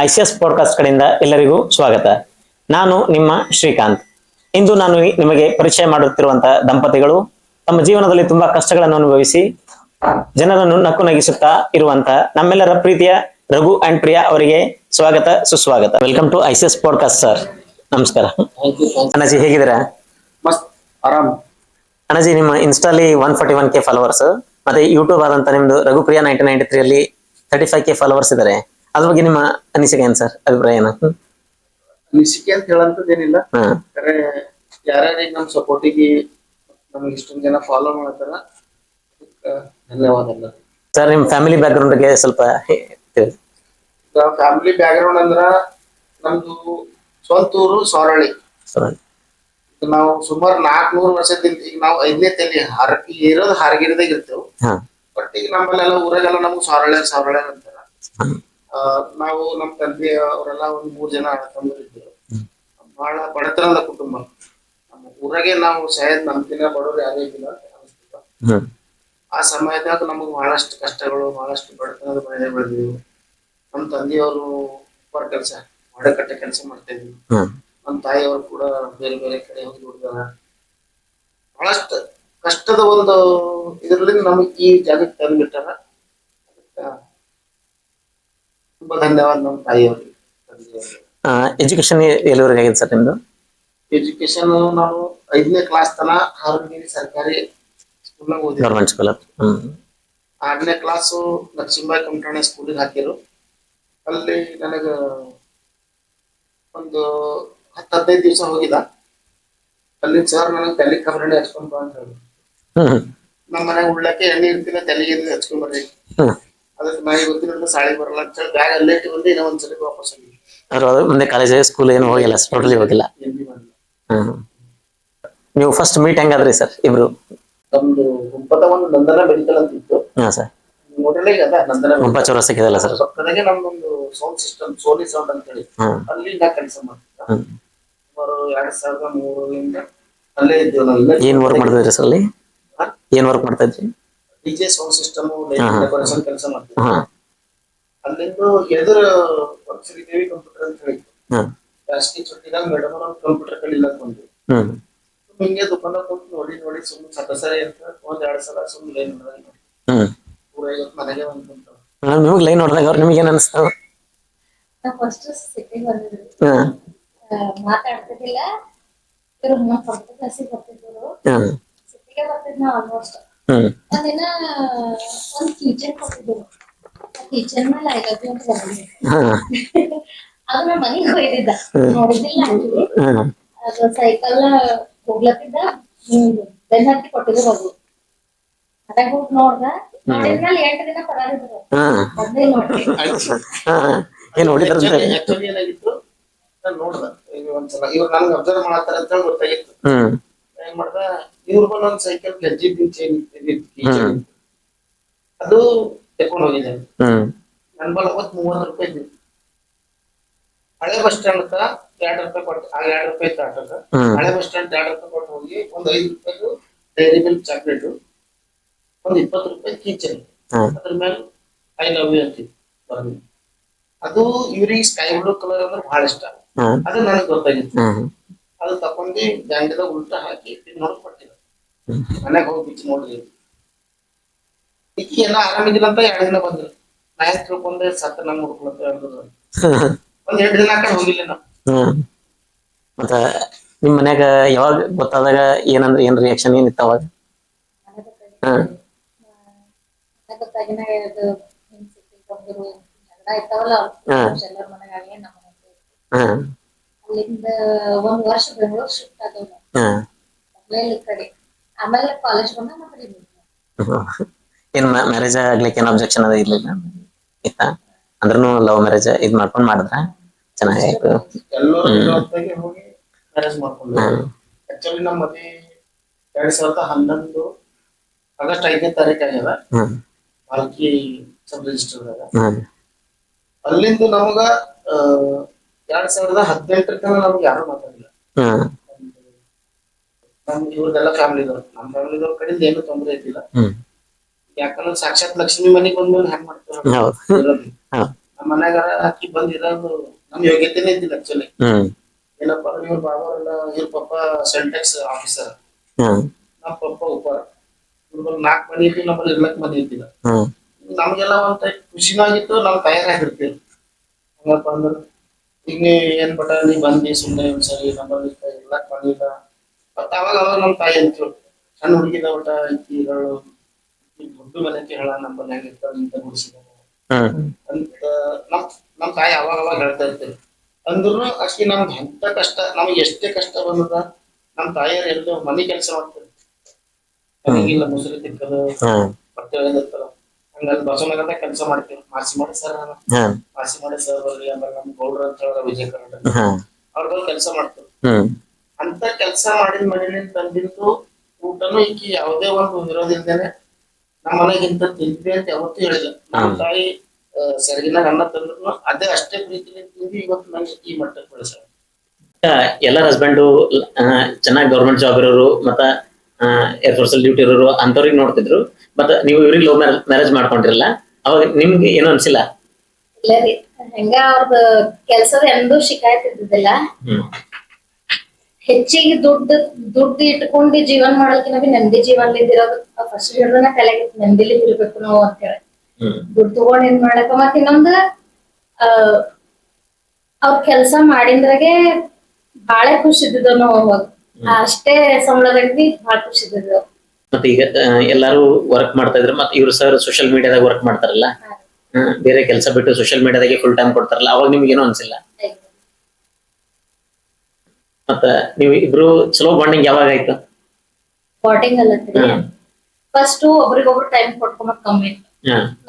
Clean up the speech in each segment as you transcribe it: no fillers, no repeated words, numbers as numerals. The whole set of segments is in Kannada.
ಐಸಿಎಸ್ ಪಾಡ್ಕಾಸ್ಟ್ ಕಡೆಯಿಂದ ಎಲ್ಲರಿಗೂ ಸ್ವಾಗತ. ನಾನು ನಿಮ್ಮ ಶ್ರೀಕಾಂತ್. ಇಂದು ನಾನು ನಿಮಗೆ ಪರಿಚಯ ಮಾಡುತ್ತಿರುವಂತಹ ದಂಪತಿಗಳು ತಮ್ಮ ಜೀವನದಲ್ಲಿ ತುಂಬಾ ಕಷ್ಟಗಳನ್ನು ಅನುಭವಿಸಿ ಜನರನ್ನು ನಕ್ಕು ನಗಿಸುತ್ತಾ ಇರುವಂತಹ ನಮ್ಮೆಲ್ಲರ ಪ್ರೀತಿಯ ರಘು ಅಂಡ್ ಪ್ರಿಯಾ ಅವರಿಗೆ ಸ್ವಾಗತ, ಸುಸ್ವಾಗತ. Welcome to ICS podcast sir. ನಮಸ್ಕಾರ ಅಣ್ಣಾಜಿ, ಹೇಗಿದ್ದೀರಾ? ಮಸ್ತ್ ಆರಾಮ್. ಅಣ್ಣಾಜಿ, ನಿಮ್ಮ ಇನ್ಸ್ಟಾಲಿ 141K ಫಾಲೋವರ್ಸ್, ಮತ್ತೆ ಯೂಟ್ಯೂಬ್ ಆದಂತ ನಿಮ್ದು ರಘುಪ್ರಿಯಾ 1993 ಅಲ್ಲಿ 35K ಫಾಲೋವರ್ಸ್ ಇದ್ದಾರೆ. ಅದ್ರ ಬಗ್ಗೆ ನಿಮ್ಮ ಅನಿಸಿಕೆ ಏನ್ ಸರ್, ಅಭಿಪ್ರಾಯ ಏನು? ಅನಿಸಿಕೆ ಅಂತ ಹೇಳಂತದೇನಿಲ್ಲ, ಯಾರ್ಯಾರಿಗೆ ನಮ್ ಸಪೋರ್ಟಿಗೆ ನಮ್ಗೆ ಇಷ್ಟೊಂದು ಜನ ಫಾಲೋ ಮಾಡ್ತಾರ, ಧನ್ಯವಾದ ಸರ್. ನಿಮ್ ಫ್ಯಾಮಿಲಿ ಬ್ಯಾಕ್ ಗ್ರೌಂಡ್ ಬಗ್ಗೆ ಸ್ವಲ್ಪ ಫ್ಯಾಮಿಲಿ ಬ್ಯಾಕ್ ಗ್ರೌಂಡ್ ಅಂದ್ರ ನಮ್ದು ಸ್ವಂತ ಊರು ಸೊರಳಿ. ನಾವು ಸುಮಾರು 400 ವರ್ಷದಿಂದ, ಈಗ ನಾವು 5ನೇ ತಲೆ ಇರೋದು ಹಾರಗಿರಿದಾಗ ಇರ್ತೇವೆ. ಬಟ್ ಈಗ ನಮ್ಮಲ್ಲೆಲ್ಲ ಊರಾಗೆಲ್ಲ ನಮ್ಗೆ ಸೊರಳೆ ಅಂತಾರ. ನಾವು ನಮ್ ತಂದೆ ಅವರೆಲ್ಲ ಒಂದ್ 3 ಜನ ಅಣ್ಣ ತಮ್ಮರು ಇದ್ರು. ಬಹಳ ಬಡತನದ ಕುಟುಂಬ. ನಮ್ಮ ಊರಾಗೆ ನಾವು ಶಾಯದ್ ನಮ್ಗಿನ ಬಡವ್ರು ಯಾರೇ ಇದ್ದಿಲ್ಲ ಅಂತ ಅನಿಸ್ತಿಲ್ಲ. ಆ ಸಮಯದಾಗ ನಮಗ್ ಬಹಳಷ್ಟು ಕಷ್ಟಗಳು, ಬಹಳಷ್ಟು ಬಡತನದ ಮನೆ ಬೆಳೆದಿವಿ. ನಮ್ ತಂದೆಯವರು ಹೊರ ಕೆಲಸ, ಹೊಡೆಕಟ್ಟೆ ಕೆಲಸ ಮಾಡ್ತಾ ಇದ್ವಿ. ನಮ್ ತಾಯಿಯವರು ಕೂಡ ಬೇರೆ ಬೇರೆ ಕಡೆ ಹೋಗಿ ದುಡ್ದಾರ. ಬಹಳಷ್ಟು ಕಷ್ಟದ ಒಂದು ಇದರಲ್ಲಿ ನಮಗ್ ಈ ಜಾಗಕ್ಕೆ ತಂದ್ಬಿಟ್ಟಾರ. ತುಂಬಾ ಧನ್ಯವಾದ ನಮ್ಮ ತಾಯಿಯವ್ರಿಗೆ. ಎಜುಕೇಶನ್ ಎಲ್ಲಿವರೆಗೆ ಆಗಿದೆ ಸರ್ ನಿಮ್ದು? ಎಜುಕೇಶನ್ ನಾನು 5ನೇ ಕ್ಲಾಸ್ ತನ ಹಾರಗಿರಿ ಸರ್ಕಾರಿ ಸ್ಕೂಲ್ನಾಗ ಓದಿದ್ದೆ. Government school. 6ನೇ ಕ್ಲಾಸು ಲಕ್ಷ್ಮೀಬಾಯಿ ಕಂಠಾಣೆ ಸ್ಕೂಲಿಗೆ ಹಾಕಿರು. ಅಲ್ಲಿ ನನಗ ಒಂದು 10-15 ದಿವಸ ಹೋಗಿದ. ಅಲ್ಲಿ ಸರ್ ನನಗೆ ತಲೆ ಕಬ್ಬಣಿ ಹಚ್ಕೊಂಡ್ ಬಾ ಅಂತ ಹೇಳಿ, ನಮ್ಮ ಮನೆಗೆ ಉಳ್ಳಕ್ಕೆ ಎಣ್ಣೆ ಇರ್ತಿಲ್ಲ, ತಲೆಗೆ ಹಚ್ಕೊಂಡ್ ಬರ್ರಿ. ಅದಕ್ಕೆ ನನಗೆ ಗೊತ್ತಿರೋದು ಸಾಳಿ ಬರಲ್ಲ ಅಂತ ಹೇಳಿ ಬ್ಯಾಗ್ ಅಲ್ಲೇ ಇಟ್ಟು ಇನ್ನೂ ಒಂದ್ಸಲಿ ವಾಪಸ್ ಹೋಗಿ. ಮುಂದೆ ಕಾಲೇಜ್ ಸ್ಕೂಲ್ ಏನು ಹೋಗಿಲ್ಲ, ಟೋಟಲಿ ಹೋಗಿಲ್ಲ. ನೀವು ಫಸ್ಟ್ ಮೀಟ್ ಹೆಂಗಾದ್ರಿ ಸರ್ ಇಬ್ರು? ನಮ್ದು ಗುಂಪದ ಒಂದು ನಂದನ ಮೆಡಿಕಲ್ ಅಂತ ಇತ್ತು. ಸರ್ ನೋಡಲೇ ಅದ ನಂದನ ಗುಂಪ ಚೌರಸ್ತಿದೆಯಲ್ಲ ಸರ್, ಪಕ್ಕದಾಗೆ ನಮ್ದೊಂದು ಸೌಂಡ್ ಸಿಸ್ಟಮ್, ಸೋನಿ ಸೌಂಡ್ ಅಂತ ಹೇಳಿ, ಅಲ್ಲಿ ನಾ ಕೆಲಸ ಮಾಡ್ತಿದ್ದೆ. ಸುಮಾರು 2003ರಿಂದ ಅಲ್ಲೇ ಇದ್ದೇವೆ ನಾವು. ಏನ್ ವರ್ಕ್ ಮಾಡ್ತಿದ್ರಿ ಸರ್ ಅಲ್ಲಿ? ಏನ್ ವರ್ಕ್ ಮಾಡ್ತಾ ಇದ್ರಿ? ಡಿಜೆ ಸೌಂಡ್ ಸಿಸ್ಟಮ್, ಡೆಕೋರೇಷನ್ ಕೆಲಸ ಮಾಡ್ತಿದ್ದೆ. ಅಲ್ಲಿಂದು ಎದುರು ದೇವಿ ಕಂಪ್ಯೂಟರ್ ಅಂತ ಹೇಳಿ, ಜಾಸ್ತಿ ಚುಟ್ಟಿದಾಗ ಮೇಡಮ್ ಅವ್ರು ಕಂಪ್ಯೂಟರ್ ಕಲಿಲ್ಲ ಬಂದ್ರು. ಹಿಂಗೆ ದುಕಾನ ಕುಂತು ನೋಡಿ ನೋಡಿ ಸುಮ್ಮನೆ ಸರಿ ಅಂತ 1-2 ಸಲ ಸುಮ್ಮನೆ ಲೈನ್ ನೋಡಿದಾಗ 150 ಮನೆಗೆ ಬಂದ್ಕೊಂತ. ನಿಮ್ಗೆ ಲೈನ್ ನೋಡಿದಾಗ ಅವ್ರು ನಿಮ್ಗೆ ಏನ್ ಅನಿಸ್ತಾವ? ಫಸ್ಟ್ ಸಿಟ್ಟಿಂಗ್ ಬಂದಿದ್ರು, ಮಾತಾಡ್ತಿದ್ದಿಲ್ಲ. ಕ್ಲಾಸಿಗೆ ಬರ್ತಿದ್ರು, ಸಿಟ್ಟಿಗೆ ಬರ್ತಿದ್ನ ಆಲ್ಮೋಸ್ಟ್. ಒಂದಿನ ಒಂದ್ ಟೀಚರ್ ಕೊಟ್ಟಿದ್ರು, ಟೀಚರ್ ಮೇಲೆ ಐ ಲವ್ ಯು ಅಂತ ಬರ್ತಿದ್ರು. ಅದು ನಮ್ಮ ಮನೆಗೆ ಹೋಯ್ದಿದ್ದ, ನೋಡಿದ್ದಿಲ್ಲ. ಅದು ಸೈಕಲ್ ಹೋಗ್ಲತ್ತಿದ್ದ, ಬೆನ್ನ ಹತ್ತಿ ಕೊಟ್ಟಿದ್ರು ಅವರು. ಅದಾಗ ಹೋಗಿ ನೋಡ್ದ, ನೋಡಿದ್ಮೇಲೆ 8 ದಿನ ಪಡಾರಿದ್ರು. ಅದೇ ನೋಡಿ ಏನಾಗಿತ್ತು ನೋಡ್ದ, ಒಂದ್ಸಲ ಇವ್ರು ನನ್ಗೆ ಅಬ್ಸರ್ವ್ ಮಾಡತ್ತಾರ ಅಂತ ಹೇಳಿ ಗೊತ್ತಾಗಿತ್ತು. ಏನ್ ಮಾಡ್ದ, ಇವ್ರು ಒಂದೊಂದ್ ಸೈಕಲ್ ಗಜ್ಜಿ ಬಿಂಚೆ ಅದು ತೆಕೊಂಡ್ ಹೋಗಿದ್ದೇನೆ. ನನ್ ಬಲ್ ಅವತ್ತು 30 ರೂಪಾಯಿ ಇದ್ದಿತ್ತು. ಹಳೆ ಬಸ್ ಸ್ಟ್ಯಾಂಡ್ ಹತ್ರ 2 ರೂಪಾಯಿ ಕೊಟ್ಟು, ಆಗ 2 ರೂಪಾಯಿ ಇತ್ತು ಆಟೋದ. ಹಳೆ ಬಸ್ ಸ್ಟ್ಯಾಂಡ್ 2 ರೂಪಾಯಿ ಕೊಟ್ಟು ಹೋಗಿ ಒಂದ್ 5 ರೂಪಾಯಿದು ಡೈರಿ ಮಿಲ್ಕ್ ಚಾಕ್ಲೇಟ್, ಒಂದ್ 20 ರೂಪಾಯಿ ಕೀಚನ್, ಅದ್ರ ಮೇಲೆ ಐ ಲವ್ ಯು ಅಂತಿತ್ತು ಬರ್ಲಿ. ಅದು ಇವ್ರಿಗೆ ಸ್ಕೈ ಬ್ಲೂ ಕಲರ್ ಅಂದ್ರೆ ಬಹಳ ಇಷ್ಟ. ಅದು ನನಗೆ ಗೊತ್ತಾಗಿತ್ತು. ಅದು ತಕೊಂಡಿ ದಂಡದಾಗ ಉಲ್ಟಾ ಹಾಕಿ ನೋಡಿ ಕೊಟ್ಟಿಲ್ಲ. ಮನೆಗೆ ಹೋಗಿ ಬಿಚ್ಚಿ ನೋಡಿದ್ವಿ. ಈಕಿ ಎಲ್ಲ ಆರಾಮಿದಿಲ್ಲ ಅಂತ 2 ದಿನ ಬಂದ್ರು. ನಾ ಹೆಂಗ್ ತಿಳ್ಕೊಂಡೆ ಸತ್ತ ನಂಗೆ ಹುಡ್ಕೊಳತ್ತ ಒಂದ್ 2 ದಿನ ಕಡೆ ಹೋಗಿಲ್ಲ ನಾವು. ಮತ್ತ ನಿಮ್ ಮನ್ಯಾಗ ಯಾವಾಗ ಗೊತ್ತಾದಾಗ ಏನಂದ್ರೆ ಏನ್ ರಿಯಾಕ್ಷನ್ ಏನಿತ್ತು ಅವಾಗ? ಅಲ್ಲಿಂದ 1 ವರ್ಷ ಬೆಂಗಳೂರು ಶಿಫ್ಟ್ ಆದವ್. ಈ ಕಡೆ ಆಮೇಲೆ ಕಾಲೇಜ್ ಬಂದಾಗ ಏನ್ ಮ್ಯಾರೇಜ್ ಆಗ್ಲಿಕ್ಕೆ ಏನ್ ಅಬ್ಜೆಕ್ಷನ್ ಅದ ಇರ್ಲಿಲ್ಲ ಇತ್ತ? ಅಂದ್ರೂ ಲವ್ ಮ್ಯಾರೇಜ್ ಇದ್ ಮಾಡ್ಕೊಂಡ್ ಮಾಡಿದ್ರ ಚೆನ್ನಾಗಾಯ್ತು. ಹೋಗಿ ಮ್ಯಾರೇಜ್ ಮಾಡ್ಕೊಂಡು ಆಕ್ಚುಲಿ ನಮ್ಮ ಮದ್ವೆ 2011 ಆಗಸ್ಟ್ 5ನೇ ತಾರೀಕು ಆಗ್ಯದ, ಬಾಲ್ಕಿ ಸಬ್ ರಿಜಿಸ್ಟರ್ದಾಗ. ಅಲ್ಲಿಂದ ನಮಗ 2018 ತನಕ ನಮ್ಗೆ ಯಾರು ಮಾತಾಡಿಲ್ಲ. ನಮ್ ಇವ್ರದೆಲ್ಲ ಫ್ಯಾಮಿಲಿದವ್ರು, ನಮ್ಮ ಫ್ಯಾಮಿಲಿದವ್ರ ಕಡೆಯಿಂದ ಏನು ತೊಂದರೆ ಇದ್ದಿಲ್ಲ. ಯಾಕಂದ್ರೆ ಸಾಕ್ಷಾತ್ ಲಕ್ಷ್ಮಿ ಮನೆಗೆ ಬಂದ್ಮೇಲೆ ಹೆಂಗ್ ಮಾಡ್ತಾರೆ, ನಮ್ಮ ಮನ್ಯಾಗಾರ ಆಕಿ ಬಂದಿರೋದು ನಮ್ ಯೋಗ್ಯತೆನೇ ಇದ್ದಿಲ್ಲ ಆಕ್ಚುಲಿ. ಹ್ಮ್ ಏನಪ್ಪಾ ಅಂದ್ರೆ ಇವ್ರ ಬಾಬಾರೆಲ್ಲ ಇವ್ರ ಪಪ್ಪ ಸೆಂಟೆಕ್ಸ್ ಆಫೀಸರ್, ಹ್ಮ್ ನಮ್ಮ ಪಪ್ಪ ಉಪಾರ. ಇವ್ರಲ್ಲಿ 4 ಮನೆ ಇದ್ವಿ, ನಮ್ಮಲ್ಲಿ ಇರ್ಲಕ್ ಮನೆ ಇದ್ದಿಲ್ಲ. ಹ್ಮ್ ನಮ್ಗೆಲ್ಲ ಒಂದ್ ಟೈಪ್ ಖುಷಿನೂ ಆಗಿತ್ತು, ನಾವ್ ತಯಾರಾಗಿರ್ತೀವಿ. ಹಂಗಪ್ಪ ಅಂದ್ರೆ ಈಗ ನೀ ಏನ್ ಬಟ ನೀ ಬಂದಿ ಸುಮ್ಮನೆ ಒಂದ್ಸರಿ ನಮ್ಮಲ್ಲಿ ಇರ್ಲಕ್ ಮನೆ ಇಲ್ಲ. ಮತ್ತ ಅವಾಗ ಅವಾಗ ನಮ್ ತಾಯಿ ಅಂತೀವಿ, ಸಣ್ಣ ಹುಡುಗಿದ ಊಟ ಐತಿ ಇರೋಳು ದೊಡ್ಡ ಮನೆಗೆ ಹೇಳ ನಮ್ಮ ಮನ್ಯಾಗ ಇರ್ತಾಳ ಇಂತ ಗುಡಿಸಿದ ಹ್ಮ್ ಅಂತ ನಮ್ ನಮ್ ತಾಯಿ ಅವಾಗ ಅವಾಗ ಹೇಳ್ತಾ ಇರ್ತೀವಿ. ಅಂದ್ರೂ ಅಷ್ಟೇ ನಮ್ಗೆ ಎಂತ ಕಷ್ಟ, ನಮ್ಗೆ ಎಷ್ಟೇ ಕಷ್ಟ ಬಂದದ ನಮ್ ತಾಯಿಯರ್ ಎಲ್ಲೋ ಮನೆ ಕೆಲಸ ಮಾಡ್ತಾರೆ. ಮನೆಗಿಲ್ಲ ಮುಸುರಿ ತಿಕ್ಕದು, ಹ್ಮ್ ಬಟ್ಟೆ ಒಗೆದಿರ್ತಾರ. ಹಂಗಾಗಿ ಬಸವನಗರದಾಗ ಕೆಲಸ ಮಾಡ್ತೀವಿ. ಮಾಸಿ ಮಾಡಿ ಸರ್ ಹ್ಮ್ ಮಾಸಿ ಮಾಡಿ ಸರ್ ಬರ್ಲಿ ಆಮೇಲೆ ನಮ್ ಗೌಡ್ರ ಅಂತ ಹೇಳ ವಿಜಯ ಕರ್ನಾಟಕ ಹ್ಮ್ ಅವ್ರದಲ್ಲಿ ಕೆಲಸ ಮಾಡ್ತೀವಿ. ಹ್ಮ್ ಅಂತ ಕೆಲಸ ಮಾಡಿದ ಮನೆಯಿಂದ ತಂದಿದ್ದು ಊಟನು ಈಕಿ ಯಾವುದೇ ಒಂದು ವಿರೋಧ ಇಲ್ದೇನೆ ನಮ್ಮ ಮನೆಗೆ ಇಂತ ತಿಂದ್ವಿ ಅಂತ ಯಾವತ್ತೂ ಹೇಳಿಲ್ಲ. ನಮ್ಮ ತಾಯಿ ಸರಿಗಿನಾಗ ಅನ್ನ ತಂದ್ರು ಅದೇ ಅಷ್ಟೇ ಪ್ರೀತಿಲಿ ತಿಂದು ಇವತ್ತು ನನ್ಗೆ ಈ ಮಟ್ಟಕ್ಕೆ ಬೆಳೆಸ. ಎಲ್ಲರ ಹಸ್ಬೆಂಡು ಚೆನ್ನಾಗಿ ಗೌರ್ಮೆಂಟ್ ಜಾಬ್ ಇರೋರು ಮತ್ತ ಏರ್ಫೋರ್ಸ್ ಅಲ್ಲಿ ಡ್ಯೂಟಿ ಇರೋರು ಅಂತವ್ರಿಗೆ ನೋಡ್ತಿದ್ರು. ಮತ್ತ ನೀವು ಇವ್ರಿಗೆ ಲವ್ ಮ್ಯಾರೇಜ್ ಮಾಡ್ಕೊಂಡಿರಲ್ಲ, ಅವಾಗ ನಿಮ್ಗೆ ಏನು ಅನ್ಸಿಲ್ಲ? ಇಲ್ಲ ರೀ, ಹೆಂಗ ಅವ್ರದ್ದು ಕೆಲ್ಸದ ಎಂದೂ ಶಿಕಾಯತ್ ಇದ್ದಿದ್ದಿಲ್ಲ. ಹೆಚ್ಚಿಗೆ ದುಡ್ಡು ಇಟ್ಕೊಂಡು ಜೀವನ ಮಾಡೋದಕ್ಕಿಂತ ನೆಮ್ಮದಿ ಜೀವನ ಇದ್ದಿರೋದು ಫಸ್ಟ್ ಹಿಡಿದನ ತಲೆಗೆ ನೆಮ್ಮದಿಲಿ ಇರ್ಬೇಕು ನಾವು ಅಂತ ಹೇಳಿ ದುಡ್ಡು ತಗೊಂಡ್ ಏನ್ ಮಾಡಕ. ಮತ್ ಇನ್ನೊಂದು ಅವ್ರ ಕೆಲ್ಸ ಮಾಡಿದ್ರಾಗೆ ಬಾಳ ಖುಷಿ ಇದ್ದಿದ್ದವ್ ನಾವು ಅವಾಗ. ಅಷ್ಟೇ ಸಂಬಳದಾಗ ಬಾಳ ಖುಷಿ ಇದ್ದಿದ್ದೆವು. ಮತ್ತೆ ಈಗ ಎಲ್ಲಾರು ವರ್ಕ್ ಮಾಡ್ತಾ ಇದ್ರೆ ಮತ್ತೆ ಇವ್ರು ಸರ್ ಸೋಷಿಯಲ್ ಮೀಡಿಯಾದಾಗ ವರ್ಕ್ ಮಾಡ್ತಾರಲ್ಲ, ಬೇರೆ ಕೆಲಸ ಬಿಟ್ಟು ಸೋಷಿಯಲ್ ಮೀಡಿಯಾದಾಗೆ ಫುಲ್ ಟೈಮ್ ಕೊಡ್ತಾರಲ್ಲ, ಅವಾಗ ನಿಮ್ಗೆ ಏನೋ ಅನ್ಸಿಲ್ಲ? ಮತ್ತ ನೀವು ಇಬ್ರು ಚಲೋ ಬಾಂಡಿಂಗ್ ಯಾವಾಗ ಆಯ್ತು? ಬಾಟಿಂಗ್ ಅಲ್ಲತ್ರಿ, ಫಸ್ಟ್ ಒಬ್ರಿಗೊಬ್ರು ಟೈಮ್ ಕೊಟ್ಕೊಂಬ ಕಮ್ಮಿ.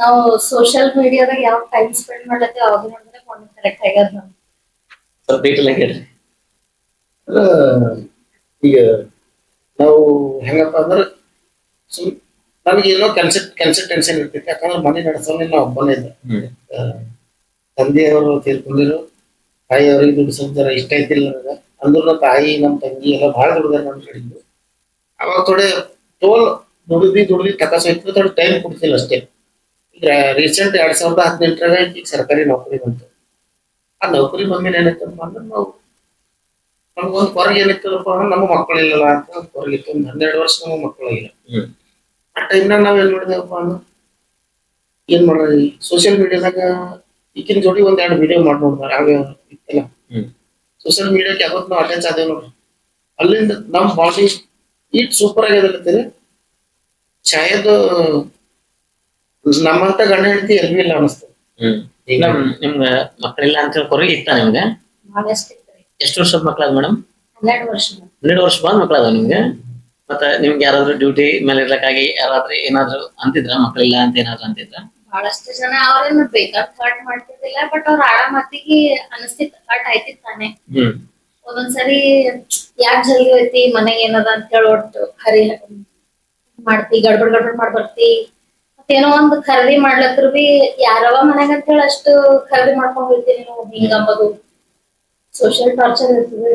ನಾವು ಸೋಷಿಯಲ್ ಮೀಡಿಯಾದಾಗ ಯಾವ ಟೈಮ್ ಸ್ಪೆಂಡ್ ಮಾಡ್ಲತ್ತೀವಿ ಅವಾಗ ನೋಡಿದ್ರೆ ಬಾಂಡಿಂಗ್ ಕರೆಕ್ಟ್ ಆಗ್ಯದ ನಮ್ಗೆ. ಸ್ವಲ್ಪ ಡೀಟೇಲ್ ಆಗಿ ಹೇಳ್ರಿ. ಈಗ ನಾವು ಹೆಂಗಪ್ಪ ಅಂದ್ರೆ ನಮ್ಗೆ ಏನೋ ಕೆಲ್ಸ ಟೆನ್ಷನ್ ಇರ್ತೈತಿ. ಯಾಕಂದ್ರೆ ಮನೆ ನಡೆಸೋಣ ನಾವು ಒಬ್ಬನೇ ಇದ್ದ. ತಂದೆಯವರು ತೀರ್ಕೊಂಡಿರು, ತಾಯಿಯವ್ರಿಗೆ ದುಡ್ಡು ಜರ ಇಷ್ಟ ಐತಿಲ್ಲ ನನಗ. ಅಂದ್ರೂ ತಾಯಿ ನಮ್ಮ ತಂಗಿ ಎಲ್ಲ ಭಾಳ ದುಡ್ದಾರ ನಮ್ಮ ಕಡೆಯಿಂದ. ಅವಾಗ ತೋಲ್ ದುಡ್ದಿ ತಕಸೋಯ್ತು, ಥೋಡೆ ಟೈಮ್ ಕೊಡ್ತಿಲ್ಲ ಅಷ್ಟೇ. ಈಗ ರೀಸೆಂಟ್ 2018 ಈಗ ಸರ್ಕಾರಿ ನೌಕರಿ ಬಂತು. ಆ ನೌಕರಿ ಬಂದ್ಮೇಲೆ ಏನಾಯ್ತಪ್ಪ ಅಂದ್ರೆ ನಮ್ಗೊಂದು ಹೊರಗೆ ಏನಿತ್ತಪ್ಪ ಅಂದ್ರೆ ನಮ್ಮ ಮಕ್ಕಳಿಲ್ಲಲ್ಲ ಅಂತ ಹೊರಗಿತ್ತು. ಒಂದು 12 ವರ್ಷ ನಮ್ಮ ಮಕ್ಕಳಿಲ್ಲ. ಆ ಟೈಮ್ನಾಗ ನಾವ್ ಏನ್ ಮಾಡಿದೇವಪ್ಪ ಅಂದ್ರೆ ಏನ್ ಮಾಡ್ರಿ ಸೋಷಿಯಲ್ ಮೀಡಿಯಾದಾಗ ಈಗಿನ ಜೋಡಿ 1-2 ವಿಡಿಯೋ ಮಾಡಿ ನೋಡ್ತಾರ. ಆಗ ಇತ್ತಲ್ಲ ಸೋಷಿಯಲ್ ಮೀಡಿಯಾಕ್ಕೆ ಯಾವತ್ತು ನಾವು ಅಟ್ಯಾಚ್ ಆದೇವ್ ನೋಡ್ರಿ, ಅಲ್ಲಿಂದ ನಮ್ ಬಾಡಿ ಈಟ್ ಸೂಪರ್ ಆಗ್ಯದಲ್ಲತ್ತೀರಿ. ಶಾಯದ್ ನಮ್ಮಂತ ಗಂಡ ಹೆಂಡತಿ ಎಲ್ವಿ ಇಲ್ಲ ಅನಿಸ್ತದೆ. ಈಗ ನಿಮ್ಗ ಮಕ್ಕಳಿಲ್ಲ ಅಂತ ಹೊರಗೆ ಇತ್ತ ನಿಮ್ಗೆ? ಎಷ್ಟು ವರ್ಷದ ಮಕ್ಕಳಾದ ಮೇಡಮ್? 12 ವರ್ಷ. 12 ವರ್ಷ ಬಂದ್ ಮಕ್ಕಳಾದ ನಿಮ್ಗೆ? ಮತ್ತೆ ನಿಮ್ಗೆ ಯಾರಾದ್ರೂ ಡ್ಯೂಟಿ ಮೇಲೆ ಇರ್ಲಕ್ಕಾಗಿ ಯಾರಾದ್ರೂ ಏನಾದ್ರು ಅಂತಿದ್ರ ಮಕ್ಕಳಿಲ್ಲ ಅಂತ ಏನಾದ್ರು ಅಂತಿದ್ರ? ಬಹಳಷ್ಟು ಜನ ಅವ್ರೇನು ಬೇಕಾದ್ ಥಾಟ್ ಮಾಡ್ತಿದ್ದಿಲ್ಲ, ಬಟ್ ಅವ್ರ ಆಡ ಮಾತಿಗೆ ಅನಿಸ್ತಿತ್ತು, ಥಾಟ್ ಆಯ್ತಿತ್ತು ತಾನೆ. ಒಂದೊಂದ್ಸರಿ ಯಾಕೆ ಜಲ್ದಿ ಹೋಯ್ತಿ ಮನೆಗೆ ಏನದ ಅಂತ ಹೇಳಿ ಒಟ್ಟು ಹರಿ ಮಾಡ್ತಿ, ಗಡ್ಬಡ್ ಮಾಡ್ಬರ್ತಿ. ಮತ್ತೇನೋ ಒಂದು ಖರೀದಿ ಮಾಡ್ಲತ್ರು ಬಿ ಯಾರವ ಮನೆಗ ಅಂತ ಹೇಳಿ ಅಷ್ಟು ಖರೀದಿ ಮಾಡ್ಕೊಂಡ್ ಹೋಗ್ತೀನಿ ನೀವು ಹಿಂಗ ಅಂಬದು ಸೋಷಿಯಲ್ ಟಾರ್ಚರ್ ಇರ್ತದೆ.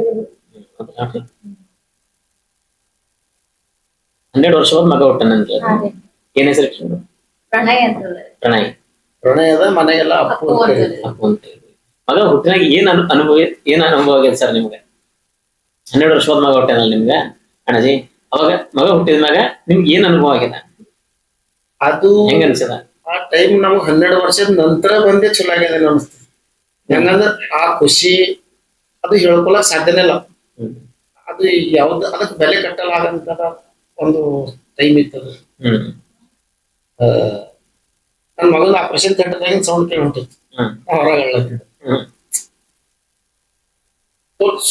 12 ವರ್ಷದ ಮಗ ಹುಟ್ಟನಂತ. ಏನ್ ಹೆಸರು? ಪ್ರಣಯ್ ಅಂತಂದ್ರೆ. ಪ್ರಣಯದ ಮನೆಗೆಲ್ಲ ಅಪ್ಪು ಅಂತ. ಮಗ ಹುಟ್ಟಿನಾಗ ಏನ್ ಅನುಭವ ಆಗ್ಯದ ಸರ್ ನಿಮ್ಗೆ? 12 ವರ್ಷದ ಮಗ ಹುಟ್ಟನಲ್ಲ ನಿಮ್ಗ ಅಣ್ಣಜಿ, ಅವಾಗ ಮಗ ಹುಟ್ಟಿದ್ಮ್ಯಾಗ ನಿಮ್ಗೆ ಏನ್ ಅನುಭವ ಆಗ್ಯದ? ಅದು ಹೆಂಗ ಅನ್ಸದ? ಆ ಟೈಮ್ ನಮ್ಗೆ 12 ವರ್ಷದ ನಂತರ ಬಂದೇ ಚಲೋ ಆಗ್ಯದ ಅನಿಸ್ತದೆ. ಹೆಂಗಂದ್ರೆ ಆ ಖುಷಿ ಅದು ಹೇಳ್ಕೊಳಕ್ ಸಾಧ್ಯನೇ ಇಲ್ಲ. ಅದು ಯಾವ್ದು ಅದಕ್ಕೆ ಬೆಲೆ ಕಟ್ಟಲಾಗಂತ ಒಂದು ಟೈಮ್ ಇತ್ತದು. ನನ್ ಮಗನ ಆಪರೇಷನ್ ಥಿಯೇಟರ್ದಾಗಿನ ಸೌಂಡ್ ಕೇಳಿ ಹೊಂಟಿತ್ತು, ಹೊರಗೆ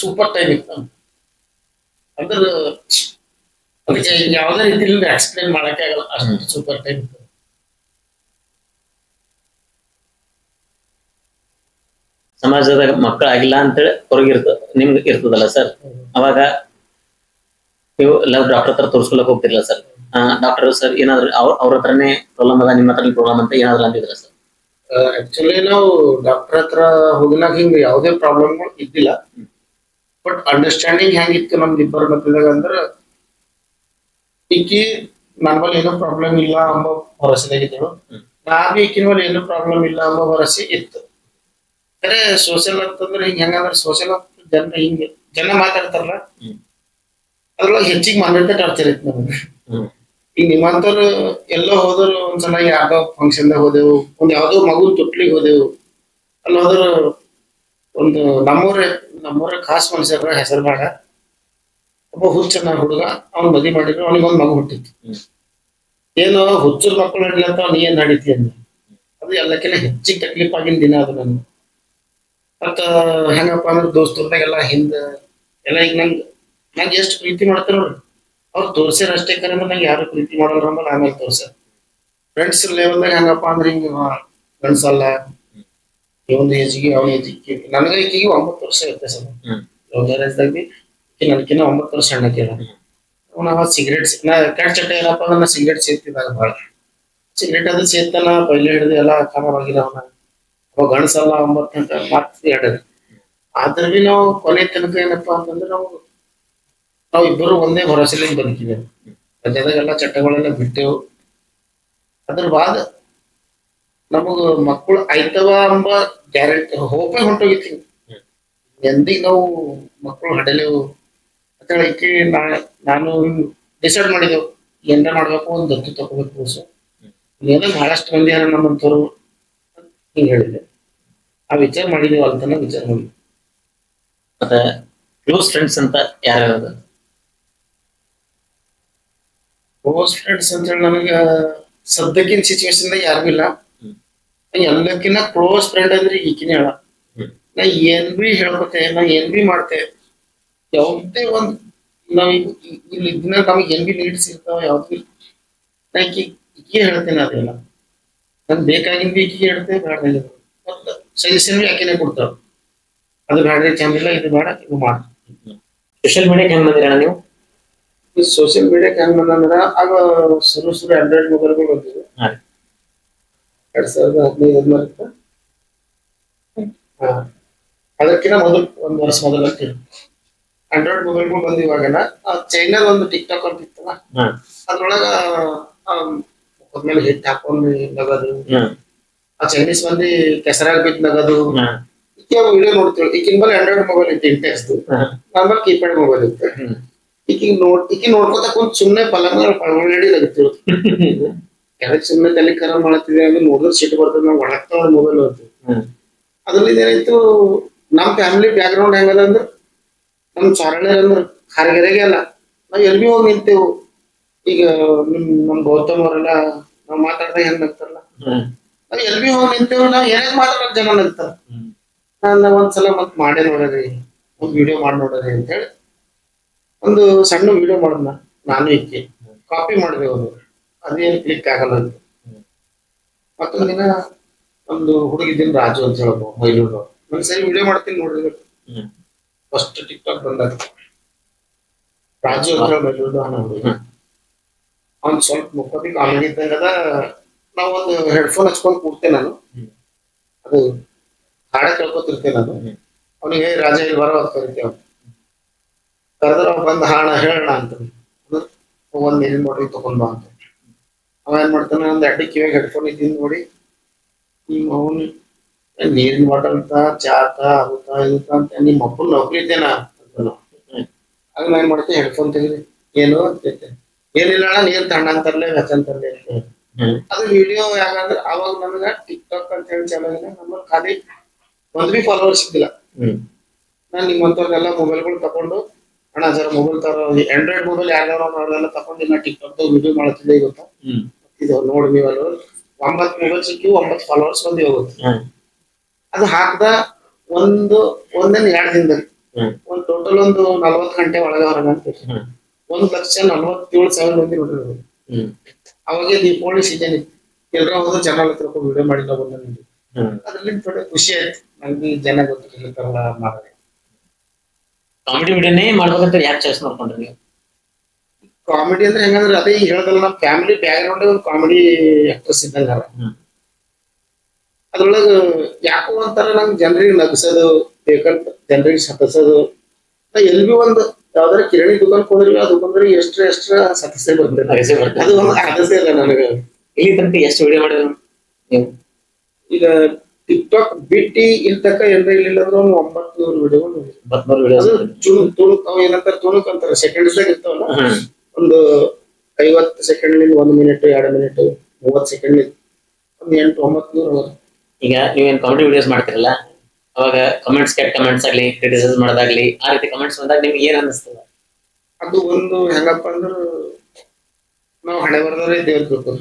ಸೂಪರ್ ಟೈಮ್ ಇತ್ತು. ಅಂದ್ರೆ ಅದಕ್ಕೆ ಯಾವ್ದೇ ರೀತಿಯಿಂದ ಎಕ್ಸ್ಪ್ಲೇನ್ ಮಾಡಕ್ಕೆ ಆಗಲ್ಲ, ಅಷ್ಟು ಸೂಪರ್ ಟೈಮ್ ಇತ್ತು. ಸಮಾಜದಾಗ ಮಕ್ಕಳಾಗಿಲ್ಲ ಅಂತೇಳಿ ಹೊರಗಿರ್ತದ ನಿಮ್ಗೆ ಇರ್ತದಲ್ಲ ಸರ್, ಅವಾಗ ನೀವು ಡಾಕ್ಟರ್ ಹತ್ರ ತೋರಿಸ್ಕೊಳಕ್ ಹೋಗ್ತಿರಲ್ಲ ಸರ್, ಡಾಕ್ಟರ್ ಸರ್ ಏನಾದ್ರು ಅವ್ರ ಹತ್ರನೇ ಪ್ರಾಬ್ಲಮ್ ಅದ, ನಿಮ್ಮ ಹತ್ರ ಪ್ರಾಬ್ಲಮ್ ಅಂತ ಏನಾದ್ರು ಅಂತಿದ್ರ ಸರ್? ಆಕ್ಚುಲಿ ನಾವು ಡಾಕ್ಟರ್ ಹತ್ರ ಹೋಗಿನಾಗ ಹಿಂಗ ಯಾವುದೇ ಪ್ರಾಬ್ಲಮ್ ಇದ್ದಿಲ್ಲ. ಬಟ್ ಅಂಡರ್ಸ್ಟ್ಯಾಂಡಿಂಗ್ ಹೆಂಗಿತ್ತು ನಮ್ದು ಇಬ್ಬರ ಮಧ್ಯದಾಗ ಅಂದ್ರೆ ಈಕಿ ನನ್ನ ಬಳಿ ಏನೂ ಪ್ರಾಬ್ಲಮ್ ಇಲ್ಲ ಅಂಬ ಭರವಸೆದಾಗಿದ್ದಳು, ನಾ ಬಿ ಈಕಿನ ಬಳಿ ಏನೂ ಪ್ರಾಬ್ಲಮ್ ಇಲ್ಲ ಅಂಬ ಭರವಸೆ ಇತ್ತು. ಖರೆ ಸೋಷಿಯಲ್ ಅಂತಂದ್ರೆ ಹಿಂಗ ಹೆಂಗಂದ್ರ ಸೋಷಿಯಲ್ ಜನ ಹಿಂಗ ಜನ ಮಾತಾಡ್ತಾರಲ್ಲ ಅದ್ರೊಳಗೆ ಹೆಚ್ಚಿಗೆ ಮಾನ್ಯತೆ ಟಾರ್ಚರ್ ಐತಿ ನಮ್ಗೆ. ಈಗ ನಿಮ್ಮಂತವ್ರು ಎಲ್ಲೋ ಹೋದ್ರು ಒಂದ್ಸಲ ಯಾವ್ದೋ ಫಂಕ್ಷನ್ದಾಗ ಹೋದೆವು, ಒಂದ್ ಯಾವ್ದೋ ಮಗುನ್ ತೊಟ್ಲಿಗೆ ಹೋದೆವು, ಅಲ್ಲಿ ಹೋದ್ರ ಒಂದು ನಮ್ಮೂರ ಖಾಸ್ ಮನುಷ್ಯರ ಹೆಸರು ಬೇಡ, ಒಬ್ಬ ಹುಚ್ಚನ ಹುಡುಗ ಅವ್ನ್ ಮದ್ವಿ ಮಾಡಿದ್ರು, ಅವನಿಗೊಂದ್ ಮಗು ಹುಟ್ಟಿತ್ತು. ಏನು ಹುಚ್ಚರ ಮಕ್ಕಳು ನಡಿಲಿ ಅಂತ ನೀ ಏನ್ ನಡೀತಿ ಅಂದ. ಅದು ಎಲ್ಲಕ್ಕಿಂತ ಹೆಚ್ಚಿಗೆ ತಕ್ಲೀಫ್ ಆಗಿನ ದಿನ ಅದು ನನ್ಗೆ. ಮತ್ತ ಹೆಂಗಪ್ಪ ಅಂದ್ರೆ ದೋಸ್ತರ್ದಾಗೆಲ್ಲ ಹಿಂದ ಎಲ್ಲ ಈಗ ನಂಗೆ ಎಷ್ಟು ಪ್ರೀತಿ ಮಾಡ್ತಾರ ನೋಡ್ರಿ, ಅವ್ರು ತೋರ್ಸ್ಯಾರ ಅಷ್ಟೇ ಕರೆ ನಂಗೆ ಯಾರು ಪ್ರೀತಿ ಮಾಡಲ್ಲ ಅಂಬಲ್ಲ ಆಮೇಲೆ ತೋರ್ಸ್ಯಾರ. ಫ್ರೆಂಡ್ಸ್ ಲೆವೆಲ್ದಾಗ ಹೆಂಗಪ್ಪ ಅಂದ್ರೆ ಹಿಂಗ ಗಂಡ್ಸಲ್ಲ, ಇವನ್ ಏಜಿಗೆ ಅವನ ಏಜಿಗೆ ನನಗ ಈಕಿಗೆ 9 ವರ್ಷ ವ್ಯತ್ಯಾಸ. ಲವ್ ಮ್ಯಾರೇಜ್ದಾಗ ಬಿ ನನ್ಕಿನ್ನ 9 ವರ್ಷ ಸಣ್ಣಕ್ಕಿಲ್ಲ. ನಾವ ಸಿಗರೇಟ್ ನಾ ಕೆಟ್ಟ ಚಟ್ಟ ಏನಪ್ಪ ಅಂದ್ರೆ ನಾ ಸಿಗರೇಟ್ ಸೇರ್ತಿದ್ದಾಗ ಭಾಳ ಸಿಗರೇಟ್ ಅದು ಸೇರ್ತಾನ ಪೈಲೆ ಹಿಡಿದು ಎಲ್ಲ ಕಾಮವಾಗಿಲ್ಲ ಅವನ. ಅವ ಗಂಡ್ಸಲ್ಲ 9 ಅಂತ ಮತ್ತೆ 2. ಆದ್ರ ಬಿ ನಾವು ಕೊನೆ ತನಕ ಏನಪ್ಪಾ ಅಂತಂದ್ರೆ ನಾವು ಇಬ್ಬರು ಒಂದೇ ಭರವಸೆಲಿಂದ ಬದುಕಿದ್ದೇವೆ. ಮಧ್ಯದಾಗೆಲ್ಲ ಚಟ್ಟಗಳೆಲ್ಲ ಬಿಟ್ಟೆವು. ಅದ್ರ ಬಾದ ನಮಗ ಮಕ್ಕಳು ಆಯ್ತವ ಎಂಬ ಗ್ಯಾರಂಟಿ ಹೋಪೇ ಹೊಂಟೋಗಿತ್ತು. ಎಂದಿಗೆ ನಾವು ಮಕ್ಕಳು ಹಡಲೆವು ಅಂತ ಹೇಳಿ ನಾನು ಡಿಸೈಡ್ ಮಾಡಿದೆವು ಏನಾರ ಮಾಡ್ಬೇಕು, ಒಂದು ದತ್ತು ತಗೋಬೇಕು. ಸೊ ಏನೋ ಬಹಳಷ್ಟು ಮಂದಿ ನಮ್ಮಂತವ್ರು ಹಿಂಗೆ ಹೇಳಿದೆ. ಆ ವಿಚಾರ ಮಾಡಿದೆವು ಅಂತನ ವಿಚಾರ ಮಾಡಿದ್ವಿ. ಮತ್ತೆ ಕ್ಲೋಸ್ ಫ್ರೆಂಡ್ಸ್ ಅಂತ ಯಾರ್ಯಾರು? ಕ್ಲೋಸ್ ಫ್ರೆಂಡ್ಸ್ ಅಂತ ಹೇಳಿ ನನಗ ಸದ್ಯಕ್ಕಿನ ಸಿಚುವೇಶನ್ ಯಾರು ಇಲ್ಲ. ಎಲ್ಲಕ್ಕಿನ್ನ ಕ್ಲೋಸ್ ಫ್ರೆಂಡ್ ಅಂದ್ರೆ ಈಕಿನ ಹೇಳ. ನಾ ಏನ್ ಬಿ ಹೇಳ್ಕೊತೆ, ನಾ ಏನ್ ಬಿ ಮಾಡ್ತೆ, ಯಾವುದೇ ಒಂದ್ ನಾವ್ ಇಲ್ಲಿ ದಿನ ನಮಗೆ ಏನ್ ಬಿ ನೀಡ್ಸ್ ಇರ್ತಾವ ಯಾವ್ದು ನಾ ಈಕಿಗೆ ಹೇಳ್ತೇನೆ. ಅದೆಲ್ಲ ನನ್ ಬೇಕಾಗಿಂದ ಬಿ ಈಕಿಗೆ ಹೇಳ್ತೇನೆ, ಬೇಡ ಮತ್ತ ಸಜೆಷನ್ ಬಿ ಆಕಿನೇ ಕೊಡ್ತಾವ. ಅದು ಬೇಡ್ರಿ ಚಂದಿಲ್ಲ, ಇದು ಬೇಡ, ಇದು ಮಾಡ. ಸೋಷಿಯಲ್ ಮೀಡಿಯಾಕ್ಕೆ ಹೆಂಗ್ ಬಂದಿರ ನೀವು? ಈ ಸೋಷಿಯಲ್ ಮೀಡಿಯಾಕ್ಕೆ ಹೆಂಗ್ ಬಂದಂದ್ರ ಆಗ ಶುರು ಆಂಡ್ರಾಯ್ಡ್ ಮೊಬೈಲ್ಗಳು ಬಂದಿದ್ವು 2015-16. ಅದಕ್ಕಿಂತ ಮೊದಲು 1 ವರ್ಷ ಮೊದಲು ಅಂತ ಆಂಡ್ರಾಯ್ಡ್ ಮೊಬೈಲ್ಗಳು ಬಂದು ಇವಾಗೆಲ್ಲ ಚೈನಾದ ಒಂದು ಟಿಕ್ಟಾಕ್ ಅಂತ ಇತ್ತಲ್ಲ, ಅದ್ರೊಳಗ ಮೇಲೆ ಹಿಟ್ ಹಾಕೊಂಡು ನಗದು, ಆ ಚೈನೀಸ್ ಮಂದಿ ಕೆಸರಾಗ ಬಿದ್ದು ನಗದು. ಈಕೆ ವಿಡಿಯೋ ನೋಡ್ತೀವಿ. ಈಕಿನ ಬಲ್ಲಿ ಆಂಡ್ರಾಯ್ಡ್ ಮೊಬೈಲ್ ಇತ್ತು, ಇಂಟೆಕ್ಸ್. ನಮ್ಮ ಕೀಪ್ಯಾಡ್ ಮೊಬೈಲ್ ಇತ್ತು. ಈಕಿ ನೋಡ್ಕೊತ ಕುಂತ್ ಸುಮ್ನೆ ಪಳಗಡಿ ನಗತಿರು. ಯಾರಿಗೆ ಸುಮ್ನೆ ತಲೆ ಖರಾಬ್ ಮಾಡತ್ತಿದೆ ಅಂದ್ರೆ ನೋಡಿದ್ರೆ ಸಿಟ್ಟು ಬರ್ತದೆ. ನಾವು ಒಳಗ್ತಾ ಮೊಬೈಲ್ ಹೋಗ್ತೀವಿ. ಅದ್ರಲ್ಲಿ ಏನಾಯ್ತು, ನಮ್ ಫ್ಯಾಮಿಲಿ ಬ್ಯಾಕ್ ಗ್ರೌಂಡ್ ಹೆಂಗದ ಅಂದ್ರೆ ನಮ್ ಚಾರಣೆ ಅಂದ್ರೆ ಹಾರಗೆರೆಗೆ ಅಲ್ಲ, ನಾವ್ ಎಲ್ ಬಿ ಹೋಗಿ ನಿಂತೇವು. ಈಗ ನಮ್ ಗೌತಮ್ ಅವರೆಲ್ಲ ನಾವ್ ಮಾತಾಡ್ದಾಗ ಹೆಂಗ್ ನಗ್ತಾರಲ್ಲ, ನಾವ್ ಎಲ್ ಬಿ ಹೋಗಿ ನಿಂತೇವು. ನಾವ್ ಏನೇನ್ ಮಾತಾಡೋ ಜನ ನಗ್ತಾರ. ನಾನು ಒಂದ್ಸಲ ಮತ್ ಮಾಡೇ ನೋಡ್ರಿ, ಒಂದ್ ವಿಡಿಯೋ ಮಾಡಿ ನೋಡ್ರಿ ಅಂತ ಹೇಳಿ ಒಂದು ಸಣ್ಣ ವಿಡಿಯೋ ಮಾಡೋದ್ನ ನಾನು ಇಕ್ಕಿ ಕಾಪಿ ಮಾಡಿದೆ. ಅದೇನು ಕ್ಲಿಕ್ ಆಗಲ್ಲ ಅಂತ. ಮತ್ತೊಂದ್ ದಿನ ಒಂದು ಹುಡುಗಿದ್ದೀನಿ ರಾಜು ಅಂತ ಹೇಳ್ಬೋದು, ಮೈಲೂರು. ಒಂದ್ ಸರಿ ವಿಡಿಯೋ ಮಾಡ್ತೀನಿ ನೋಡ್ರಿ. ಫಸ್ಟ್ ಟಿಕ್ಟಾಕ್ ಬಂದಾಗ ರಾಜು ಅಂತ ಹೇಳಿ ಮೈಲೂರು ಹುಡುಗ. ಅವ್ನ್ ಸ್ವಲ್ಪ ಮುಖದಿ ಕಾಮಿಡಿ ಇದ್ದಂಗದ. ನಾವ್ ಒಂದು ಹೆಡ್ಫೋನ್ ಹಚ್ಕೊಂಡ್ ಕೂಡ್ತೇನೆ ನಾನು, ಅದು ಹಾಡ ಕೇಳ್ಕೊತಿರ್ತೇನೆ ನಾನು. ಅವನಿಗೆ ರಾಜ ಇಲ್ಲಿ ಬರೋ ಅಂತ ಕರಿತೇವೆ. ಕರೆದ್ರೆ ಅವ್ ಬಂದ್ ಹಾಡ ಹೇಳೋಣ ಅಂತ ಒಂದ್ ನೀರಿನ ಬಾಟಲ್ ತಗೊಂಡ್ ಬಾ ಅಂತ. ಅವ ಏನ್ ಮಾಡ್ತಾನೆ, ಒಂದ್ ಅಡ್ಡಿ ಕಿವಿಗೆ ಹೆಡ್ಫೋನ್ ಇದ್ದೀನಿ ನೋಡಿ, ನಿಮ್ಮ ಅವನು ನೀರಿನ ಬಾಟಲ್ ಅಂತ ಚಾತ ಆಗುತ್ತಾ ಇರುತ್ತಾ ಅಂತ, ನಿಮ್ಮ ಅಪ್ಪನ ನೌಕರಿ ಇದ್ದೇನಾ ಅಂತ. ಆಗ ನಾ ಏನ್ ಮಾಡ್ತೇನೆ, ಹೆಡ್ಫೋನ್ ತೆಗೆದು ಏನು ಅಂತ ಏನಿಲ್ಲ ಅಣ್ಣ, ನೀರ್ ತಣ್ಣ ಅಂತರ್ಲೆ ಬೆಚ್ಚಂತರ್ಲೆ ಅಂತ. ಅದು ವಿಡಿಯೋ ಯಾಕಂದ್ರೆ ಅವಾಗ ನಮ್ಗ ಟಿಕ್ಟಾಕ್ ಅಂತ ಹೇಳಿ ಚಾನಲ್ ನಮ್ಮಲ್ಲಿ ಖಾಲಿ ಒಂದ್ ಬಿ ಫಾಲೋವರ್ಸ್ ಇದ್ದಿಲ್ಲ. ನಾನ್ ನಿಮ್ಮಂತವ್ರಿಗೆಲ್ಲ ಮೊಬೈಲ್ಗಳು ತಕೊಂಡು, ಅಣ್ಣ ಜರ ಮೊಬೈಲ್ ತರ ಆಂಡ್ರಾಯ್ಡ್ ಮೊಬೈಲ್ ಯಾರ್ಯಾರ ಅವ್ರೆಲ್ಲ ತಕೊಂಡು ನಾ ಟಿಕ್ಟಾಕ್ ವಿಡಿಯೋ ಮಾಡ್ತಿದ್ದೆ. ಇವತ್ತು ಇದು ನೋಡಿ ನೀವಲ್ಲ 9 ಮೊಬೈಲ್ ಸಿಕ್ಕಿ 9 ಫಾಲೋವರ್ಸ್ ಬಂದು ಹೋಗುತ್ತೆ. ಅದು ಹಾಕ್ದ ಒಂದೇನ್ 2 ದಿನದಲ್ಲಿ ಒಂದ್ ಟೋಟಲ್ ಒಂದು 40 ಗಂಟೆ ಒಳಗೆ ಹೊರಗ ಅಂತ 1,47,000 ಮಂದಿ ನೋಡಿರೋದು. ಅವಾಗೆ ದೀಪಾವಳಿ ಸೀಸನ್ ಇತ್ತು. ಎಲ್ಲರ ಹೋದ್ರು ಜನ ಹತ್ರ ವಿಡಿಯೋ ಮಾಡಿ ನಾವು ಬಂದ. ಅದ್ರಲ್ಲಿ ಥೋಡೆ ಖುಷಿ ಆಯ್ತು ನಂಗೆ, ಜನ ಗೊತ್ತಿರ್ತಾರಲ್ಲ ಮಾಡಿ. ಕಾಮಿಡಿ ವಿಡಿಯೋನೇ ಮಾಡ್ಬೇಕಂತ ಯಾಕೆ ಚಾಯ್ಸ್ ಮಾಡ್ಕೊಂಡ್ರಿ ನೀವು? ಕಾಮಿಡಿ ಅಂದ್ರೆ ಹೆಂಗಂದ್ರೆ ಅದೇ ಈಗ ಹೇಳ್ದಲ್ಲ, ನಮ್ಮ ಫ್ಯಾಮಿಲಿ ಬ್ಯಾಕ್ ಗ್ರೌಂಡ್ ಒಂದು ಕಾಮಿಡಿ ಆಕ್ಟ್ರೆಸ್ ಇದ್ದಂಗ. ಅದ್ರೊಳಗ ಯಾಕೋ ಒಂಥರ ನಂಗೆ ಜನರಿಗೆ ನಗಿಸೋದು ಬೇಕಂತ, ಜನರಿಗೆ ಸತಸೋದು. ಎಲ್ ಬಿ ಒಂದು ಯಾವ್ದಾರ ಕಿರಾಣಿ ದುಕಾನ್ ಹೋದ್ರಿ, ಆ ದುಕಾನ್ದಾರಿಗೆ ಎಷ್ಟ್ರ ಸತಸೆ ಬರ್ತದೆ. ಅದು ಒಂದು ಆದಸೆ ಇಲ್ಲ ನನಗೆ. ಇಲ್ಲಿ ತನಕ ಎಷ್ಟು ವಿಡಿಯೋ ಮಾಡಿದ್ರು ನೀವು? ಈಗ ಟಿಕ್ಟಾಕ್ ಬಿಟ್ಟಿ ಇಲ್ಲಿ ತನಕ ಏನ್ರ ಇಲ್ಲ ಅಂದ್ರೆ ಒಂದು 900 ವಿಡಿಯೋಗಳು ಬತ್ಮೂರು ವಿಡಿಯೋಸ್ ಅದು ತುಣುಕ್ ಅವ್ ಏನಂತಾರ ತುಣುಕ್ ಅಂತಾರ ಸೆಕೆಂಡ್ಸ್ ದಾಗ ಇರ್ತಾವಲ್ಲ ಒಂದು 50 ಸೆಕೆಂಡ್ 1 ಮಿನಿಟ್ 2 ಮಿನಿಟ್ 30 ಸೆಕೆಂಡ್ ಒಂದು 800-900 ಈಗ ನೀವೇನ್ ಕಾಮಿಡಿ ವಿಡಿಯೋಸ್ ಮಾಡ್ತಿರಲ್ಲ ಅವಾಗ ಕಮೆಂಟ್ಸ್ ಕೆಟ್ಟ ಕಮೆಂಟ್ಸ್ ಆಗ್ಲಿ ಕ್ರಿಟಿಸೈಸ್ ಮಾಡೋದಾಗ್ಲಿ ಆ ರೀತಿ ಕಮೆಂಟ್ಸ್ ಬಂದಾಗ ನಿಮ್ಗೆ ಏನ್ ಅನಿಸ್ತದ? ಅದು ಒಂದು ಹೆಂಗಪ್ಪ ಅಂದ್ರ ನಾವು ಹಣೆ ಬರ್ದವ್ರೆ ದೇವ್ರ ಬೇಕು.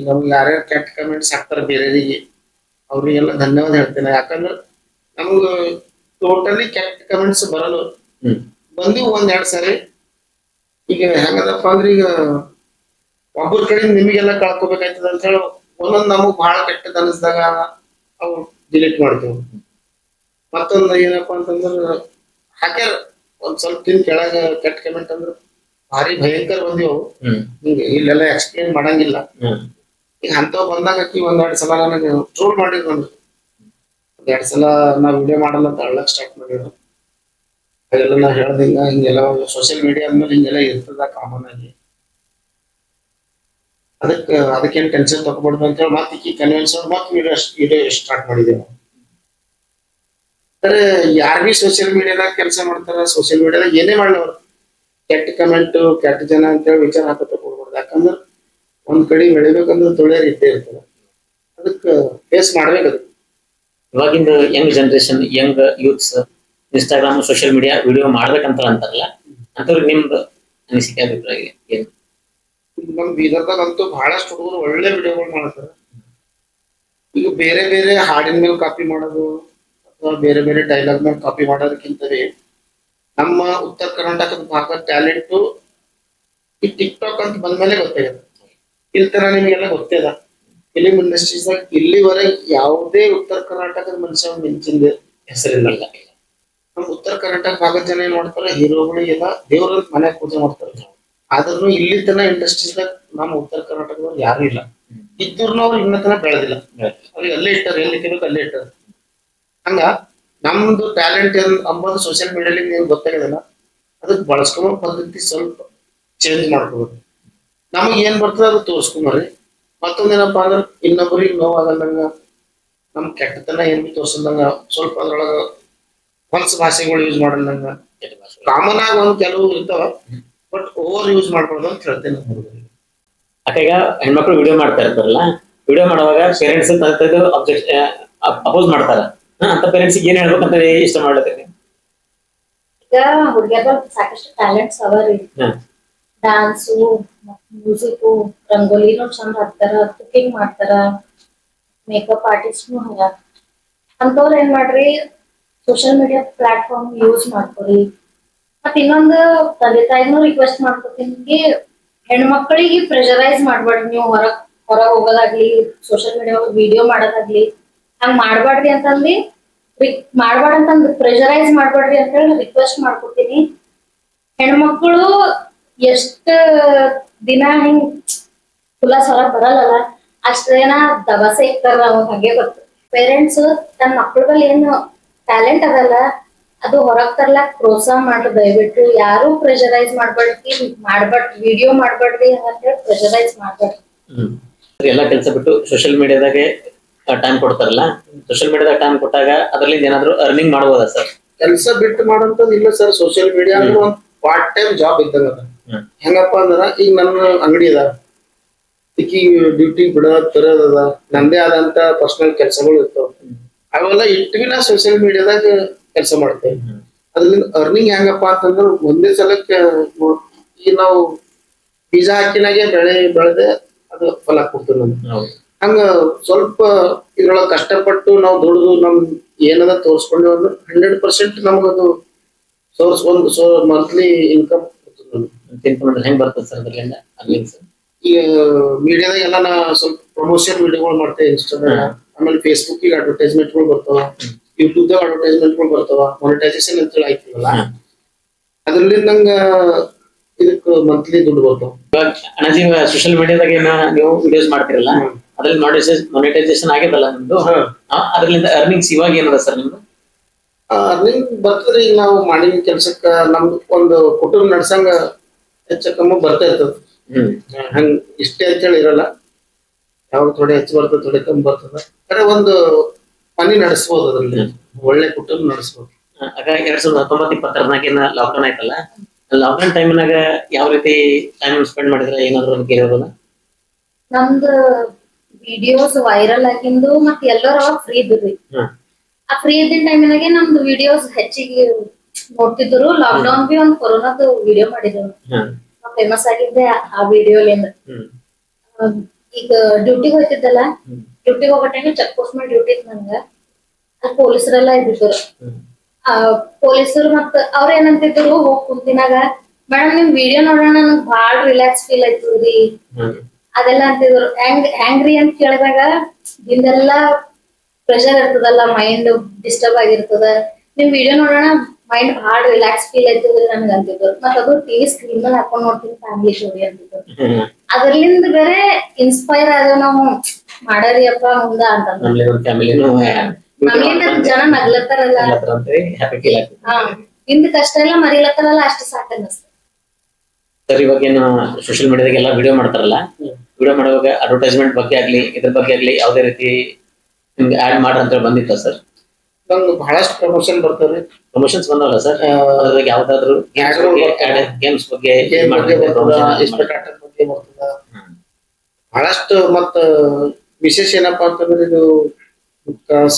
ನಮ್ಗೆ ಯಾರ್ಯಾರು ಕೆಟ್ಟ ಕಮೆಂಟ್ಸ್ ಹಾಕ್ತಾರ ಬೇರೆಯವರಿಗೆ ಅವ್ರಿಗೆಲ್ಲ ಧನ್ಯವಾದ ಹೇಳ್ತೇನೆ. ಯಾಕಂದ್ರ ನಮ್ಗ ಟೋಟಲಿ ಕೆಟ್ಟ ಕಮೆಂಟ್ಸ್ ಬರಲ್ಲ, ಬಂದಿವು 1-2 ಸಾರಿ. ಈಗ ಹೆಂಗದಪ್ಪ ಅಂದ್ರೆ ಈಗ ಒಬ್ಬರ ಕಡೆ ನಿಮಗೆಲ್ಲ ಕಳ್ಕೊಬೇಕಾಯ್ತದ ಅಂತ ಹೇಳಿ ಒಂದೊಂದ್ ನಮಗ್ ಬಹಳ ಕೆಟ್ಟದ ಅನಿಸ್ದಾಗ ಅವು ಡಿಲೀಟ್ ಮಾಡ್ತೇವೆ. ಮತ್ತೊಂದು ಏನಪ್ಪಾ ಅಂತಂದ್ರ ಹಾಕ್ಯಾರ ಒಂದ್ ಸ್ವಲ್ಪ ದಿನ ಕೆಳಗ ಕೆಟ್ಟ ಕಮೆಂಟ್ ಅಂದ್ರ ಭಾರಿ ಭಯಂಕರ ಬಂದಿವು. ಹಿಂಗ ಇಲ್ಲೆಲ್ಲ ಎಕ್ಸ್ಪ್ಲೇನ್ ಮಾಡಂಗಿಲ್ಲ. ಈಗ ಅಂತವ್ ಬಂದಾಗ ಆಕಿ 1-2 ಸಲ ನನಗೆ ಟ್ರೋಲ್ ಮಾಡಿದ್ರು. 2 ಸಲ ನಾ ವಿಡಿಯೋ ಮಾಡಲ್ಲ ಅಂತ ಅಳ್ಳಕ್ ಸ್ಟಾರ್ಟ್ ಮಾಡಿದ್ರು. ಹಾಗೆಲ್ಲ ನಾ ಹೇಳ್ದಂಗ ಹಿಂಗೆಲ್ಲ ಸೋಷಿಯಲ್ ಮೀಡಿಯಾ ಅಂದ್ಮೇಲೆ ಹಿಂಗೆಲ್ಲ ಇರ್ತದ ಕಾಮನ್ ಆಗಿ. ಅದಕ್ಕೇನ್ ಟೆನ್ಷನ್ ತಗೋಬಾರ್ದು ಅಂತ ಹೇಳಿ ಮತ್ತೆ ಈಕಿ ಕನ್ವಿನ್ಸ್ ಮತ್ತೆ ವಿಡಿಯೋ ಸ್ಟಾರ್ಟ್ ಮಾಡಿದ್ದೇವೆ. ಅಂದ್ರೆ ಯಾರ್ ಬಿ ಸೋಷಿಯಲ್ ಮೀಡಿಯಾದಾಗ ಕೆಲಸ ಮಾಡ್ತಾರ, ಸೋಷಿಯಲ್ ಮೀಡಿಯಾದಾಗ ಏನೇ ಮಾಡ್ಲವ್ರು ಕೆಟ್ಟ ಕಮೆಂಟ್ ಕೆಟ್ಟ ಜನ ಅಂತ ಹೇಳಿ ವಿಚಾರ ಹಾಕತ್ತ ಕೊಡ್ಬಾರ್ದು. ಯಾಕಂದ್ರ ಒಂದ್ ಕಡೆ ಬೆಳಿಬೇಕಂದ್ರೆ ತೊಳೆಯರ್ ಇದ್ದೇ ಇರ್ತದ, ಅದಕ್ಕ ಫೇಸ್ ಮಾಡ್ಬೇಕದು. ಇವಾಗಿಂದ young generation young youths Instagram social media video ಮಾಡ್ಬೇಕಂತ ಅಂತಾರಲ್ಲ, ಅಂತವ್ರಿಗೆ ನಿಮ್ದು ಅನಿಸಿಕೆ ಅಭಿಪ್ರಾಯ ಏನು? ನಮ್ ಬೀದರ್ದಾಗ ಅಂತೂ ಬಹಳಷ್ಟು ಹುಡುಗರು ಒಳ್ಳೆ ವಿಡಿಯೋಗಳು ಮಾಡ್ತಾರ. ಈಗ ಬೇರೆ ಬೇರೆ ಹಾಡಿನ ಮೇಲೆ ಕಾಪಿ ಮಾಡೋದು ಅಥವಾ ಬೇರೆ ಬೇರೆ ಡೈಲಾಗ್ ಮೇಲೆ ಕಾಪಿ ಮಾಡೋದಕ್ಕಿಂತವೇ ನಮ್ಮ ಉತ್ತರ ಕರ್ನಾಟಕದ ಭಾಗದ ಟ್ಯಾಲೆಂಟ್ ಈ ಟಿಕ್ಟಾಕ್ ಅಂತ ಬಂದ್ಮೇಲೆ ಗೊತ್ತಾಗಿದೆ. ಇಲ್ಲಿ ತರ ನಿಮ್ಗೆಲ್ಲ ಗೊತ್ತಿದ ಫಿಲಿಂ ಇಂಡಸ್ಟ್ರೀಸ್ದಾಗ ಇಲ್ಲಿವರೆಗೆ ಯಾವುದೇ ಉತ್ತರ ಕರ್ನಾಟಕದ ಮನುಷ್ಯ ಮಿಂಚಿದ ಹೆಸರಿಲ್ಲ. ನಮ್ಮ ಉತ್ತರ ಕರ್ನಾಟಕ ಭಾಗದ ಜನ ಏನ್ ಮಾಡ್ತಾರೆ, ಹೀರೋಗಳಿಗೆಲ್ಲ ದೇವ್ರ ಮನೆ ಪೂಜೆ ಮಾಡ್ತಾರೆ. ಆದ್ರೂ ಇಲ್ಲಿ ತನ ಇಂಡಸ್ಟ್ರೀಸ್ದಾಗ ನಮ್ಮ ಉತ್ತರ ಕರ್ನಾಟಕದವ್ರು ಯಾರು ಇಲ್ಲ. ಇದ್ರೂ ಅವ್ರು ಇನ್ನ ತನ ಬೆಳೆದಿಲ್ಲ. ಅವ್ರಿಗೆ ಅಲ್ಲೇ ಇಟ್ಟಾರೆ, ಎಲ್ಲಿ ಇಟ್ಟಿರ್ಬೇಕು ಅಲ್ಲೇ ಇಟ್ಟಾರೆ. ಹಂಗ ನಮ್ದು ಟ್ಯಾಲೆಂಟ್ ಅಂಬೋದು ಸೋಷಿಯಲ್ ಮೀಡಿಯಾಲಿ ಏನ್ ಗೊತ್ತಾಗದಲ್ಲ, ಅದಕ್ಕೆ ಬಳಸ್ಕೊಂಬ ಪದ್ಧತಿ ಸ್ವಲ್ಪ ಚೇಂಜ್ ಮಾಡ್ಕೋಬೇಕು. ನಮಗ್ ಏನ್ ಬರ್ತದ ಅದು ತೋರ್ಸ್ಕೊಂಬರ್ರಿ. ಮತ್ತೊಂದೇನಪ್ಪಾ ಅಂದ್ರೆ ಇನ್ನೊಬ್ಬರಿಗೆ ನೋವಾಗಲ್ದಂಗ ನಮ್ ಕೆಟ್ಟತನ ಏನ್ ಬಿ ತೋರ್ಸಲ್ದಂಗ ಸ್ವಲ್ಪ ಅದ್ರೊಳಗ ಹೊಲ್ಸ್ ಭಾಷೆಗಳು ಯೂಸ್ ಮಾಡಲ್ದಂಗ ಕಾಮನ್ ಆಗಿ ಒಂದ್ ಕೆಲವು ಇರ್ತಾವ, ಬಟ್ ಓವರ್ ಯೂಸ್ ಮಾಡ್ಬಾರ್ದು ಅಂತ ಹೇಳ್ತೇನೆ. ಈಗ ಹೆಣ್ಮಕ್ಳು ವಿಡಿಯೋ ಮಾಡ್ತಾ ಇರ್ತಾರಲ್ಲ, ವಿಡಿಯೋ ಮಾಡುವಾಗ ಪೇರೆಂಟ್ಸ್ ಅಪೋಸ್ ಮಾಡ್ತಾರ. ಅಂತ ಪೇರೆಂಟ್ಸ್ ಏನ್ ಹೇಳ್ಬೇಕಂತ ಇಷ್ಟ ಮಾಡ್ಲತ್ತೀನಿ. ಈಗ ಹುಡುಗಿಯರ ಸಾಕಷ್ಟು ಟ್ಯಾಲೆಂಟ್ಸ್ ಅವರಿ. ಡಾನ್ಸು, ಮ್ಯೂಸಿಕ್, ರಂಗೋಲಿನೂ ಚಂದ ಹಾಕ್ತಾರ, ಕುಕಿಂಗ್ ಮಾಡ್ತಾರ, ಮೇಕಪ್ ಆರ್ಟಿಸ್ಟ್ನು ಹರ. ಅಂತವ್ರ ಏನ್ ಮಾಡ್ರಿ, ಸೋಷಿಯಲ್ ಮೀಡಿಯಾ ಪ್ಲಾಟ್ಫಾರ್ಮ್ ಯೂಸ್ ಮಾಡ್ಕೊರಿ. ಮತ್ ಇನ್ನೊಂದು ತಂದೆ ತಾಯಿನೂ ರಿಕ್ವೆಸ್ಟ್ ಮಾಡ್ಕೊತೀನಿ, ಹೆಣ್ಮಕ್ಳಿಗೆ ಪ್ರೆಷರೈಸ್ ಮಾಡ್ಬೇಡ್ರಿ. ನೀವು ಹೊರಗ್ ಹೋಗೋದಾಗ್ಲಿ, ಸೋಷಿಯಲ್ ಮೀಡಿಯಾ ವಿಡಿಯೋ ಮಾಡೋದಾಗ್ಲಿ ಹಂಗ್ ಮಾಡ್ಬೇಡ್ರಿ ಅಂತಂದು ಮಾಡ್ಬೇಡಂತಂದು ಪ್ರೆಷರೈಸ್ ಮಾಡ್ಬೇಡ್ರಿ ಅಂತ ಹೇಳಿ ರಿಕ್ವೆಸ್ಟ್ ಮಾಡ್ಕೊತೀನಿ. ಹೆಣ್ಮಕ್ಳು ಎಷ್ಟ ದಿನ ಹಿಂಗ್ ಕುಲಾಸ್ ಹೊರಗ್ ಬರಲ್ಲ ಅಷ್ಟ ದಿನ ದಬಾಸೆ ಇರ್ತಾರ. ನಾವು ಹಾಗೆ ಗೊತ್ತು. ಪೇರೆಂಟ್ಸ್ ತನ್ನ ಮಕ್ಳುಗಳು ಏನು ಟ್ಯಾಲೆಂಟ್ ಅದಲ್ಲ ಅದು ಹೊರಗ್ ತರ್ಲಾಕ್ ಪ್ರೋತ್ಸಾಹ ಮಾಡ್ರಿ. ದಯವಿಟ್ಟು ಯಾರು ಪ್ರೆಷರೈಸ್ ಮಾಡ್ಬೇಡ್ರಿ, ವಿಡಿಯೋ ಮಾಡ್ಬೇಡ್ರಿ ಅಂತ ಹೇಳಿ ಪ್ರೆಷರೈಸ್ ಮಾಡ್ಬೇಡ್ರಿ. ಎಲ್ಲಾ ಕೆಲಸ ಬಿಟ್ಟು ಸೋಷಿಯಲ್ ಮೀಡಿಯಾದಾಗೆ ಟೈಮ್ ಕೊಡ್ತಾರಲ್ಲ, ಸೋಷಿಯಲ್ ಮೀಡಿಯಾದಾಗ ಟೈಮ್ ಕೊಟ್ಟಾಗ ಅದ್ರಲ್ಲಿ ಏನಾದ್ರು ಅರ್ನಿಂಗ್ ಮಾಡಬಹುದಾ ಸರ್? ಕೆಲಸ ಬಿಟ್ಟು ಮಾಡೋಂಥದ್ದು ಇಲ್ಲ ಸರ್. ಸೋಷಿಯಲ್ ಮೀಡಿಯಾ ಅಂದ್ರೆ ಒಂದ್ ಪಾರ್ಟ್ ಟೈಮ್ ಜಾಬ್ ಇದ್ದಂಗ ಅದ. ಹೆಂಗಪ್ಪ ಅಂದ್ರ ಈಗ ನನ್ನ ಅಂಗಡಿ ಅದ, ಈಗ ಡ್ಯೂಟಿ ಬಿಡೋದ್ ತರೋದದ, ನಂದೇ ಆದಂತ ಪರ್ಸನಲ್ ಕೆಲಸಗಳು ಇರ್ತಾವ. ಅವೆಲ್ಲ ಇಟ್ಟು ನಾ ಸೋಷಿಯಲ್ ಮೀಡಿಯಾದಾಗ ಕೆಲಸ ಮಾಡ್ತೇವೆ. ಅದ್ರಿಂದ ಅರ್ನಿಂಗ್ ಹೆಂಗಪ್ಪ ಅಂತಂದ್ರ ಒಂದೇ ಸಲಕ್ಕೆ ಈಗ ನಾವು ಬೀಜ ಹಾಕಿನಾಗೆ ಬೆಳೆದೆ ಅದು ಫಲ ಕೊಡ್ತೀವಿ ನಮ್ಗೆ. ಹಂಗ ಸ್ವಲ್ಪ ಇದ್ರೊಳಗ ಕಷ್ಟಪಟ್ಟು ನಾವು ದುಡಿದು ನಮ್ ಏನದ ತೋರ್ಸ್ಕೊಂಡೇವ ಅಂದ್ರೆ 100% ನಮಗದು ಸೋರ್ಸ್ ಒಂದು ಮಂತ್ಲಿ ಇನ್ಕಮ್ ಹೆಂಗ್ ಬರ್ತದೆ ಸರ್ ಅದರಿಂದ ಅರ್ನಿಂಗ್ಸ್? ಈಗ ಮೀಡಿಯಾದಾಗ ಎಲ್ಲ ನಾ ಸ್ವಲ್ಪ ಪ್ರಮೋಷನ್ ವಿಡಿಯೋಗಳು ಮಾಡ್ತೇವೆ. ಇನ್ಸ್ಟಾಗ್ರಾಮ್, ಆಮೇಲೆ ಫೇಸ್ಬುಕ್ ಗೆ ಅಡ್ವರ್ಟೈಸ್ಮೆಂಟ್ ಗಳು ಬರ್ತಾವ, ಯೂಟ್ಯೂಬ್ ದಾಗ ಅಡ್ವರ್ಟೈಸ್ಮೆಂಟ್ ಗಳು ಬರ್ತಾವ. ಮಾನಿಟೈಸೇಷನ್ ಅಂತ ಆಯ್ತಿವಲ್ಲ, ಅದ್ರಲ್ಲಿ ನಂಗ ಇದಕ್ ಮಂತ್ಲಿ ದುಡ್ಡು ಬರ್ತಾವ. ಅಣ್ಣಾಜಿ ಸೋಷಿಯಲ್ ಮೀಡಿಯಾದಾಗ ನೀವು ವಿಡಿಯೋಸ್ ಮಾಡ್ತಿರಲ್ಲ, ಅದ್ರಲ್ಲಿ ಮಾನಿಟೈಸೇಷನ್ ಆಗಿದಲ್ಲ ನಿಮ್ದು, ಅದ್ರಲ್ಲಿಂದ ಅರ್ನಿಂಗ್ಸ್ ಇವಾಗ ಏನದ ಸರ್ ನಿಮ್ದು? ಅರ್ನಿಂಗ್ ಬರ್ತದ್ರಿ. ಈಗ ನಾವು ಮಾಡಿದ ಕೆಲ್ಸಕ್ಕ ನಮ್ದು ಒಂದು ಕುಟುಂಬ ನಡ್ಸಂಗ ಹೆಚ್ಚ ಕಮ್ಮಿ ಬರ್ತಾ ಇರ್ತದ. ಹಂಗ ಇಷ್ಟೇ ಅಂತೇಳಿ ಇರಲ್ಲ, ಯಾವಾಗ ಥೋಡೆ ಹೆಚ್ಚು ಬರ್ತದ ಥೋಡೆ ಕಮ್ಮಿ ಬರ್ತದ. ಅಂದ್ರೆ ಒಂದು ಮನೆ ನಡೆಸ್ಬೋದು ಅದ್ರಲ್ಲಿ, ಒಳ್ಳೆ ಕುಟುಂಬ ನಡೆಸ್ಬೋದು. ಆಗ 2019-20 ಲಾಕ್ಡೌನ್ ಆಯ್ತಲ್ಲ, ಲಾಕ್ಡೌನ್ ಟೈಮ್ನಾಗ ಯಾವ ರೀತಿ ಟೈಮ್ ಸ್ಪೆಂಡ್ ಮಾಡಿದ್ರೆ ಏನಾದ್ರು ನಮ್ಗೆ ಹೇಳ್ಬೋದಾ? ನಮ್ದು ವಿಡಿಯೋಸ್ ವೈರಲ್ ಆಗಿಂದು ಮತ್ ಎಲ್ಲರೂ ಅವಾಗ ಫ್ರೀ ಇದ್ರಿ. ಆ ಫ್ರೀ ಇದ್ದಿನ ಟೈಮಿನಾಗೆ ನಮ್ದು ವಿಡಿಯೋಸ್ ಹೆಚ್ಚಿಗೆ ನೋಡ್ತಿದ್ರು. ಲಾಕ್ಡೌನ್ ಬಿ ಒಂದ್ ಕೊರೋನಾದ ವಿಡಿಯೋ ಮಾಡಿದ್ರು, ಫೇಮಸ್ ಆಗಿದ್ದೆ ಆ ವಿಡಿಯೋಲಿಂದ. ಈಗ ಡ್ಯೂಟಿಗೆ ಹೋಗ್ತಿದ್ದಲ್ಲ, ಡ್ಯೂಟಿಗೆ ಹೋಗೋ ಟೈಮ್ ಚೆಕ್ ಪೋಸ್ಟ್ ಮಾಡಿ ಡ್ಯೂಟಿ ಇತ್ತು ನಂಗ. ಅಲ್ಲಿ ಪೊಲೀಸರೆಲ್ಲ ಇದ್ದಿದ್ರು. ಪೊಲೀಸರು ಮತ್ತ ಅವ್ರ ಏನಂತಿದ್ರು ಹೋಗ್ ಕುಂತಿನಾಗ, ಮೇಡಮ್ ನಿಮ್ ವಿಡಿಯೋ ನೋಡೋಣ ನಂಗೆ ಬಾಳ ರಿಲ್ಯಾಕ್ಸ್ ಫೀಲ್ ಆಯ್ತದ್ರಿ ಅದೆಲ್ಲ ಅಂತಿದ್ರು. ಹೆಂಗ್ರಿ ಅಂತ ಕೇಳಿದಾಗ ಹಿಂದೆಲ್ಲಾ ಪ್ರೆಷರ್ ಇರ್ತದಲ್ಲ, ಮೈಂಡ್ ಡಿಸ್ಟರ್ಬ್ ಆಗಿರ್ತದ, ನಿಮ್ ವಿಡಿಯೋ ನೋಡೋಣ ಮೈಂಡ್ ಭಾಳ ರಿಲ್ಯಾಕ್ಸ್ ಫೀಲ್ ಆಯ್ತದ್ರಿ ನನ್ಗೆ ಅಂತಿದ್ರು. ಮತ್ತ ಅದು ಟಿವಿ ಸ್ಕ್ರೀನ್ ಮೇಲೆ ಹಾಕೊಂಡ್ ನೋಡ್ತೀನಿ ಫ್ಯಾಮಿಲಿ ಸ್ಟೋರಿ ಅಂತಿದ್ರು. ಅದ್ರಲಿಂದ ಬೇರೆ ಇನ್ಸ್ಪೈರ್ ಆದ ನಾವು ಮಾಡರಿಯಪ್ಪ ಮುಂದ ಅಂತಂದ್ರೆ ನಮ್ಲಿಂದ ಜನ ನಗ್ಲತ್ತಾರಲ್ಲ, ಹಿಂದ್ ಕಷ್ಟ ಎಲ್ಲ ಮರಿಲತ್ತಾರಲ್ಲ, ಅಷ್ಟು ಸಾಕ ಅನ್ನಿಸ್ತು. ಸರ್ ಇವಾಗ ಏನು ಸೋಶಿಯಲ್ ಮೀಡಿಯಾದಾಗೆಲ್ಲ ವಿಡಿಯೋ ಮಾಡ್ತಾರಲ್ಲ, ವಿಡಿಯೋ ಮಾಡುವಾಗ ಅಡ್ವರ್ಟೈಸ್ಮೆಂಟ್ ಬಗ್ಗೆ ಆಗ್ಲಿ ಇದ್ರ ಬಗ್ಗೆ ಆಗ್ಲಿ ಯಾವ್ದೇ ರೀತಿ ನಿಮ್ಗೆ ಆಡ್ ಮಾಡ್ರ ಅಂತ ಬಂದಿತ್ತ ಸರ್? ನಂಗೆ ಬಹಳಷ್ಟು ಪ್ರಮೋಷನ್ ಬರ್ತಾವ್ರಿ. ಪ್ರಮೋಷನ್ಸ್ ಬಂದವಲ್ಲ ಸರ್? ಯಾವ್ದಾದ್ರು ಗೇಮ್ಸ್ ಬಗ್ಗೆ ಬಹಳಷ್ಟು. ಮತ್ತ ವಿಶೇಷ ಏನಪ್ಪಾ ಅಂತಂದ್ರೆ ಇದು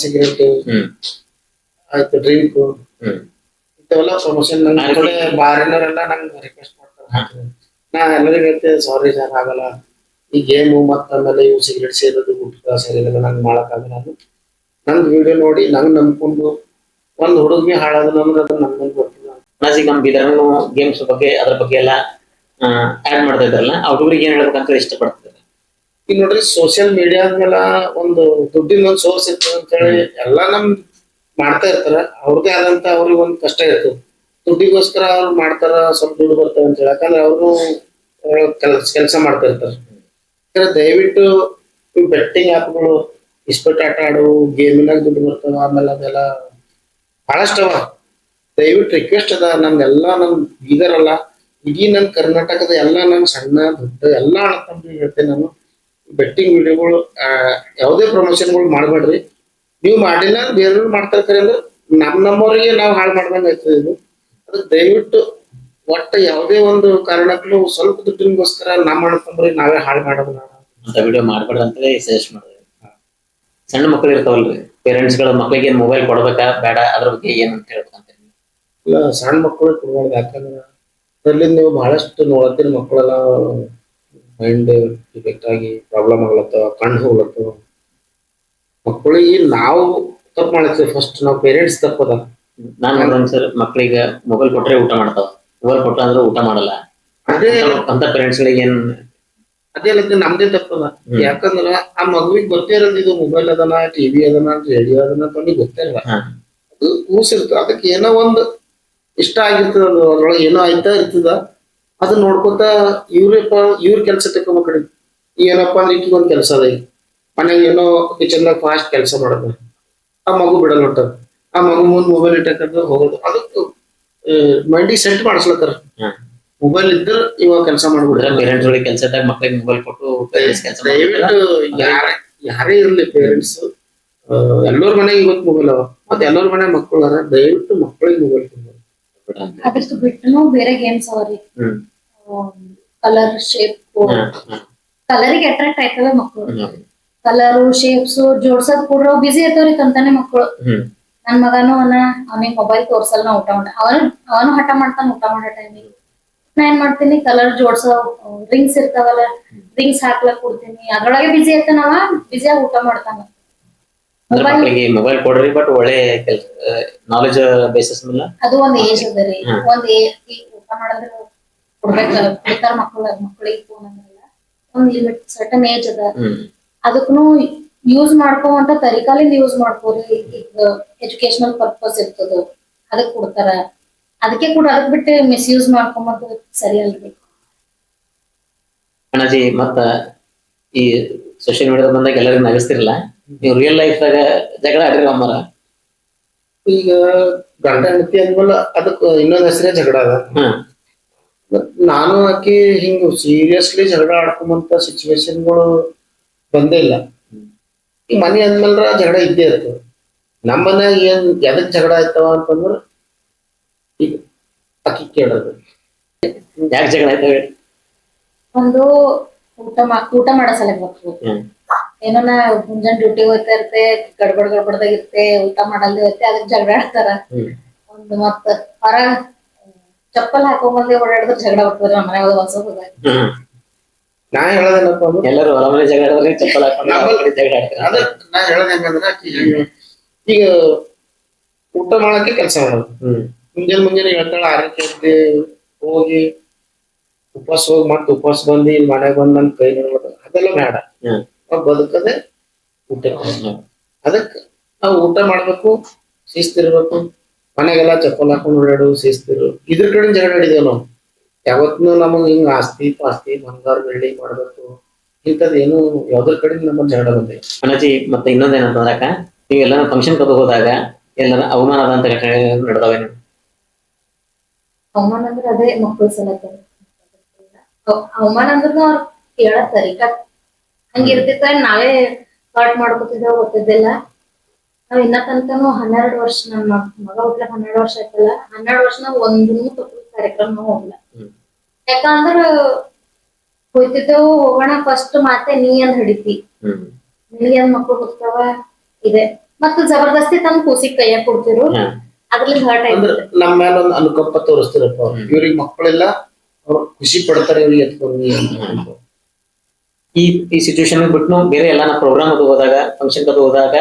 ಸಿಗರೇಟ್ ಆಯ್ತು, ಡ್ರಿಂಕ್ ಇಂಥವೆಲ್ಲ ಪ್ರಮೋಷನ್. ನಂಗೆ ಕಡೆ ಬಾರಿನವರೆಲ್ಲ ನಂಗೆ ರಿಕ್ವೆಸ್ಟ್ ಮಾಡ್ತಾರೆ. ನಾ ಎಲ್ಲರಿಗೂ ಹೇಳ್ತೇವೆ, ಸಾರಿ ಸರ್ ಆಗಲ್ಲ, ಈ ಗೇಮು ಮತ್ತ ಆಮೇಲೆ ಇವು ಸಿಗರೇಟ್ ಸೇರೋದು ಗುಟ್ಕಾ ಸೇರಿದಾಗ ನಂಗೆ ಮಾಡಕ್ಕಾಗಲ್ಲ. ನಂದು ವಿಡಿಯೋ ನೋಡಿ ನಂಗೆ ನಂಬ್ಕೊಂಡು ಒಂದ್ ಹುಡುಗಿ ಹಾಳಾದ ಅಂದ್ರೆ ಅದು ನಮ್ಗೆ ಬರ್ತದ. ಈಗ ನಮ್ ಬೀದರ್ನು ಗೇಮ್ಸ್ ಬಗ್ಗೆ ಅದ್ರ ಬಗ್ಗೆ ಎಲ್ಲ ಆಡ್ ಮಾಡ್ತಾ ಇದ್ರಲ್ಲ, ಆ ಹುಡುಗರಿಗೆ ಏನ್ ಹೇಳ್ಬೇಕಂತ ಇಷ್ಟಪಡ್ತಾರೆ? ಈಗ ನೋಡ್ರಿ, ಸೋಷಿಯಲ್ ಮೀಡಿಯಾದ್ಮೇಲೆ ಒಂದು ದುಡ್ಡಿನ ಒಂದು ಸೋರ್ಸ್ ಇರ್ತದೆ ಅಂತ ಹೇಳಿ ಎಲ್ಲಾ ನಮ್ ಮಾಡ್ತಾ ಇರ್ತಾರ. ಅವ್ರದೇ ಆದಂತ ಅವ್ರಿಗೆ ಒಂದ್ ಕಷ್ಟ ಇರ್ತದೆ, ದುಡ್ಡಿಗೋಸ್ಕರ ಅವ್ರು ಮಾಡ್ತಾರ, ಸ್ವಲ್ಪ ದುಡ್ಡು ಬರ್ತವೆ ಅಂತ ಹೇಳಿ. ಯಾಕಂದ್ರೆ ಅವರು ಕೆಲಸ ಮಾಡ್ತಾ ಇರ್ತಾರ. ದಯವಿಟ್ಟು ಈ ಬೆಟ್ಟಿಂಗ್ ಆಪ್ಗಳು, ಇಸ್ಪಟ್ ಆಟ ಆಡು, ಗೇಮಿನಾಗ ದುಡ್ಡು ಬರ್ತಾವ, ಆಮೇಲೆ ಅದೆಲ್ಲ ಬಹಳಷ್ಟವ. ದಯವಿಟ್ಟು ರಿಕ್ವೆಸ್ಟ್ ಅದ ನಮ್ಗೆಲ್ಲಾ, ನಮ್ ಬೀದರಲ್ಲ, ಇಡೀ ನನ್ ಕರ್ನಾಟಕದ ಎಲ್ಲಾ ನನ್ ಸಣ್ಣ ದೊಡ್ಡ ಎಲ್ಲಾ ಅಣ್ಣ ಹೇಳ್ತೇನೆ ನಾನು, ಬೆಟ್ಟಿಂಗ್ ವಿಡಿಯೋಗಳು ಯಾವುದೇ ಪ್ರಮೋಷನ್ಗಳು ಮಾಡ್ಬೇಡ್ರಿ. ನೀವು ಮಾಡಿಲ್ಲ ಬೇರೆಯವ್ರು ಮಾಡ್ತಾ ಇರ್ತಾರೆ ಅಂದ್ರೆ ನಮ್ಮವರಿಗೆ ನಾವು ಹಾಳು ಮಾಡ್ದಂಗ ಆಯ್ತದೆ ಇದು. ಅದಕ್ಕೆ ದಯವಿಟ್ಟು ಒಟ್ಟ ಯಾವುದೇ ಒಂದು ಕಾರಣಕ್ಕೂ ಸ್ವಲ್ಪ ದುಡ್ಡಿನಗೋಸ್ಕರ ನಮ್ಮ ಅಣ್ಣ ತಮ್ಮರಿಗೆ ನಾವೇ ಹಾಳು ಮಾಡೋದು ಅಂತ ವಿಡಿಯೋ ಮಾಡ್ಬೇಡ್ರಿ ಅಂತಲೇ ಸಜೆಸ್ಟ್ ಮಾಡಿದ್ರಿ. ಸಣ್ಣ ಮಕ್ಕಳು ಇರ್ತಾವಲ್ರಿ, ಪೇರೆಂಟ್ಸ್ ಗಳು ಮಕ್ಕಳಿಗೆ ಮೊಬೈಲ್ ಕೊಡ್ಬೇಕಾ ಬೇಡ, ಅದ್ರ ಬಗ್ಗೆ ಏನಂತ ಹೇಳ್ಬೇಕಂತ? ಇಲ್ಲ, ಸಣ್ಣ ಮಕ್ಕಳು ಕೊಡ್ಬಾರ್ದು. ಯಾಕಂದ್ರೆ ಅದ್ರಲ್ಲಿ ನೀವು ಬಹಳಷ್ಟು ನೋಡತ್ತೀರಿ, ಮಕ್ಕಳೆಲ್ಲ ಮೈಂಡ್ ಡಿಫೆಕ್ಟ್ ಆಗಿ ಪ್ರಾಬ್ಲಮ್ ಆಗ್ಲತ್ತವ, ಕಣ್ಣು ಹೋಗ್ಲತ್ತವ. ಮಕ್ಕಳಿಗೆ ನಾವು ತಪ್ಪು ಮಾಡ್ತೀವಿ, ಫಸ್ಟ್ ನಾವು ಪೇರೆಂಟ್ಸ್ ತಪ್ಪದ. ನಾನು ಸರ್ ಮಕ್ಕಳಿಗೆ ಮೊಬೈಲ್ ಕೊಟ್ರೆ ಊಟ ಮಾಡ್ತಾವ, ಮೊಬೈಲ್ ಕೊಟ್ಟ ಅಂದ್ರೆ ಊಟ ಮಾಡಲ್ಲ. ಅದೇ ಅಂತ ಪೇರೆಂಟ್ಸ್ ಗಳಿಗೆ ಏನ್ ಅದೇ ನಮ್ದೇ ತಪ್ಪದ. ಯಾಕಂದ್ರ ಆ ಮಗುವಿಗೆ ಗೊತ್ತೇ ಇರೋದು ಇದು ಮೊಬೈಲ್ ಅದನ, ಟಿವಿ ಅದನ, ರೇಡಿಯೋ ಅದನ್ನ ಅಂತ ಗೊತ್ತೇ ಇರಲ್ಲ. ಅದು ಕೂಸಿರ್ತದ, ಅದಕ್ಕೆ ಏನೋ ಒಂದು ಇಷ್ಟ ಆಗಿರ್ತದ, ಅದ್ರೊಳಗೆ ಏನೋ ಆಯ್ತಾ ಇರ್ತದ, ಅದನ್ನ ನೋಡ್ಕೊತ ಇವ್ರ ಕೆಲಸ ತಕೊಂಬಕಡಿ. ಏನಪ್ಪಾ ಅಂದ್ರೆ ಈಗ ಒಂದ್ ಕೆಲಸ ಅದ, ಈಗ ಮನೆಗೆ ಏನೋ ಕಿಚನ್ದಾಗ ಫಾಸ್ಟ್ ಕೆಲಸ ಮಾಡೋದು, ಆ ಮಗು ಬಿಡಲ್ ಹೊಂಟದ, ಆ ಮಗು ಮುಂದ್ ಮೊಬೈಲ್ ಇಟ್ಟಕಂದ್ರೆ ಹೋಗೋದು. ಅದಕ್ಕೆ ಮೈಂಡಿಗೆ ಸೆಟ್ ಮಾಡಿಸ್ಲತ್ತಾರ. ಮೊಬೈಲ್ ಇದ್ರೆ ಇವಾಗ ಕೆಲಸ ಮಾಡ್ಬಿಡ್ರೆ ಪೇರೆಂಟ್ಸ್ ಗಳಿಗೆ ಕೆಲಸ ಇದ್ದಾಗ ಮಕ್ಕಳಿಗೆ ಮೊಬೈಲ್ ಕೊಟ್ಟು ದಯವಿಟ್ಟು ಯಾರೇ ಇರ್ಲಿ ಪೇರೆಂಟ್ಸ್, ಎಲ್ಲರ ಮನೆಗೆ ಇವತ್ತು ಮೊಬೈಲ್ ಅವ, ಮತ್ತೆ ಎಲ್ಲರ ಮನೆ ಮಕ್ಕಳು ಅದ, ದಯವಿಟ್ಟು ಮಕ್ಕಳಿಗೆ ಮೊಬೈಲ್ ಕೊಡ್ಬೋದು. ಅದಷ್ಟು ಬಿಟ್ಟು ಬೇರೆ ಗೇಮ್ಸ್ ಅವ್ರಿ, ಕಲರ್ ಶೇಪ್, ಕಲರಿಗೆ ಅಟ್ರಾಕ್ಟ್ ಆಯ್ತವೆ ಮಕ್ಕಳು. ಕಲರು ಶೇಪ್ಸ್ ಜೋಡ್ಸೋದ್ ಕೂಡ ಬಿಸಿ ಇರ್ತಾವ್ರಿ ತಂತಾನೆ ಮಕ್ಕಳು. ನನ್ ಮಗನು ಅವನಿಗೆ ಮೊಬೈಲ್ ತೋರ್ಸಲ್ಲ, ನಾ ಊಟ ಮಾಡ, ಅವನು ಹಠ ಮಾಡ್ತಾನ ಊಟ ಮಾಡೋ ಟೈಮಿಗೆ. ನಾ ಏನ್ ಮಾಡ್ತೀನಿ, ಕಲರ್ ಜೋಡ್ಸೋ ರಿಂಗ್ಸ್ ಇರ್ತಾವಲ್ಲ, ರಿಂಗ್ಸ್ ಹಾಕ್ಲಕ್ ಕೊಡ್ತೀನಿ, ಅದ್ರೊಳಗೆ ಬಿಸಿ ಇರ್ತಾನವ, ಬಿಸಿಯಾಗಿ ಊಟ ಮಾಡ್ತಾನ. ಮೊಬೈಲ್ ಕೊಡ್ರಿ, ಬಟ್ ಒಳ್ಳೆ ನಾಲೆಜ್ ಬೇಸಿಸ್ ಮೇಲೆ ಅದು ಒಂದ್ ಏಜ್ ಅದ ರೀ. ಒಂದ್ ಊಟ ಮಾಡಿದ್ರೆ ಕೊಡ್ತಾರ ಮಕ್ಕಳಿಗೆ ಫೋನ್ ಅಂದ್ರಲ್ಲ, ಒಂದ್ ಲಿಮಿಟ್ ಸರ್ಟನ್ ಏಜ್ ಅದ. ಅದಕ್ಕೂ ಯೂಸ್ ಮಾಡ್ಕೋವಂತ ತರಿಕಾಲಿಂದ ಯೂಸ್ ಮಾಡ್ಕೋರಿ. ಈಗ ಎಜುಕೇಶನಲ್ ಪರ್ಪಸ್ ಇರ್ತದ, ಅದಕ್ ಕೊಡ್ತಾರ. ಅದಕ್ಕೆ ಕೂಡ ಅದಕ್ ಬಿಟ್ಟು ಮಿಸ್ಯೂಸ್ ಮಾಡ್ಕೊಂಬಂತ ಸರಿ ಅಲ್ರಿ. ಅಣ್ಣಾಜಿ, ಮತ್ತ ಈ ಸೋಶಿಯಲ್ ಮೀಡಿಯಾದ ಬಂದಾಗ ಎಲ್ಲರಿಗೂ ನಗಿಸ್ತಿರಲ್ಲ, ನೀವು ರಿಯಲ್ ಲೈಫ್ ದಾಗ ಜಗಳ ಆಡ್ರಿ ಅಮ್ಮರ? ಈಗ ಗಂಡ ಹೆಂಡತಿ ಅಂದ್ಮೇಲೆ ಅದಕ್ಕೆ ಇನ್ನೊಂದ್ ಹೆಸರೇ ಜಗಳ ಅದ. ನಾನು ಆಕಿ ಹಿಂಗ ಸೀರಿಯಸ್ಲಿ ಜಗಳ ಆಡ್ಕೊಂಬಂತ ಸಿಚುವೇಶನ್ಗಳು ಬಂದೇ ಇಲ್ಲ. ಈ ಮನೆ ಅಂದ್ಮೇಲೆ ಜಗಳ ಇದ್ದೇ ಇರ್ತದೆ. ನಮ್ಮ ಮನ್ಯಾಗ ಏನ್ ಎದಕ್ ಜಗಳ ಆಯ್ತವ ಅಂತಂದ್ರ ಈಗ ಅಕ್ಕಿ ಕೇಳೋದು. ಯಾಕೆ ಜಗಳ ಆಯ್ತವೆ? ಒಂದು ಊಟ ಮಾಡೋ ಸಲ ಬರ್ತೀವಿ. ಏನೋ ಮುಂಜಾನೆ ಡ್ಯೂಟಿ ಹೋಗ್ತಾ ಇರ್ತೆ, ಗಡ್ಬಡ್ದಾಗ ಇರ್ತೆ, ಊಟ ಮಾಡಲ್ದಿ ಹೋಗ್ತೆ, ಅದಕ್ಕೆ ಜಗಳ ಆಡ್ತಾರ. ಒಂದು ಮತ್ತ ಹೊರ ಚಪ್ಪಲ್ ಹಾಕೊಂಬಂದಿ ಓಡಾಡಿದ್ರೆ ಜಗಳ ಬರ್ತದ ನಮ್ಮ ಮನೆ ಹೊಸ ಹೋದಾಗ. ನಾ ಹೇಳೋದೇನಪ್ಪ ಅಂದ್ರೆ ಎಲ್ಲರೂ ಹೊಲ ಮನೆ ಜಗಳ ಆಡಿದ್ರೆ ಚಪ್ಪಲ್ ಹಾಕೊಂಡು ಜಗಳ ಆಡ್ತಾರೆ. ಅದಕ್ಕೆ ನಾ ಹೇಳೋದ್ ಹೆಂಗಂದ್ರ ಈಗ ಊಟ ಮಾಡಕ್ಕೆ ಕೆಲಸ ಮಾಡೋದು. ಮುಂಜಾನೆ ಹೇಳ್ತಾಳ 6ಕ್ಕೆ ಎದ್ದು ಹೋಗಿ ಉಪವಾಸ ಹೋಗಿ ಮತ್ತೆ ಉಪವಾಸ ಬಂದು ಇಲ್ಲಿ ಮನೆಗೆ ಬಂದ್ ನನ್ ಕೈ ನೋಡ್ಬೋದು, ಅದೆಲ್ಲ ಬೇಡ. ನಾವ್ ಬದುಕದೆ ಊಟ. ಅದಕ್ಕೆ ನಾವು ಊಟ ಮಾಡ್ಬೇಕು, ಶಿಸ್ತಿರ್ಬೇಕು. ಮನೆಗೆಲ್ಲ ಚಪ್ಪಲ್ ಹಾಕೊಂಡು ಓಡಾಡು, ಶಿಸ್ತಿರು. ಇದ್ರ ಕಡೆ ಜಗಳ ಆಡಿದೇವ್ ನಾವು. ಯಾವತ್ನು ನಮಗ್ ಹಿಂಗ ಆಸ್ತಿ ಪಾಸ್ತಿ ಬಂಗಾರ ಬೆಳ್ಳಿ ಮಾಡ್ಬೇಕು ಇಂಥದ್ ಏನು ಯಾವ್ದ್ರ ಕಡೆ ನಮ್ಮಗ್ ಜಗಳ ಬಂದೆ. ಅಣ್ಣಾಜಿ ಮತ್ತೆ ಇನ್ನೊಂದೇನಂತಂದ್ರಕ್ಕ, ನೀವೆಲ್ಲ ಫಂಕ್ಷನ್ ಕದು ಹೋದಾಗ ಎಲ್ಲರ ಅವಮಾನದ ಅಂತ ನಡೆದವೇನು? ಅವಮಾನ ಅಂದ್ರೆ ಅದೇ ಮಕ್ಕಳ ಸಲಕ ಅವಮಾನ ಅಂದ್ರೂ ಅವ್ರು ಕೇಳತ್ತಾರ. ಈಗ ಹಂಗಿರ್ತಿತ್ತ ನಾವೇ ಪಾಠ ಮಾಡ್ಕೊತಿದ್ದೇವ್, ಗೊತ್ತಿದ್ದಿಲ್ಲ. ನಾವ್ ಇನ್ನ ತನಕನು 12 ವರ್ಷ, ನನ್ನ ಮಗ ಹುಟ್ಲಕ್ 12 ವರ್ಷ ಆಯ್ತಲ್ಲ, 12 ವರ್ಷ ನಾವ್ ಒಂದೂ ಕಾರ್ಯಕ್ರಮ ಹೋಗಿಲ್ಲ. ಯಾಕಂದ್ರ ಹೋಯ್ತಿದ್ದೇವು, ಹೋಗೋಣ ಫಸ್ಟ್ ಮಾತೆ ನೀ ಅಂದ್ ಹಿಡಿತಿ, ನಿನಗೆ ಅಂದ್ ಮಕ್ಳು ಹುಡ್ತಾವ ಇದೆ. ಮತ್ತ ಜಬರ್ದಸ್ತಿ ತಮ್ಮ ಕೂಸಿಗೆ ಕೈಯಾಗ ಕೊಡ್ತಿರು, ಅದ್ರಲ್ಲಿ ಹರ್ಟ್ ಆಯ್ತು. ನಮ್ಮ ಮೇಲೆ ಒಂದು ಅನುಕಂಪ ತೋರಿಸ್ತಿರಪ್ಪ. ಇವ್ರಿಗೆ ಮಕ್ಕಳೆಲ್ಲ ಅವ್ರು ಖುಷಿ ಪಡ್ತಾರೆ ಇವ್ರಿಗೆ ಎತ್ಕೊಂಡು. ಈ ಸಿಚುವೇಶನ್ ಬಿಟ್ಟು ಬೇರೆ ಎಲ್ಲ ಪ್ರೋಗ್ರಾಮ್ ಅದು ಹೋದಾಗ, ಫಂಕ್ಷನ್ ಅದು ಹೋದಾಗ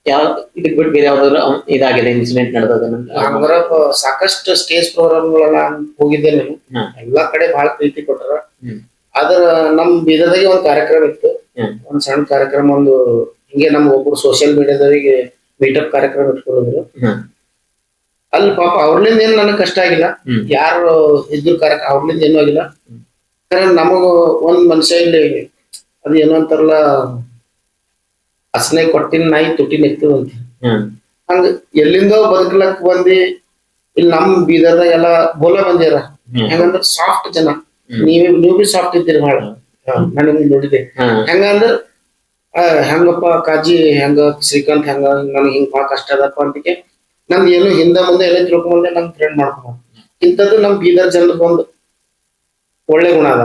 ಯಾವ ಇದಕ್ ಬಿಟ್ಟು ಬೇರೆ ಯಾವ್ದಾದ್ರು ಇದಾಗಿದೆ ಇನ್ಸಿಡೆಂಟ್ ನಡೆದ? ಹಂಗಾರ ಸಾಕಷ್ಟು ಸ್ಟೇಜ್ ಪ್ರೋಗ್ರಾಮ್ಗಳೆಲ್ಲ ಹೋಗಿದ್ದೆ ನಾನು. ಎಲ್ಲಾ ಕಡೆ ಬಹಳ ಪ್ರೀತಿ ಕೊಟ್ಟಾರ. ಆದ್ರ ನಮ್ ಬೀದರ್ದಾಗೆ ಒಂದ್ ಕಾರ್ಯಕ್ರಮ ಇತ್ತು, ಒಂದ್ ಸಣ್ಣ ಕಾರ್ಯಕ್ರಮ. ಒಂದು ಹಿಂಗೆ ನಮ್ ಒಬ್ರು ಸೋಷಿಯಲ್ ಮೀಡಿಯಾದವರಿಗೆ ಮೀಟಪ್ ಕಾರ್ಯಕ್ರಮ ಇಟ್ಕೊಂಡಿದ್ರು. ಅಲ್ಲಿ ಪಾಪ ಅವ್ರಲಿಂದ ಏನ್ ನನಗ್ ಕಷ್ಟ ಆಗಿಲ್ಲ, ಯಾರು ಇದ್ರ ಕಾರ್ಯಕ್ರಮ ಅವ್ರಲಿಂದ ಏನೂ ಆಗಿಲ್ಲ. ನಮಗ ಒಂದ್ ಮನುಷ್ಯ ಇಲ್ಲಿ ಅದು ಏನೋ ಅಂತಾರಲ್ಲ, ಹಸನೆ ಕೊಟ್ಟಿನ ನಾಯಿ ತುಟಿ ನೆಕ್ತದಂತ. ಹಂಗ ಎಲ್ಲಿಂದೋ ಬದುಕಲಕ್ ಬಂದಿ ಇಲ್ಲಿ ನಮ್ ಬೀದರ್ದಾಗ ಎಲ್ಲ ಬೋಲ ಬಂದಿರ. ಹೆಂಗಂದ್ರ ಸಾಫ್ಟ್ ಜನ, ನೀವು ಬಿ ಸಾಫ್ಟ್ ಇದ್ದೀರಿ ಬಹಳ. ನಾನು ನೋಡಿದೆ. ಹೆಂಗಂದ್ರ ಹೆಂಗಪ್ಪ ಕಾಜಿ, ಹೆಂಗ ಶ್ರೀಕಾಂತ್, ಹೆಂಗ ನನ್ಗೆ ಹಿಂಗ್ ಬಹಳ ಕಷ್ಟ ಅದಪ್ಪ ಅಂತಿಕೆ ನಮ್ಗೆ ಏನು ಹಿಂದೆ ಮುಂದೆ ಎಲ್ಲ ತಿಳ್ಕೊಂಡೆ ನಮ್ ಫ್ರೆಂಡ್ ಮಾಡ್ಕೊಂಡ್. ಇಂಥದ್ದು ನಮ್ ಬೀದರ್ ಜನಕ್ಕೆ ಒಂದು ಒಳ್ಳೆ ಗುಣ ಅದ.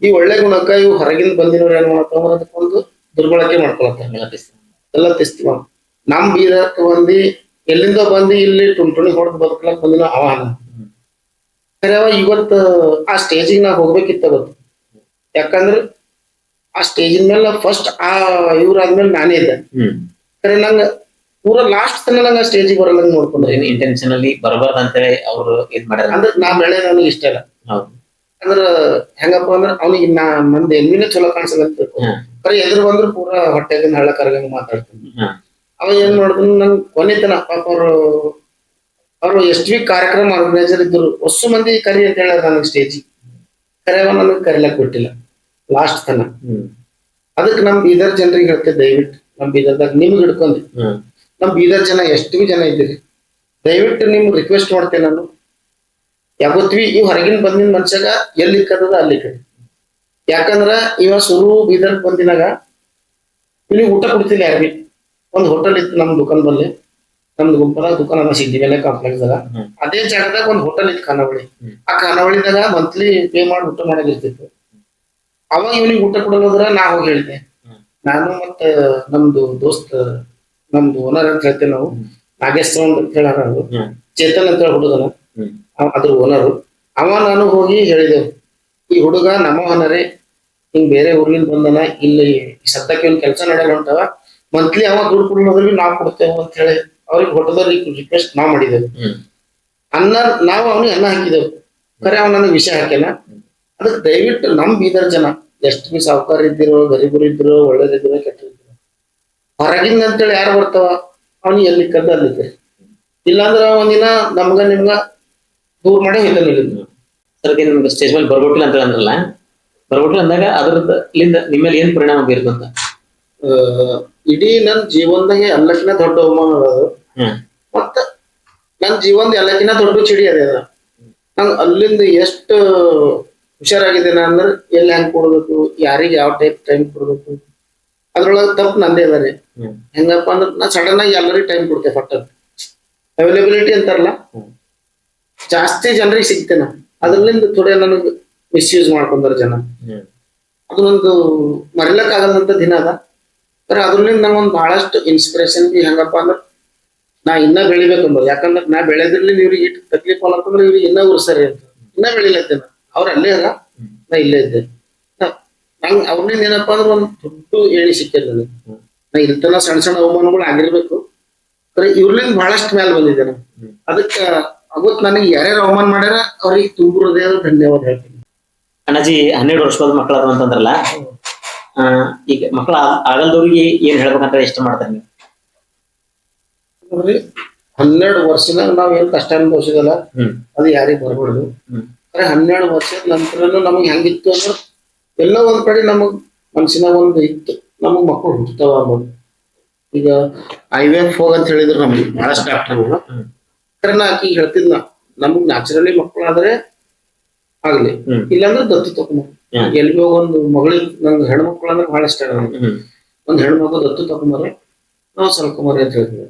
ಈ ಒಳ್ಳೆ ಗುಣಕ್ಕ ಇವು ಹೊರಗಿಂದ ಬಂದಿನವ್ರು ಏನ್ ಮಾಡತ್ತಂದ್ರ ಅದಕ್ಕೊಂದು ದುರ್ಬಳಕೆ ಮಾಡ್ಕೊಳತ್ತ, ಎಲ್ಲ ತಿಸ್ತೀವ. ನಮ್ ಬೀದರ್ಕ್ ಬಂದಿ ಎಲ್ಲಿಂದ ಬಂದಿ ಇಲ್ಲಿ ಟುಣಿ ಹೊಡೆದ್ ಬದುಕಲಕ್ ಬಂದಿನ ಅವಾನ. ಖರೆ ಅವ ಇವತ್ತು ಆ ಸ್ಟೇಜಿಗೆ ನಾ ಹೋಗ್ಬೇಕಿತ್ತ ಅವತ್ತು. ಯಾಕಂದ್ರ ಆ ಸ್ಟೇಜಿನ ಮೇಲೆ ಫಸ್ಟ್ ಇವ್ರಾದ್ಮೇಲೆ ನಾನೇ ಇದ್ದೆ. ಖರೆ ನಂಗ ಪೂರ ಲಾಸ್ಟ್ ತನ ನಂಗ ಸ್ಟೇಜಿಗೆ ಬರಲ್ಲ ನೋಡ್ಕೊಂಡ್ರೆ ಇಂಟೆನ್ಷನಲಿ ಬರಬಾರ್ದು ಅಂತೇಳಿ ಅವ್ರು ಇದ್ ಮಾಡ್ಯಾರ. ಅಂದ್ರೆ ನಾ ಬೆಳೆ ನನಗೆ ಇಷ್ಟ ಇಲ್ಲ. ಅಂದ್ರ ಹೆಂಗಪ್ಪ ಅಂದ್ರ ಅವ್ನಿಗೆ ನಂದು ಎಲ್ಮಿನ ಚಲೋ ಕಾಣಿಸಲಂತ ಬರೀ ಎದುರು ಬಂದ್ರು ಪೂರಾ ಹೊಟ್ಟೆಗಿನ ಹಳ್ಳ ಕರಗಂಗ ಮಾತಾಡ್ತೀನಿ. ಅವ ಏನ್ ಮಾಡಿದ್ರು ನಂಗ್ ಕೊನೆತನ ಪಾಪ ಅವ್ರು ಎಷ್ಟು ಕಾರ್ಯಕ್ರಮ ಆರ್ಗನೈಸರ್ ಇದ್ರು, ಹೊಸ ಮಂದಿ ಕರಿ ಅಂತ ಹೇಳ ನನಗೆ ಸ್ಟೇಜಿಗೆ. ಕರೆಯವ ನನಗೆ ಕರಿಲಕ್ ಬಿಟ್ಟಿಲ್ಲ ಲಾಸ್ಟ್ ತನ. ಅದಕ್ಕೆ ನಮ್ ಬೀದರ್ ಜನರಿಗೆ ಹೇಳ್ತೇವೆ, ದಯವಿಟ್ಟು ನಮ್ ಬೀದರ್ದಾಗ ನಿಮ್ಗೆ ಹಿಡ್ಕೊಂಡಿ, ನಮ್ ಬೀದರ್ ಜನ ಎಷ್ಟು ಬಿ ಜನ ಇದ್ದೀರಿ, ದಯವಿಟ್ಟು ನಿಮ್ಗೆ ರಿಕ್ವೆಸ್ಟ್ ಮಾಡ್ತೇನೆ ನಾನು. ಯಾವತ್ವಿ ಇವ್ ಹೊರಗಿನ ಬಂದಿನ ಮನ್ಸಾಗ ಎಲ್ಲಿ ಇಕ್ಕದ ಅಲ್ಲಿ ಕಡೆ. ಯಾಕಂದ್ರ ಇವ ಸುರು ಬೀದರ್ ಬಂದಿನಾಗ ಇಲ್ಲಿ ಊಟ ಕೊಡ್ತಿಲ್ಲ ಯಾರು ಬಿ. ಒಂದ್ ಹೋಟೆಲ್ ಇತ್ತು ನಮ್ ದುಕಾನ್ ಬಲ್ಲಿ, ನಮ್ದು ಗುಂಪದಾಗ ದುಕಾನ್ ಅದ ಸಿದ್ದಿ ಮೇಲೆ ಕಾಂಪ್ಲೆಕ್ಸ್ ದಾಗ. ಅದೇ ಜಾಗದಾಗ ಒಂದ್ ಹೋಟೆಲ್ ಇತ್ತು ಖಾನಾವಳಿ. ಆ ಖಾನಾವಳಿದಾಗ ಮಂತ್ಲಿ ಪೇ ಮಾಡಿ ಊಟ ಮಾಡೋದಿರ್ತಿತ್ತು. ಅವಾಗ ಇವ್ನಿಗೆ ಊಟ ಕೊಡೋದ್ರ ನಾ ಹೋಗಿ ಹೇಳಿದೆ. ನಾನು ಮತ್ತ ನಮ್ದು ದೋಸ್ತ್, ನಮ್ದು ಓನರ್ ಅಂತ ಹೇಳ್ತೇವೆ ನಾವು, ನಾಗೇಶ್ ಅಂತ ಹೇಳ, ಚೇತನ್ ಅಂತ ಹೇಳಿ ಹುಡುಗನ, ಅದ್ರ ಓನರು. ಅವ ನಾನು ಹೋಗಿ ಹೇಳಿದೆವು, ಈ ಹುಡುಗ ನಮ್ಮ ಓನರೇ, ಹಿಂಗ್ ಬೇರೆ ಊರ್ಲಿಂದ ಬಂದನ, ಇಲ್ಲಿ ಸದ್ಯಕ್ಕೆ ಒಂದ್ ಕೆಲಸ ನಡೆಯಲ್ಲ ಹೊಂಟವ, ಮಂತ್ಲಿ ಅವ ದುಡ್ಡು ಕೊಡೋದ್ರಲ್ಲಿ ನಾವ್ ಕೊಡ್ತೇವೆ ಅಂತ ಹೇಳಿ ಅವ್ರಿಗೆ ಹೊಟ್ಟದವ್ರಿಗೆ ರಿಕ್ವೆಸ್ಟ್ ನಾವ್ ಮಾಡಿದೆವು. ಅನ್ನ ನಾವು ಅವ್ನಿಗೆ ಅನ್ನ ಹಾಕಿದೆವು. ಖರೆ ಅವ್ ನನಗೆ ವಿಷಯ ಹಾಕ್ಯಾನ. ಅದಕ್ಕೆ ದಯವಿಟ್ಟು ನಮ್ ಬೀದರ್ ಜನ ಎಷ್ಟು ಬಿ ಸಾವುಕಾರ ಇದ್ದಿರೋ, ಗರೀಬರು ಇದ್ರು, ಒಳ್ಳೇದಿದ್ರು, ಕೆಟ್ಟಿದ್ರು, ಹೊರಗಿಂದ ಅಂತೇಳಿ ಯಾರು ಬರ್ತಾವ ಅವ್ನಿಗೆ ಎಲ್ಲಿ ಕದ್ದ ಅಲ್ಲಿದ್ದೆ. ಇಲ್ಲಾಂದ್ರ ಒಂದಿನ ನಮ್ಗ ನಿಮ್ಗ ದೂರ ಮಾಡಿ ಹೋಯ್ತಾನಿಲ್ಲ. ಸರ್ ನಿಮ್ಗೆ ಸ್ಟೇಜ್ ಮೇಲೆ ಬರ್ಬಿಟ್ಟಿಲ್ಲ ಅಂತ ಅಂದ್ರಲ್ಲ, ಬರ್ಬಿಟ್ಟಿಲ್ಲ ಅಂದಾಗ ಅದ್ರಲ್ಲಿಂದ ನಿಮ್ಮಲ್ಲಿ ಏನ್ ಪರಿಣಾಮ ಬೀರುತ್ತ ಅಂತ? ಇಡೀ ನನ್ ಜೀವನದಾಗೆ ಎಲ್ಲಕ್ಕಿಂತ ದೊಡ್ಡ ಅವಮಾನ ಅದು. ಮತ್ತ ನನ್ ಜೀವನದ ಎಲ್ಲಕ್ಕಿಂತ ದೊಡ್ಡ ಚಿಡಿ ಅದೇ ಅದ. ನಂಗೆ ಅಲ್ಲಿಂದ ಎಷ್ಟು ಹುಷಾರಾಗಿದ್ದೇನೆ ಅಂದ್ರೆ ಎಲ್ಲಿ ಹೆಂಗ್ ಕೊಡ್ಬೇಕು, ಯಾರಿಗೆ ಯಾವ ಟೈಮ್ ಕೊಡ್ಬೇಕು, ಅದ್ರೊಳಗೆ ತಪ್ಪು ನಂದೇ ಅದ ರೀ. ಹೆಂಗಪ್ಪ ಅಂದ್ರೆ ನಾ ಸಡನ್ ಆಗಿ ಎಲ್ಲರಿಗೂ ಟೈಮ್ ಕೊಡ್ತೇವೆ ಫಟ್ ಅವೈಲೇಬಿಲಿಟಿ ಅಂತಾರಲ್ಲ, ಜಾಸ್ತಿ ಜನರಿಗೆ ಸಿಗ್ತೇನೆ. ಅದ್ರಲ್ಲಿಂದ ಥೋಡೆ ನನಗೆ ಮಿಸ್ಯೂಸ್ ಮಾಡ್ಕೊಂಡಾರ ಜನ. ಅದೊಂದು ಮರಿಲಕ್ ಆಗದಂತ ದಿನ ಅದ. ಅದ್ರಲ್ಲಿಂದ ನಂಗೊಂದು ಬಹಳಷ್ಟು ಇನ್ಸ್ಪಿರೇಷನ್ ಬಿ ಹೆಂಗಪ್ಪ ಅಂದ್ರೆ ನಾ ಇನ್ನ ಬೆಳಿಬೇಕಂಬ. ಯಾಕಂದ್ರೆ ನಾ ಬೆಳೆದ್ರಲ್ಲಿ ಇವ್ರಿಗೆ ಇಟ್ಟು ತಕ್ಲೀಫ್ ಅಂತಂದ್ರೆ ಇವ್ರಿಗೆ ಇನ್ನ ಉರ್ಸರಿ ಅಂತ ಇನ್ನ ಬೆಳಿಲತ್ತೇನ. ಅವ್ರ ಅಲ್ಲೇ ಅಲ್ಲ, ನಾ ಇಲ್ಲೇ ಇದ್ದೆ. ನಂಗೆ ಅವ್ರನ್ನಿಂದ ಏನಪ್ಪಾ ಅಂದ್ರೆ ಒಂದು ದೊಡ್ಡ ಏಣಿ ಸಿಕ್ಕಿಲ್ಲ ನನಗೆ. ನಾ ಇಲ್ತನ ಸಣ್ಣ ಸಣ್ಣ ಅವಮಾನಗಳು ಆಗಿರ್ಬೇಕು, ಇವ್ರಲಿಂದ ಬಹಳಷ್ಟು ಮೇಲೆ ಬಂದಿದ್ದೆ ನಾನು. ಅದಕ್ಕೆ ಅವತ್ ನನಗೆ ಯಾರ್ಯಾರು ಅವಮಾನ ಮಾಡ್ಯಾರ ಅವ್ರಿಗೆ ತುಂಬುವುದೇ ಧನ್ಯವಾದ ಹೇಳ್ತೀನಿ. ಅಣ್ಣಾಜಿ 12 ವರ್ಷದ ಮಕ್ಕಳು ಅಂತಂದ್ರಲ್ಲ, ಈಗ ಮಕ್ಕಳ ಆಗಲ್ದವ್ರಿಗೆ ಏನ್ ಹೇಳ್ಬೇಕಂತ ಇಷ್ಟ ಮಾಡ್ತಾರೆ ನೀವು? ನೋಡ್ರಿ, 12 ವರ್ಷದಾಗ ನಾವ್ ಏನ್ ಕಷ್ಟ ಅನುಭವಿಸಿದಲ್ಲ ಅದು ಯಾರಿಗ್ ಬರ್ಬಾರ್ದು. 12 ವರ್ಷದ ನಂತರನು ನಮಗ್ ಹೆಂಗಿತ್ತು ಅಂದ್ರೆ ಎಲ್ಲ ಒಂದ್ ಕಡೆ ನಮಗ್ ಮನ್ಸಿನಾಗ ಒಂದು ಇತ್ತು, ನಮಗ್ ಮಕ್ಕಳು ಹುಟ್ಟತಾವ ಅನ್ನೋದು. ಈಗ IVF ಹೋಗಂತ ಹೇಳಿದ್ರು ನಮ್ಗೆ ಬಹಳಷ್ಟು ಡಾಕ್ಟರ್ಗಳು. ನಾ ಆಕಿ ಹೇಳ್ತಿದ್ನ, ನಮಗ್ ನ್ಯಾಚುರಲಿ ಮಕ್ಕಳಾದ್ರೆ ಆಗ್ಲಿ, ಇಲ್ಲಾಂದ್ರೆ ದತ್ತು ತಗೊಂಡ್ ಎಲ್ಗೋ ಒಂದು ಮಗಳಿಗೆ, ನಂಗೆ ಹೆಣ್ಮಕ್ಳು ಅಂದ್ರೆ ಬಹಳ ಇಷ್ಟ. ಒಂದ್ ಹೆಣ್ಮಗು ದತ್ತು ತಗೊಂಬರ ನಾವು ಸಲ್ಕೊಂಬರಿ ಅಂತ ಹೇಳ್ತೀವಿ.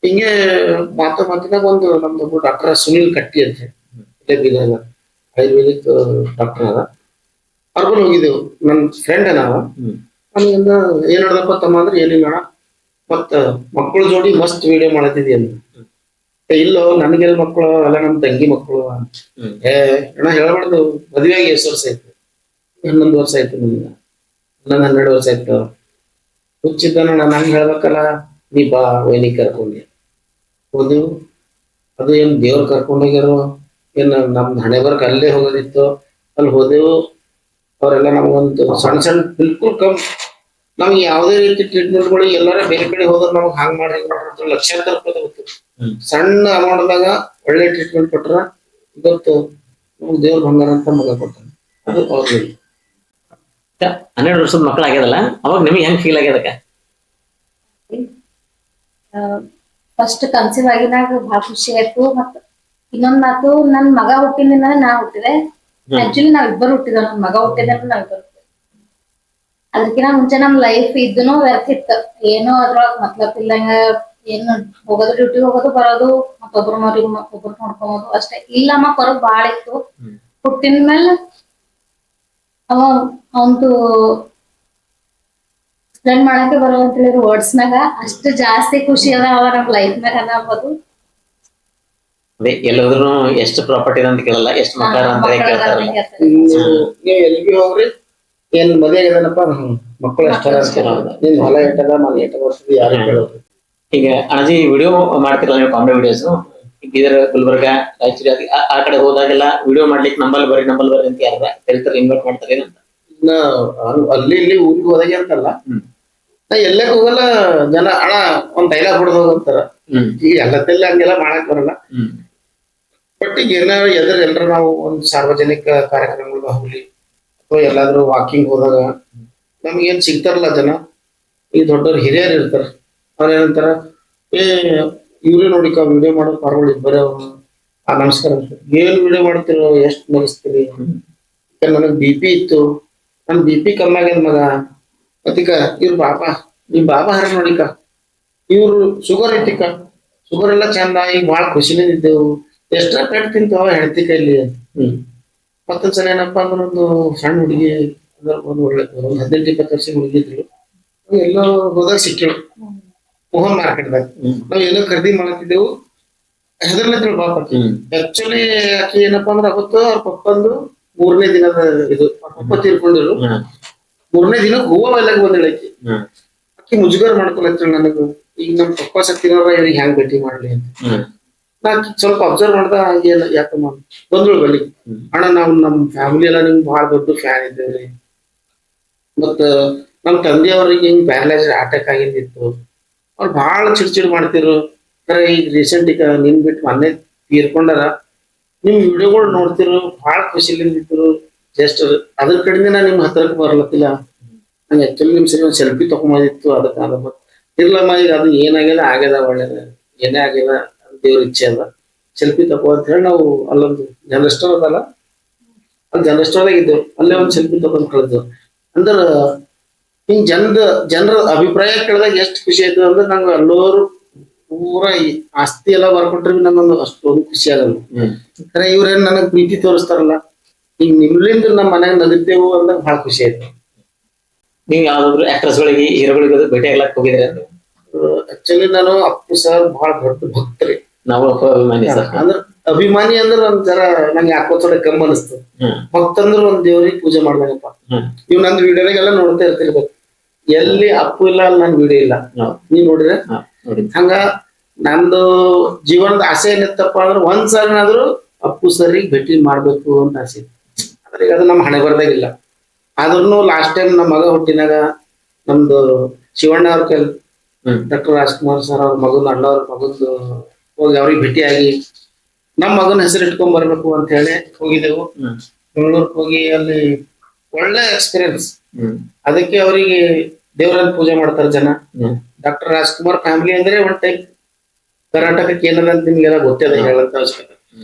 ಹಿಂಗೆ ಮಾತಿನಾಗ ಒಂದು ನಮ್ದೊಬ್ಬ ಡಾಕ್ಟರ್ ಸುನಿಲ್ ಕಟ್ಟಿ ಅಂತ ಬೀದಾಗ ಆಯುರ್ವೇದಿಕ್ ಡಾಕ್ಟರ್ ಅದ, ಅವ್ರಿಗೂ ಹೋಗಿದ್ದೆವು. ನನ್ ಫ್ರೆಂಡ್ ನಾವ. ನನ್ಗಿಂದ ಏನ್ ಹೇಳ್ದಪ್ಪ ತಮ್ಮ ಅಂದ್ರೆ ಏನಿಲ್ಲ, ಮತ್ತ ಮಕ್ಕಳ ಜೋಡಿ ಮಸ್ತ್ ವಿಡಿಯೋ ಮಾಡತ್ತಿದ್ಯ ಅಂದ. ಇಲ್ಲೋ ನನ್ಗೆಲ್ ಮಕ್ಕಳು ಅಲ್ಲ, ನಮ್ ತಂಗಿ ಮಕ್ಕಳು. ಅಣ್ಣ ಹೇಳ್ಬಾರ್ದು, ಮದುವೆಯಾಗಿ ಎಷ್ಟು ವರ್ಷ ಆಯ್ತು? 11 ವರ್ಷ ಆಯ್ತು. ನಿಮ್ಗೆ 12 ವರ್ಷ ಆಯ್ತು. ಹುಚ್ಚಿದ್ದಾನ ನಂಗೆ ಹೇಳ್ಬೇಕಲ್ಲ, ನೀ ಬಾ ವೈನಿ ಕರ್ಕೊಂಡಿ ಹೋದೆವು. ಅದು ಏನ್ ದೇವ್ರ ಕರ್ಕೊಂಡೋಗ್ಯಾರೋ ಏನ್ ನಮ್ದು ಹಣೆ ಬರ್ಕ್ ಅಲ್ಲೇ ಹೋಗೋದಿತ್ತು. ಅಲ್ಲಿ ಹೋದೆವು, ಅವರೆಲ್ಲ ನಮ್ಗೊಂದು ಸಣ್ಣ ಸಣ್ಣ ಬಿಲ್ಕುಲ್ ನಮ್ಗೆ ಯಾವುದೇ ರೀತಿ ಟ್ರೀಟ್ಮೆಂಟ್ಗಳು ಎಲ್ಲಾರ ಬೇರೆ ಕಡೆ ಹೋದ್ರೆ ನಮಗ್ ಹಾಂಗ್ ಮಾಡಿ ಲಕ್ಷಾಂತರ ರೂಪಾಯಿ ತಗೋತೀವಿ. ಸಣ್ಣ ಅಮೌಂಟ್ದಾಗ ಒಳ್ಳೆ ಟ್ರೀಟ್ಮೆಂಟ್ ಕೊಟ್ರ ಇವತ್ತು ನಮ್ಗೆ ದೇವ್ರ ಬಂಗಾರ ಅಂತ ಮಗ ಕೊಡ್ತಾನೆ. ಅದು ಅವ್ರಿಗೆ 12 ವರ್ಷದ ಮಕ್ಳು ಆಗ್ಯದಲ್ಲ, ಅವಾಗ ನಿಮಗೆ ಹೆಂಗ್ ಫೀಲ್ ಆಗ್ಯದಕ್ಕ? ಫಸ್ಟ್ ಕನ್ಸೀವ್ ಆಗಿನಾಗ ಬಹಳ ಖುಷಿ ಆಯ್ತು. ಮತ್ತ ಇನ್ನೊಂದ್ ಮಾತು, ನನ್ ಮಗ ಹುಟ್ಟಿದ ನಾ ಹುಟ್ಟಿದೆ. ಆಕ್ಚುಲಿ ನಾವಿಬ್ಬರು ಹುಟ್ಟಿದ, ನನ್ ಮಗ ಹುಟ್ಟಿದ ನಾವಿಬ್ಬರು. ಅದಕ್ಕಿಂತ ಮುಂಚೆ ನಮ್ ಲೈಫ್ ಇದ್ದನು ವ್ಯರ್ಥ ಇತ್ತು. ಏನೋ ಅದ್ರೊಳಗ್ ಮತ್ಲಬ್ ಇಲ್ಲಂಗ, ಏನು ಹೋಗೋದು ಡ್ಯೂಟಿ ಹೋಗೋದು ಬರೋದು, ಮತ್ತೊಬ್ರು ಮರಿಗೂ ಮತ್ತೊಬ್ರು ನೋಡ್ಕೊಬೋದು ಅಷ್ಟೇ. ಇಲ್ಲಮ್ಮ ಕೊರಗ್ ಬಾಳ ಇತ್ತು. ಹುಟ್ಟಿನ ಮೇಲೆ ಅವಂದು ಎಕ್ಸ್ಪ್ಲೇನ್ ಮಾಡಕ್ಕೆ ಬರೋ ಅಂತ ಹೇಳಿದ್ರು ವರ್ಡ್ಸ್ನಾಗ. ಅಷ್ಟು ಜಾಸ್ತಿ ಖುಷಿ ಅದ ಅವ ನಮ್ ಲೈಫ್ ಮ್ಯಾಗ ಅನ್ನಬಹುದು. ಅದೇ ಎಲ್ಲೋದ್ರು ಎಷ್ಟು ಪ್ರಾಪರ್ಟಿ ಅಂತ ಕೇಳಲ್ಲ, ಎಷ್ಟು ಮಕ್ಕಳ ಅಂತ ಕೇಳ್ತಾರಲ್ಲ. ನೀವು ಎಲ್ಲಿಗೆ ಹೋಗ್ರಿ, ಏನ್ ಮದುವೆ ಆಗದನಪ್ಪ ಮಕ್ಕಳು ಎಷ್ಟ, ನಿನ್ ಹೊಲ ಇಟ್ಟದ ಮನೆ ಇಟ್ಟ ಬರ್ತದೆ, ಯಾರು ಕೇಳೋದು. ಈಗ ಅಣಜಿ ವಿಡಿಯೋ ಮಾಡ್ತಿರಲ್ಲ ನೀವು, ಕಾಮಿಡಿ ವಿಡಿಯೋಸ್ ಬೀದರ್, ಗುಲ್ಬರ್ಗ, ರಾಯಚೂರು ಆ ಕಡೆ ಹೋದಾಗೆಲ್ಲ ವಿಡಿಯೋ ಮಾಡ್ಲಿಕ್ಕೆ ನಂಬಲ್ ಬರ್ರಿ ಅಂತ ಯಾರ ಹೇಳ್ತಾರೆ, ಇನ್ವೈಟ್ ಮಾಡ್ತಾರೆ ಏನಂತ? ಇನ್ನ ಅಲ್ಲಿ ಇಲ್ಲಿ ಊರಿಗೆ ಹೋದಾಗೆ ಅಂತಲ್ಲ, ನಾ ಎಲ್ಲೇ ಹೋಗಲ್ಲ ಜನ ಅಣ್ಣ ಒಂದ್ ಡೈಲಾಗ್ ಹೊಡೆದ್ ಹೋಗಂತಾರ. ಈಗ ಎಲ್ಲತ್ತೆಲ್ಲ ಹಂಗೆಲ್ಲ ಮಾಡಕ್ ಬರಲ್ಲ. ಬಟ್ ಈಗ ಏನಾದ್ರು ಎಲ್ರ ನಾವು ಒಂದ್ ಸಾರ್ವಜನಿಕ ಕಾರ್ಯಕ್ರಮಗಳಿಗೆ ಹೋಗ್ಲಿ ಅಥವಾ ಎಲ್ಲಾದ್ರೂ ವಾಕಿಂಗ್ ಹೋದಾಗ ನಮ್ಗೇನ್ ಸಿಗ್ತಾರಲ್ಲ ಜನ, ಈ ದೊಡ್ಡವ್ರು ಹಿರಿಯರು ಇರ್ತಾರ, ಅವ್ರ ಏನಂತಾರ, ಇವ್ರೇ ನೋಡಿಕ ವಿಡಿಯೋ ಮಾಡೋದು ಪಾರ್ಗಳು ಇಬ್ಬರೇ ನಮಸ್ಕಾರ ಏನ್ ವಿಡಿಯೋ ಮಾಡ್ತಿರೋ, ಎಷ್ಟ್ ನಗಿಸ್ತೀರಿ. ನನಗ್ BP ಇತ್ತು, ನನ್ BP ಕಮ್ಮಿ ಆಗ್ಯದ ಮಗ. ಮತ್ತೀಕ ಇವ್ರ ನಿಮ್ ಬಾಬಾ ಹರ ನೋಡಿಕ, ಇವ್ರು ಶುಗರ್ ಐತಿಕ, ಶುಗರ್ ಎಲ್ಲ ಚಂದ, ಈಗ ಬಾಳ ಖುಷಿಲಿಂದ ಇದ್ದೆವು, ಎಷ್ಟ್ರ ಪೆಟ್ ತಿಂತಾವ ಹೆಣ್ತಿ ಕೈಲಿ. ಮತ್ತೊಂದ್ಸಲ ಏನಪ್ಪಾ ಅಂದ್ರೆ ಒಂದು ಸಣ್ಣ ಹುಡುಗಿ, ಒಂದು ಒಳ್ಳೆ 18-20 ವರ್ಷ ಹುಡುಗಿದ್ರು, ಎಲ್ಲೋ ಹೋದಾಗ ಸಿಕ್ಕಳು ಮೋಹನ್ ಮಾರ್ಕೆಟ್ದಾಗ. ನಾವ್ ಏನೋ ಖರೀದಿ ಮಾಡ್ತಿದ್ದೆವು, ಹೆದರ್ಲತ್ತಿಳು ಪಾಪ. ಆಕ್ಚುಲಿ ಆಕಿ ಏನಪ್ಪಾ ಅಂದ್ರೆ ಅವತ್ತು ಅವ್ರ ಪಪ್ಪಂದು 3ನೇ ದಿನದ ಇದು, ಪಪ್ಪ ತೀರ್ಕೊಂಡಿರು 3ನೇ ದಿನ ಹೂವ ಎಲ್ಲಕ್ಕೆ ಬಂದಿಳಕಿ. ಆಕಿ ಮುಜುಗರ ಮಾಡ್ಕೊಳತ್ತಿಳು ನನಗ, ಈಗ ನಮ್ ಪಪ್ಪ ಸತ್ತಿನವ್ರ ಇವ್ರಿಗೆ ಹೆಂಗ್ ಭೇಟಿ ಮಾಡ್ಲಿ ಅಂತ. ನಾ ಸ್ವಲ್ಪ ಅಬ್ಸರ್ವ್ ಮಾಡ್ದ, ಹಾಗೇನ ಯಾಕಮ್ಮ ಬಂದಳು ಬಳಿ. ಅಣ್ಣ ನಾವ್ ನಮ್ ಫ್ಯಾಮಿಲಿ ಎಲ್ಲ ನಿಮ್ಗೆ ಬಹಳ ದೊಡ್ಡ ಫ್ಯಾನ್ ಇದ್ದೇವ್ರಿ, ಮತ್ತ ನಮ್ ತಂದೆಯವ್ರಿಗೆ ಹಿಂಗ್ ಪ್ಯಾರಲೈಸ್ ಅಟ್ಯಾಕ್ ಆಗಿದ್ದಿತ್ತು, ಅವ್ರು ಬಹಳ ಚಿಡ್ಚಿಡ್ ಮಾಡ್ತಿರು. ಈಗ ರೀಸೆಂಟ್ ಈಗ ನಿನ್ ಬಿಟ್ಟು ಮೊನ್ನೆ ತೀರ್ಕೊಂಡಾರ, ನಿಮ್ ವಿಡಿಯೋಗಳು ನೋಡ್ತಿರು, ಬಹಳ ಖುಷಿಲಿಂದ ಇದ್ರು. ಜಸ್ಟ್ ಅದ್ರ ಕಡೆಯಿಂದ ನಾ ನಿಮ್ ಹತ್ರಕ್ಕೆ ಬರ್ಲತ್ತಿಲ್ಲ, ನಂಗೆ ಆಕ್ಚುಲಿ ನಿಮ್ ಸರಿ ಒಂದ್ ಸೆಲ್ಫಿ ತಗೊಂಬೋದಿತ್ತು. ಅದಕ್ಕೆ ಇರ್ಲಮ್ಮ, ಈಗ ಅದು ಏನಾಗ್ಯದ ಆಗ್ಯದ, ಒಳ್ಳೇದ ಏನೇ ಆಗಿಲ್ಲ, ದೇವ್ರ ಇಚ್ಛೆ ಅದ, ಸೆಲ್ಫಿ ತಗೋ ಅಂತ ಹೇಳಿ ನಾವು ಅಲ್ಲೊಂದು ಜನರಲ್ ಸ್ಟೋರ್ ಅದಲ್ಲ, ಅಲ್ಲಿ ಜನರಲ್ ಸ್ಟೋರ್ದಾಗ ಇದ್ದೇವೆ, ಅಲ್ಲೇ ಒಂದ್ ಸೆಲ್ಫಿ ತಗೊಂಡ್ ಕಳೆದೆವು. ಅಂದ್ರ ಹಿಂಗ್ ಜನರ ಅಭಿಪ್ರಾಯ ಕೇಳಿದಾಗ ಎಷ್ಟು ಖುಷಿ ಆಯ್ತದ ಅಂದ್ರೆ ನಂಗೆ ಎಲ್ಲರೂ ಪೂರಾ ಈ ಆಸ್ತಿ ಎಲ್ಲ ಬರ್ಕೊಟ್ರಿ ನಂಗೊಂದು ಅಷ್ಟೊಂದು ಖುಷಿ ಆಗಲ್ಲ. ಖರೆ ಇವ್ರೇನ್ ನನಗ್ ಪ್ರೀತಿ ತೋರಿಸ್ತಾರಲ್ಲ, ಈಗ ನಿಮ್ಲಿಂದ ನಮ್ಮ ಮನ್ಯಾಗ ನದಿತೇವು ಅಂದಾಗ ಬಹಳ ಖುಷಿ ಆಯ್ತು. ನೀವು ಯಾವ್ದಾದ್ರು ಆಕ್ಟರ್ಸ್ ಗಳಿಗೆ ಹೀರೋಗಳಿಗೆ ಭೇಟಿ ಆಗ್ಲಕ್ ಹೋಗಿದ್ರೆ? ಆಕ್ಚುಲಿ ನಾನು ಅಪ್ಪು ಸರ್ ಬಹಳ ದೊಡ್ಡ ಭಕ್ತರಿ. ನಾವು ಅಭಿಮಾನಿ ಸರ್. ಅಂದ್ರ ಅಭಿಮಾನಿ ಅಂದ್ರ ಒಂಥರ ನಂಗೆ ಯಾಕೋ ಥೋಡೆ ಕಮ್ಮಿ ಅನಿಸ್ತು. ಭಕ್ತಂದ್ರ ಒಂದ್ ದೇವ್ರಿಗೆ ಪೂಜೆ ಮಾಡ್ಬೇಕಪ್ಪ. ಇವ್ ನಂದು ವಿಡಿಯೋದಾಗೆಲ್ಲ ನೋಡ್ತಾ ಇರ್ತಿರ್ಬೇಕು, ಎಲ್ಲಿ ಅಪ್ಪು ಇಲ್ಲ ಅಲ್ಲಿ ನನ್ ವಿಡಿಯೋ ಇಲ್ಲ. ನೀವ್ ನೋಡಿದ್ರೆ ಹಂಗ ನಂದು ಜೀವನದ ಆಸೆ ಏನಿತ್ತಪ್ಪ ಅಂದ್ರೆ ಒಂದ್ ಸಾರಿನಾದ್ರೂ ಅಪ್ಪು ಸರಿಗೆ ಭೇಟಿ ಮಾಡ್ಬೇಕು ಅಂತ ಆಸೆ. ಆದ್ರೆ ಈಗ ಅದು ನಮ್ಮ ಹಣೆ ಬರ್ದಾಗಿಲ್ಲ. ಆದ್ರೂ ಲಾಸ್ಟ್ ಟೈಮ್ ನಮ್ಮ ಮಗ ಹುಟ್ಟಿನಾಗ ನಮ್ದು ಶಿವಣ್ಣ ಅವ್ರ ಕೈ ಡಾಕ್ಟರ್ ರಾಜ್ಕುಮಾರ್ ಸರ್ ಅವ್ರ ಮಗನ ಅಣ್ಣವ್ರ ಮಗಂದು ಹೋಗಿ ಅವ್ರಿಗೆ ಭೇಟಿಯಾಗಿ ನಮ್ಮ ಮಗನ ಹೆಸರು ಇಟ್ಕೊಂಡ್ ಬರ್ಬೇಕು ಅಂತ ಹೇಳಿ ಹೋಗಿದ್ದೆವು. ಬೆಂಗಳೂರಿಗೆ ಹೋಗಿ ಅಲ್ಲಿ ಒಳ್ಳೆ ಎಕ್ಸ್ಪೀರಿಯನ್ಸ್. ಅದಕ್ಕೆ ಅವರಿಗೆ ದೇವರನ್ನ ಪೂಜೆ ಮಾಡ್ತಾರೆ ಜನ. ಡಾಕ್ಟರ್ ರಾಜ್ಕುಮಾರ್ ಫ್ಯಾಮಿಲಿ ಅಂದ್ರೆ ಒಂದ್ ಟೈಪ್ ಕರ್ನಾಟಕಕ್ಕೆ ಏನದ ಅಂತ ನಿಮ್ಗೆಲ್ಲ ಗೊತ್ತಿದೆ, ಹೇಳಂತ ಅವಶ್ಯಕತೆ.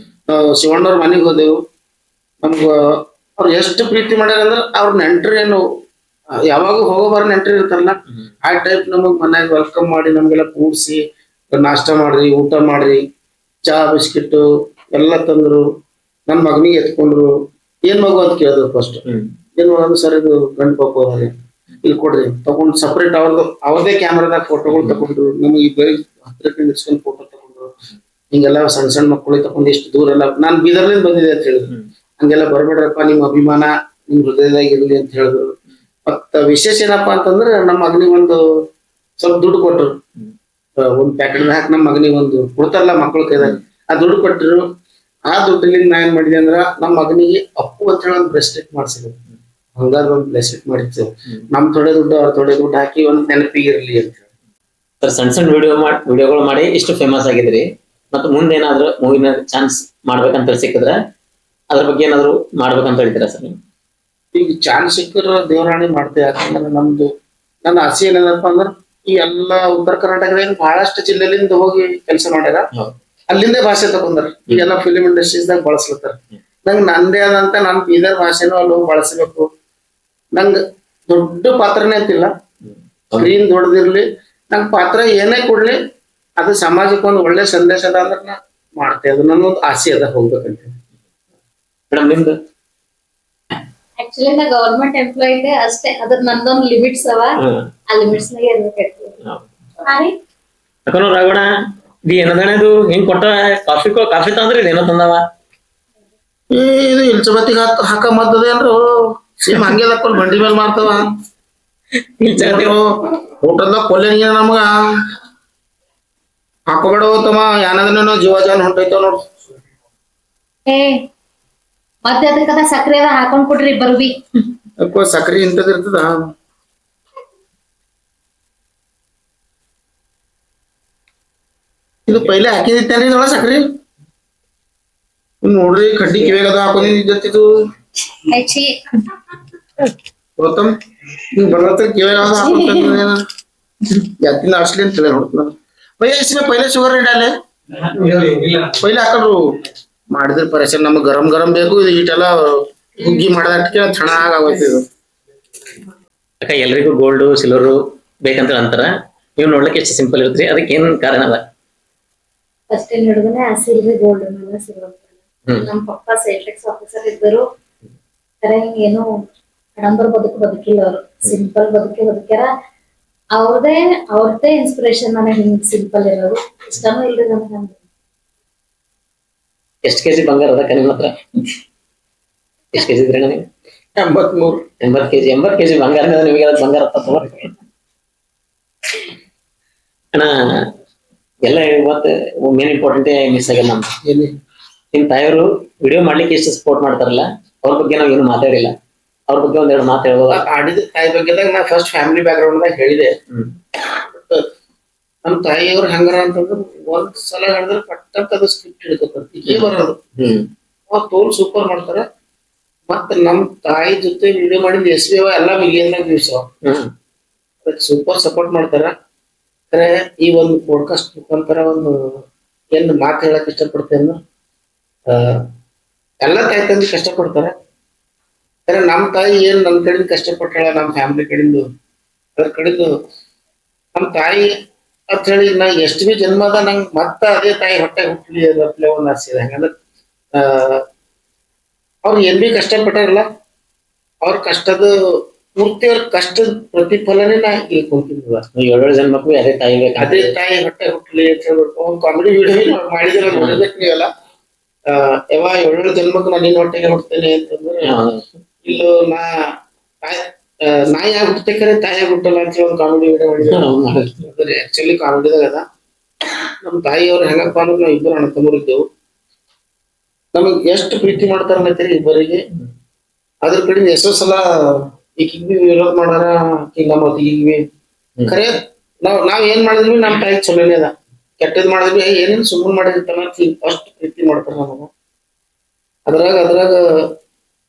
ನಾವು ಶಿವಣ್ಣವ್ರ ಮನೆಗೆ ಹೋದೆವು. ನಮ್ಗ ಅವ್ರು ಎಷ್ಟು ಪ್ರೀತಿ ಮಾಡ್ಯಾರ ಅಂದ್ರೆ ಅವ್ರ ನೆಂಟ್ರು ಏನು ಯಾವಾಗ ಹೋಗೋಬಾರ ನೆಂಟ್ರು ಇರ್ತಾರಲ್ಲ, ಆ ಟೈಪ್ ನಮಗ್ ಮನ್ಯಾಗ ವೆಲ್ಕಮ್ ಮಾಡಿ ನಮ್ಗೆಲ್ಲ ಕೂಡ್ಸಿ ನಾಷ್ಟ ಮಾಡ್ರಿ, ಊಟ ಮಾಡ್ರಿ, ಚಹಾ ಬಿಸ್ಕಿಟ್ ಎಲ್ಲ ತಂದ್ರು. ನನ್ ಮಗನಿಗೆ ಎತ್ಕೊಂಡ್ರು. ಏನ್ ಮಗು ಅಂತ ಕೇಳಿದ್ರು ಫಸ್ಟ್. ಏನ್ ಮಗು ಸರ್ ಇದು ಗಂಡು ಪಾಪು ಅದ್ರಿ, ಇಲ್ಲಿ ಕೊಡ್ರಿ ತಗೊಂಡ್ ಸಪ್ರೇಟ್ ಅವ್ರದೇ ಕ್ಯಾಮ್ರಾದಾಗ ಫೋಟೋಗಳು ತಗೊಂಡ್ರು. ನಮ್ಗೆ ಈ ಬರೀ ಹತ್ರಕ್ಕೆ ನಿಲ್ಸ್ಕೊಂಡ್ ಫೋಟೋ ತಗೊಂಡ್ರು. ಹಿಂಗೆಲ್ಲ ಸಣ್ಣ ಸಣ್ಣ ಮಕ್ಕಳಿಗೆ ತಗೊಂಡು ಎಷ್ಟು ದೂರ ಎಲ್ಲ ನಾನ್ ಬೀದರ್ಲಿಂದ ಬಂದಿದೆ ಅಂತ ಹೇಳಿದ್ರು. ಹಂಗೆಲ್ಲ ಬರ್ಬೇಡ್ರಪ್ಪ, ನಿಮ್ ಅಭಿಮಾನ ನಿಮ್ ಹೃದಯದಾಗ ಇರ್ಲಿ ಅಂತ ಹೇಳಿದ್ರು. ಮತ್ತ ವಿಶೇಷ ಏನಪ್ಪಾ ಅಂತಂದ್ರೆ ನಮ್ಮ ಮಗನಿಗೆ ಒಂದು ಸ್ವಲ್ಪ ದುಡ್ಡು ಕೊಟ್ರು. ಒಂದ್ ಪ್ಯಾಕೆಟ್ ಹಾಕಿ ನಮ್ಮ ಮಗನಿಗೆ ಒಂದು ಕೊಡ್ತಾರಲ್ಲ ಮಕ್ಕಳ ಕೈದಾಗ, ಆ ದುಡ್ಡು ಕೊಟ್ಟರು. ಆ ದುಡ್ಡಿನಿಂದ ನಾ ಏನ್ ಮಾಡಿದೆ ಅಂದ್ರ ನಮ್ಮ ಮಗನಿಗೆ ಅಪ್ಪು ಅಂತ ಹೇಳಿ ಒಂದು ಬ್ರೆಸ್ಲೆಟ್ ಮಾಡ್ಸಿದ್ರು. ಹಂಗಾದ್ರೆ ಒಂದು ಬ್ರೆಸ್ಲೆಟ್ ಮಾಡಿತ್ತು. ನಮ್ ಥೋಡೆ ದುಡ್ಡು ಅವ್ರ ಥೋಡೆ ದುಡ್ಡು ಹಾಕಿ ಒಂದ್ ನೆನಪಿಗಿರ್ಲಿ ಅಂತ ಹೇಳಿ. ಸಣ್ಣ ಸಣ್ಣ ವಿಡಿಯೋಗಳು ಮಾಡಿ ಇಷ್ಟು ಫೇಮಸ್ ಆಗಿದ್ರಿ. ಮತ್ತೆ ಮುಂದೆ ಏನಾದ್ರು ಮೂವಿನ ಚಾನ್ಸ್ ಮಾಡ್ಬೇಕಂತ ಸಿಕ್ಕಿದ್ರೆ ಅದ್ರ ಬಗ್ಗೆ ಏನಾದ್ರು ಮಾಡ್ಬೇಕಂತ ಹೇಳ್ತೀರಾ ಸರ್? ಈಗ ಚಾನ್ಸ್ ಸಿಕ್ಕರ ದೇವರಾಣಿ ಮಾಡ್ತೇವೆ. ಯಾಕಂದ್ರೆ ನನ್ನ ಆಸೆ ಏನದಪ್ಪ ಅಂದ್ರೆ ಈ ಎಲ್ಲಾ ಉತ್ತರ ಕರ್ನಾಟಕದಾಗ ಬಹಳಷ್ಟು ಜಿಲ್ಲೆಲಿಂದ ಹೋಗಿ ಕೆಲಸ ಮಾಡ್ಯಾರ. ಅಲ್ಲಿಂದೇ ಭಾಷೆ ತಗೊಂಡಾರ. ಈಗೆಲ್ಲ ಫಿಲಿಂ ಇಂಡಸ್ಟ್ರೀಸ್ದಾಗ ಬಳಸ್ಲತ್ತಾರ. ನಂಗ್ ನಂದೇ ಆದಂತ ನನ್ ಬೀದರ್ ಭಾಷೆನೂ ಅಲ್ಲಿ ಹೋಗಿ ಬಳಸಬೇಕು. ನಂಗ್ ದೊಡ್ಡ ಪಾತ್ರನೇ ಅಂತಿಲ್ಲ, ಸ್ಕ್ರೀನ್ ದೊಡ್ಡದಿರ್ಲಿ, ನಂಗ್ ಪಾತ್ರ ಏನೇ ಕೊಡ್ಲಿ ಅದು ಸಮಾಜಕ್ಕೆ ಒಂದು ಒಳ್ಳೆ ಸಂದೇಶ ಅದ ಅಂದ್ರೆ ನಾ ಮಾಡ್ತೇವೆ. ಅದು ನನ್ನೊಂದು ಆಸೆ ಅದ ಹೋಗ್ಬೇಕಂತ. ಮೇಡಮ್ ನಿಮ್ದು? ಆಕ್ಚುಲಿ ನಾ ಗವರ್ಮೆಂಟ್ ಎಂಪ್ಲಾಯ್ ಇದೆ ಅಷ್ಟೇ. ಅದ್ರ ನಂದೊಂದು ಲಿಮಿಟ್ಸ್ ಅವ, ಆ ಲಿಮಿಟ್ಸ್ ನಾಗೆ ಇರ್ಬೇಕಾಯ್ತು. ರಾಘವಣ ಏನದಣದು ಹಿಂಗ್ ಕೊಟ್ಟ ಕಾಫಿ ತಂದ್ರಿ ಏನೋ ತಂದವ? ಇದು ಇಲ್ಚಬತ್ತಿಗೆ ಹಾಕ ಮದ್ದದೇನ್ರು ಸೇಮ್ ಹಂಗೆ ತಕ್ಕೊಂಡು ಬಂಡಿ ಮೇಲೆ ಮಾಡ್ತಾವ. ಹೋಟೆಲ್ದಾಗ ಕೊಲ್ಲೇನಿಗೆ ನಮಗ ಹಾಕೋಬೇಡ ತಮ್ಮ, ಏನಾದ್ರೂ ಜೀವ ಜಾನ್ ಹೊಂಟೈತವ ನೋಡು. ಏ ಮತ್ತೆ ಅದಕ್ಕದ ಸಕ್ರೆ ಅದ ಹಾಕೊಂಡ್ ಕೊಡ್ರಿ ಬರ್ಬಿ. ಸಕ್ರಿ ಇಂತದ್ ಇರ್ತದ. ಇದು ಪೈಲೆ ಹಾಕಿದಿತ್ತೇನ್ರಿ ಇದೊಳ ಸಕ್ರಿ? ನೋಡ್ರಿ ಕಡ್ಡಿ ಕಿವಿಯಾಗದ ಹಾಕೊಂಡಿದ್ದು ಗೌತಮ್. ಹಿಂಗ್ ಬರ್ಲತ್ತ ಕಿವಿಯಾಗ ಹಾಕೊಂಡ ಯಾತಿನ ಅಷ್ಟಲಿ ಅಂತ ಹೇಳಿ ನೋಡ್ತ ಭಯ इसमें पहले शुगर नहीं डाले, पहले ಹಾಕೊಂಡ್ರು ಮಾಡಿದ್ರೆ ಪರೇಶಾನ್. ನಮ್ಗೆ ಗರಂ ಗರಂ ಬೇಕು, ಇದು ಈಟೆಲ್ಲ ಹುಗ್ಗಿ ಮಾಡದಕ್ಕೆ ಚೆನ್ನಾಗ್ ಆಗೋಯ್ತು ಇದು. ಅಕ್ಕ ಎಲ್ರಿಗೂ ಗೋಲ್ಡ್ ಸಿಲ್ವರ್ ಬೇಕಂತ ಅಂತಾರ, ನೀವು ನೋಡ್ಲಿಕ್ಕೆ ಎಷ್ಟು ಸಿಂಪಲ್ ಇರ್ತೀರಿ, ಅದಕ್ಕೆ ಏನ್ ಕಾರಣ ಅದ? ಫಸ್ಟ್ ಹಿಡಿದ್ರೆ ಆಸೆ ಇಲ್ರಿ ಗೋಲ್ಡ್ ಮೇಲೆ ಸಿಲ್ವರ್. ನಮ್ಮ ಪಪ್ಪ ಸೇಲ್ಸ್ ಆಫೀಸರ್ ಇದ್ದರು. ಏನು ಆಡಂಬರ ಬದುಕಿಲ್ಲ ಅವರು, ಸಿಂಪಲ್ ಬದುಕ್ಯಾರ. ಅವ್ರದೇ ಇನ್ಸ್ಪಿರೇಷನ್ ನನಗೆ ಹಿಂಗ್ ಸಿಂಪಲ್ ಇರೋದು ಇಷ್ಟನೂ ಇಲ್ರಿ ನನಗೆ. ಎಷ್ಟು ಕೆಜಿ ಬಂಗಾರ ಅದಕ್ಕ ನಿಮ್ಮ ಹತ್ರ? ಎಷ್ಟು ಕೆಜಿ ಇದ್ರಿ ನನಗೆ? 80 ಕೆಜಿ. 80 ಕೆಜಿ ಬಂಗಾರ ನಿಮಗೆ ಬಂಗಾರ ಅಣ್ಣ ಎಲ್ಲ ಮತ್ತೆ ಮೇನ್ ಇಂಪಾರ್ಟೆಂಟ್ ಮಿಸ್ ಆಗ್ಯದ ನಮ್ದು. ನಿಮ್ ತಾಯಿಯವರು ವಿಡಿಯೋ ಮಾಡ್ಲಿಕ್ಕೆ ಎಷ್ಟು ಸಪೋರ್ಟ್ ಮಾಡ್ತಾರಲ್ಲ, ಅವ್ರ ಬಗ್ಗೆ ನಾವ್ ಏನು ಮಾತಾಡಿಲ್ಲ. ಅವ್ರ ಬಗ್ಗೆ ಒಂದೆರಡು ಮಾತು ಹೇಳ್ಬೋದ? ಆಡಿದ ತಾಯಿ ಬಗ್ಗೆದಾಗ ನಾ ಫಸ್ಟ್ ಫ್ಯಾಮಿಲಿ ಬ್ಯಾಕ್ ಗ್ರೌಂಡ್ ದಾಗ ಹೇಳಿದೆ. ನಮ್ ತಾಯಿಯವ್ರು ಹೆಂಗಾರ ಅಂತಂದ್ರೆ ಒಂದ್ ಸಲ ಹೇಳಿದ್ರೆ ಪಟ್ಟಂತ ಅದು ಸ್ಕ್ರಿಪ್ಟ್ ಹಿಡ್ಕೊತಾರೆ, ಈಗ ಬರೋದು. ಅವ್ರು ತೋಲ್ ಸೂಪರ್ ಮಾಡ್ತಾರ. ಮತ್ತ ನಮ್ ತಾಯಿ ಜೊತೆ ವಿಡಿಯೋ ಮಾಡಿದ SVO ಎಲ್ಲಾ ಮಿಲಿಯನ್ ವ್ಯೂಸ್ ಸೂಪರ್ ಸಪೋರ್ಟ್ ಮಾಡ್ತಾರ. ಅಂದ್ರೆ ಈ ಒಂದು ಪಾಡ್ಕಾಸ್ಟ್ ಮುಖಾಂತರ ಒಂದು ಏನ್ ಮಾತು ಹೇಳಕ್ ಇಷ್ಟಪಡ್ತೇನೆ. ಎಲ್ಲ ತಾಯಿ ತಂದೆ ಕಷ್ಟಪಡ್ತಾರ. ನಮ್ ತಾಯಿ ಏನ್ ನಮ್ ಕಡೆಯಿಂದ ಕಷ್ಟಪಟ್ಟಾಳ, ನಮ್ ಫ್ಯಾಮಿಲಿ ಕಡೆಯಿಂದ ಅದ್ರ ಕಡೆದು ನಮ್ ತಾಯಿ ಅಂತ ಹೇಳಿ ನಾ ಎಷ್ಟು ಬಿ ಜನ್ಮದ ನಂಗ್ ಮತ್ತ ಅದೇ ತಾಯಿ ಹೊಟ್ಟೆ ಹುಟ್ಲಿ ಅದಪ್ಲೆ ಒಂದ್ ಆಸೆ ಇದೆ. ಹಂಗಂದ್ರೆ ಅವ್ರು ಏನ್ ಬಿ ಕಷ್ಟಪಟ್ಟಾರಲ್ಲ ಅವ್ರ ಕಷ್ಟದ ಪೂರ್ತಿ ಅವ್ರ ಕಷ್ಟದ ಪ್ರತಿಫಲನೇ ನಾ ಈಗ ಕುಂತಿದ್ದ. ಏಳೇಳು ಜನ್ಮಕ್ಕೂ ಅದೇ ತಾಯಿ ಬೇಕು. ಅದೇ ತಾಯಿ ಹೊಟ್ಟೆ ಹುಟ್ಲಿ ಅಂತ ಹೇಳ್ಬಿಟ್ಟು ಒಂದ್ ಕಾಮಿಡಿ ವಿಡಿಯೋ ಮಾಡಿದ್ರೆ ನೋಡಿರ್ಬೇಕು ನೀವೆಲ್ಲ. ಯಾವ 7 ಜನ್ಮಕ್ಕೂ ನಾನು ನಿನ್ನ ಹೊಟ್ಟೆಗೆ ಹುಡ್ತೇನೆ ಅಂತಂದ್ರೆ ಇಲ್ಲೂ ನಾಯಿ ಆಗ್ಬಿಡ್ತೇಕರೆ ತಾಯಿ ಆಗ್ಬಿಟ್ಟಲ್ಲ ಅಂತ ಒಂದು ಕಾಮಿಡಿ ವಿಡಿಯೋ ಮಾಡಿದ್ರೆ ಆಕ್ಚುಲಿ ಕಾಮಿಡಿದಾಗ ಅದ. ನಮ್ ತಾಯಿಯವ್ರು ಹೆಂಗಪ್ಪ ಅಂದ್ರೆ ನಾವ್ ಇಬ್ಬರು ಅಣ್ಣ ತಮ್ಮರು ಇದ್ದೆವು. ನಮಗ್ ಎಷ್ಟು ಪ್ರೀತಿ ಮಾಡ್ತಾರ ಅನ್ನತ್ತೀರಿ ಇಬ್ಬರಿಗೆ. ಅದ್ರ ಕಡೆ ಎಷ್ಟೋ ಸಲ ಈಕಿಗ್ ಬಿ ವಿರೋಧ ಮಾಡಾರ, ಈಗ ನಮ್ಮ ಈಗ ಖರೆ ನಾವ್ ಏನ್ ಮಾಡಿದ್ವಿ ನಮ್ ತಾಯಿ ಚಲೋನೇ ಅದ. ಕೆಟ್ಟದ್ ಮಾಡಿದ್ವಿ ಏನೇನ್ ಸುಮ್ಮನೆ ಮಾಡಿರ್ತಾನ ಅಷ್ಟು ಪ್ರೀತಿ ಮಾಡ್ತಾರ ನಮಗ. ಅದ್ರಾಗ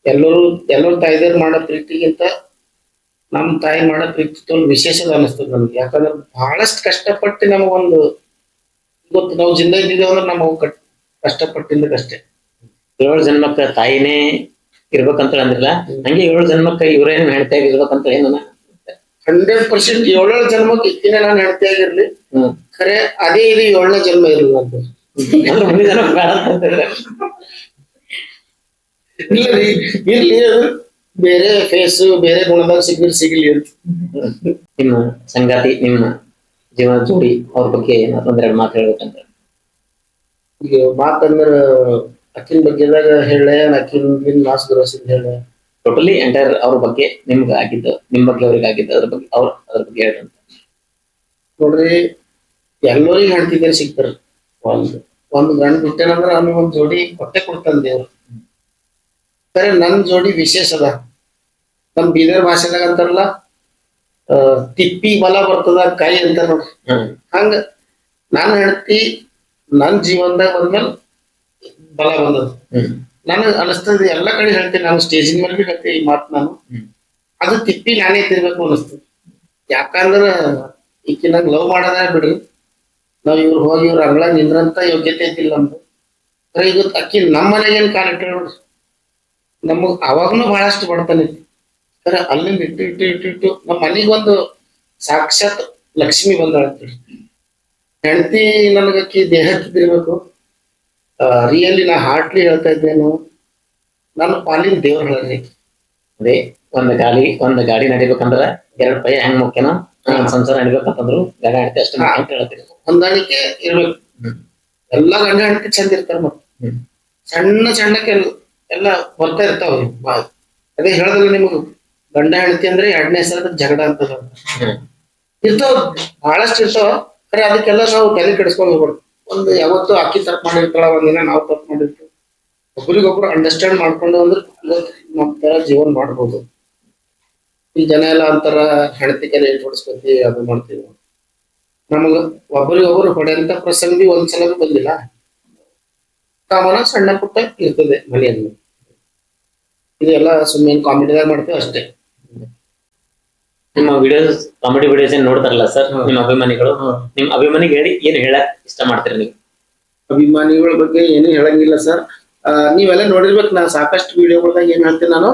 ಎಲ್ಲರೂ ತಾಯಿದೇರ್ ಮಾಡೋ ಪ್ರೀತಿಗಿಂತ ನಮ್ ತಾಯಿ ಮಾಡೋ ಪ್ರೀತಿ ವಿಶೇಷದ ಅನಿಸ್ತದ ನಮ್ಗೆ. ಯಾಕಂದ್ರೆ ಬಹಳಷ್ಟು ಕಷ್ಟಪಟ್ಟು ನಮಗೊಂದು ಗೊತ್ತು, ನಾವು ಜಿಂದ ಇದ್ದಿದ್ದೇವೆ ಅಂದ್ರೆ ನಮಗ್ ಕಷ್ಟಪಟ್ಟಿದ್ದಕ್ಕಷ್ಟೇ. 7 ಜನ್ಮಕ್ಕ ತಾಯಿನೇ ಇರ್ಬೇಕಂತ ಅಂದ್ರಲ್ಲ, ಹಂಗೆ 7 ಜನ್ಮಕ್ಕ ಇವ್ರೇನ್ ಹೆಣ್ತಿಯಾಗಿ ಇರ್ಬೇಕಂತ ಏನ 100% 7 ಜನ್ಮಕ್ಕೆ ಇತ್ತಿನ ನಾನು ಹೆಣ್ತಿಯಾಗಿರ್ಲಿ, ಖರೆ ಅದೇ ಇದು 7ನೇ ಜನ್ಮ ಇರಲಿಲ್ಲ ಅಂತ. ಮುಂದಿನ ಜನ್ಮ ಬೇಡ ಅಂತಂದ್ರೆ ಇರ್ಲಿ ಅದು ಬೇರೆ ಫೇಸ್ ಬೇರೆ ಗುಣದಾಗ ಸಿಗ್ಲಿ ಅಂತ. ನಿಮ್ಮ ಸಂಗಾತಿ, ನಿಮ್ಮ ಜೀವನ ಜೋಡಿ ಅವ್ರ ಬಗ್ಗೆ ಒಂದೆರಡು ಮಾತು ಹೇಳ್ಬೇಕಂತ. ಈಗ ಮಾತಂದ್ರ ಅಕ್ಕಿನ ಬಗ್ಗೆದಾಗ ಹೇಳ, ಅಕ್ಕಿನ ಮಾಸ್ ಭರವಸೆಯಿಂದ ಹೇಳ, ಟೋಟಲಿ ಎಂಟೈರ್ ಅವ್ರ ಬಗ್ಗೆ ನಿಮ್ಗೆ ಆಗಿದ್ದು, ನಿಮ್ ಬಗ್ಗೆ ಅವ್ರಿಗೆ ಆಗಿದ್ದು, ಅದ್ರ ಬಗ್ಗೆ ಹೇಳ್ರಂತ. ನೋಡ್ರಿ, ಎಲ್ಲರಿಗೂ ಹೆಣ್ತಿದ್ದೇನೆ ಸಿಗ್ತಾರ. ಒಂದು ಗಂಡು ಬಿಟ್ಟೇನಂದ್ರ ಅವ್ನಿಗೆ ಒಂದ್ ಜೋಡಿ ಹೊಟ್ಟೆ ಕೊಡ್ತಾನ ದೇವ್ರು. ಖರೆ ನನ್ ಜೋಡಿ ವಿಶೇಷ ಅದ. ನಮ್ ಬೀದರ್ ಭಾಷೆದಾಗ ಅಂತಾರಲ್ಲ, ತಿಪ್ಪಿ ಬಲ ಬರ್ತದ ಕೈ ಅಂತ ನೋಡ್ರಿ. ಹಂಗ ನಾನು ಹೆಣ್ತಿ ನನ್ ಜೀವನದಾಗ ಬಂದ್ಮೇಲೆ ಬಲ ಬಂದದ. ನನಗ್ ಅನಿಸ್ತದ, ಎಲ್ಲಾ ಕಡೆ ಹೇಳ್ತೀನಿ, ನಾನು ಸ್ಟೇಜಿನ ಮೇಲೆ ಹೇಳ್ತೀನಿ ಈ ಮಾತು. ನಾನು ಅದು ತಿಪ್ಪಿ ನಾನೇ ತಿರ್ಬೇಕು ಅನಿಸ್ತದ. ಯಾಕಂದ್ರ ಈಕಿ ನಂಗೆ ಲವ್ ಮಾಡೋದ ಬಿಡ್ರಿ, ನಾವ್ ಇವ್ರು ಹೋಗಿ ಇವ್ರ ಅಂಗಳ ನಿಂದ್ರಂತ ಯೋಗ್ಯತೆ ಇದ್ದಿಲ್ಲ ನಮ್ದು. ಈಗ ಅಕ್ಕಿ ನಮ್ಮ ಮನೆಗೇನ್ ಕಾಲಿಟ್ಟ ನೋಡ್ರಿ, ನಮಗ್ ಅವಾಗ್ನು ಬಹಳಷ್ಟು ಬಡತನ ಇತ್ತು. ಖರೆ ಅಲ್ಲಿಂದ ಇಟ್ಟು ನಮ್ಮ ಮನೆಗೆ ಒಂದು ಸಾಕ್ಷಾತ್ ಲಕ್ಷ್ಮಿ ಬಂದಾಳ ಅಂತೇಳಿ. ಹೆಂಡತಿ ನನಗಕ್ಕಿ ದೇಹಕ್ಕಿದಿರ್ಬೇಕು. ರಿಯಲಿ ನಾ ಹಾರ್ಟ್ಲಿ ಹೇಳ್ತಾ ಇದ್ದೇನು, ನನ್ನ ಪಾಲಿನ ದೇವ್ರ ಹೇಳ್ರಿ. ಅದೇ ಒಂದ್ ಗಾಡಿ ನಡಿಬೇಕಂದ್ರ 2 ಪೈ ಹೆಂಗ್ ಮುಖ್ಯನೋ, ಸಂಸಾರ ನಡಿಬೇಕಂತಂದ್ರು ಗಂಡ ಹೆಂಡತಿ ಅಷ್ಟೇ ಅಂತ ಹೇಳ್ತೀವಿ. ಹೊಂದಾಣಿಕೆ ಇರ್ಬೇಕು. ಎಲ್ಲಾ ಗಂಡ ಹೆಂಡತಿ ಚಂದ ಇರ್ತಾರ. ಮತ್ತೆ ಸಣ್ಣ ಎಲ್ಲ ಬರ್ತಾ ಇರ್ತಾವ್ರಿ. ಅದೇ ಹೇಳದಲ್ಲ ನಿಮಗ್, ಗಂಡ ಹೆಂಡತಿ ಅಂದ್ರೆ 2ನೇ ಹೆಸರದ ಜಗಳ ಅಂತ ಇರ್ತಾವ, ಬಹಳಷ್ಟು ಇರ್ತಾವ. ಖರೆ ಅದಕ್ಕೆಲ್ಲ ನಾವು ತಲೆ ಕೆಡಿಸ್ಕೊಂಡು ಹೋಗ್ಬಾರ್ದು. ಒಂದು ಯಾವತ್ತು ಅಕ್ಕಿ ತಪ್ಪು ಮಾಡಿರ್ತಾಳ, ಒಂದಿನ ನಾವು ತಪ್ಪು ಮಾಡಿರ್ತೀವಿ. ಒಬ್ರಿಗೊಬ್ರು ಅಂಡರ್ಸ್ಟ್ಯಾಂಡ್ ಮಾಡ್ಕೊಂಡು ಅಂದ್ರೆ ನಮ್ ತರ ಜೀವನ ಮಾಡ್ಬೋದು. ಈ ಜನ ಎಲ್ಲ ಅಂತಾರ ಹೆಂಡತಿ ಕಲೆ ಹೊಡಿಸ್ಕೊತೀವಿ, ಅದು ಮಾಡ್ತೀವಿ. ನಮಗ ಒಬ್ಬರಿಗೊಬ್ರು ಹೊಡೆಯಂತ ಪ್ರಸಂಗ ಬಿ ಒಂದ್ಸಲ ಬಿ ಬಂದಿಲ್ಲ. ಕಾಮನ ಸಣ್ಣ ಪುಟ್ಟ ಇರ್ತದೆ ಮನೆಯಲ್ಲಿ. ಇದೆಲ್ಲ ಸುಮ್ಮನೆ ಕಾಮಿಡಿದಾಗ ಮಾಡ್ತೇವೆ ಅಷ್ಟೇ. ನಿಮ್ಮ ವಿಡಿಯೋಸ್, ಕಾಮಿಡಿ ವಿಡಿಯೋಸ್ ಏನ್ ನೋಡ್ತಾರಲ್ಲ ಸರ್ ನಿಮ್ಮ ಅಭಿಮಾನಿಗಳು, ನಿಮ್ ಅಭಿಮಾನಿಗೆ ಹೇಳಿ ಏನ್ ಹೇಳಕ್ ಇಷ್ಟ ಮಾಡ್ತೀರಿ ನೀವು? ಅಭಿಮಾನಿಗಳ ಬಗ್ಗೆ ಏನು ಹೇಳಂಗಿಲ್ಲ ಸರ್. ನೀವೆಲ್ಲ ನೋಡಿರ್ಬೇಕು, ನಾ ಸಾಕಷ್ಟು ವಿಡಿಯೋಗಳದಾಗ ಏನ್ ಹೇಳ್ತೀನಿ ನಾನು.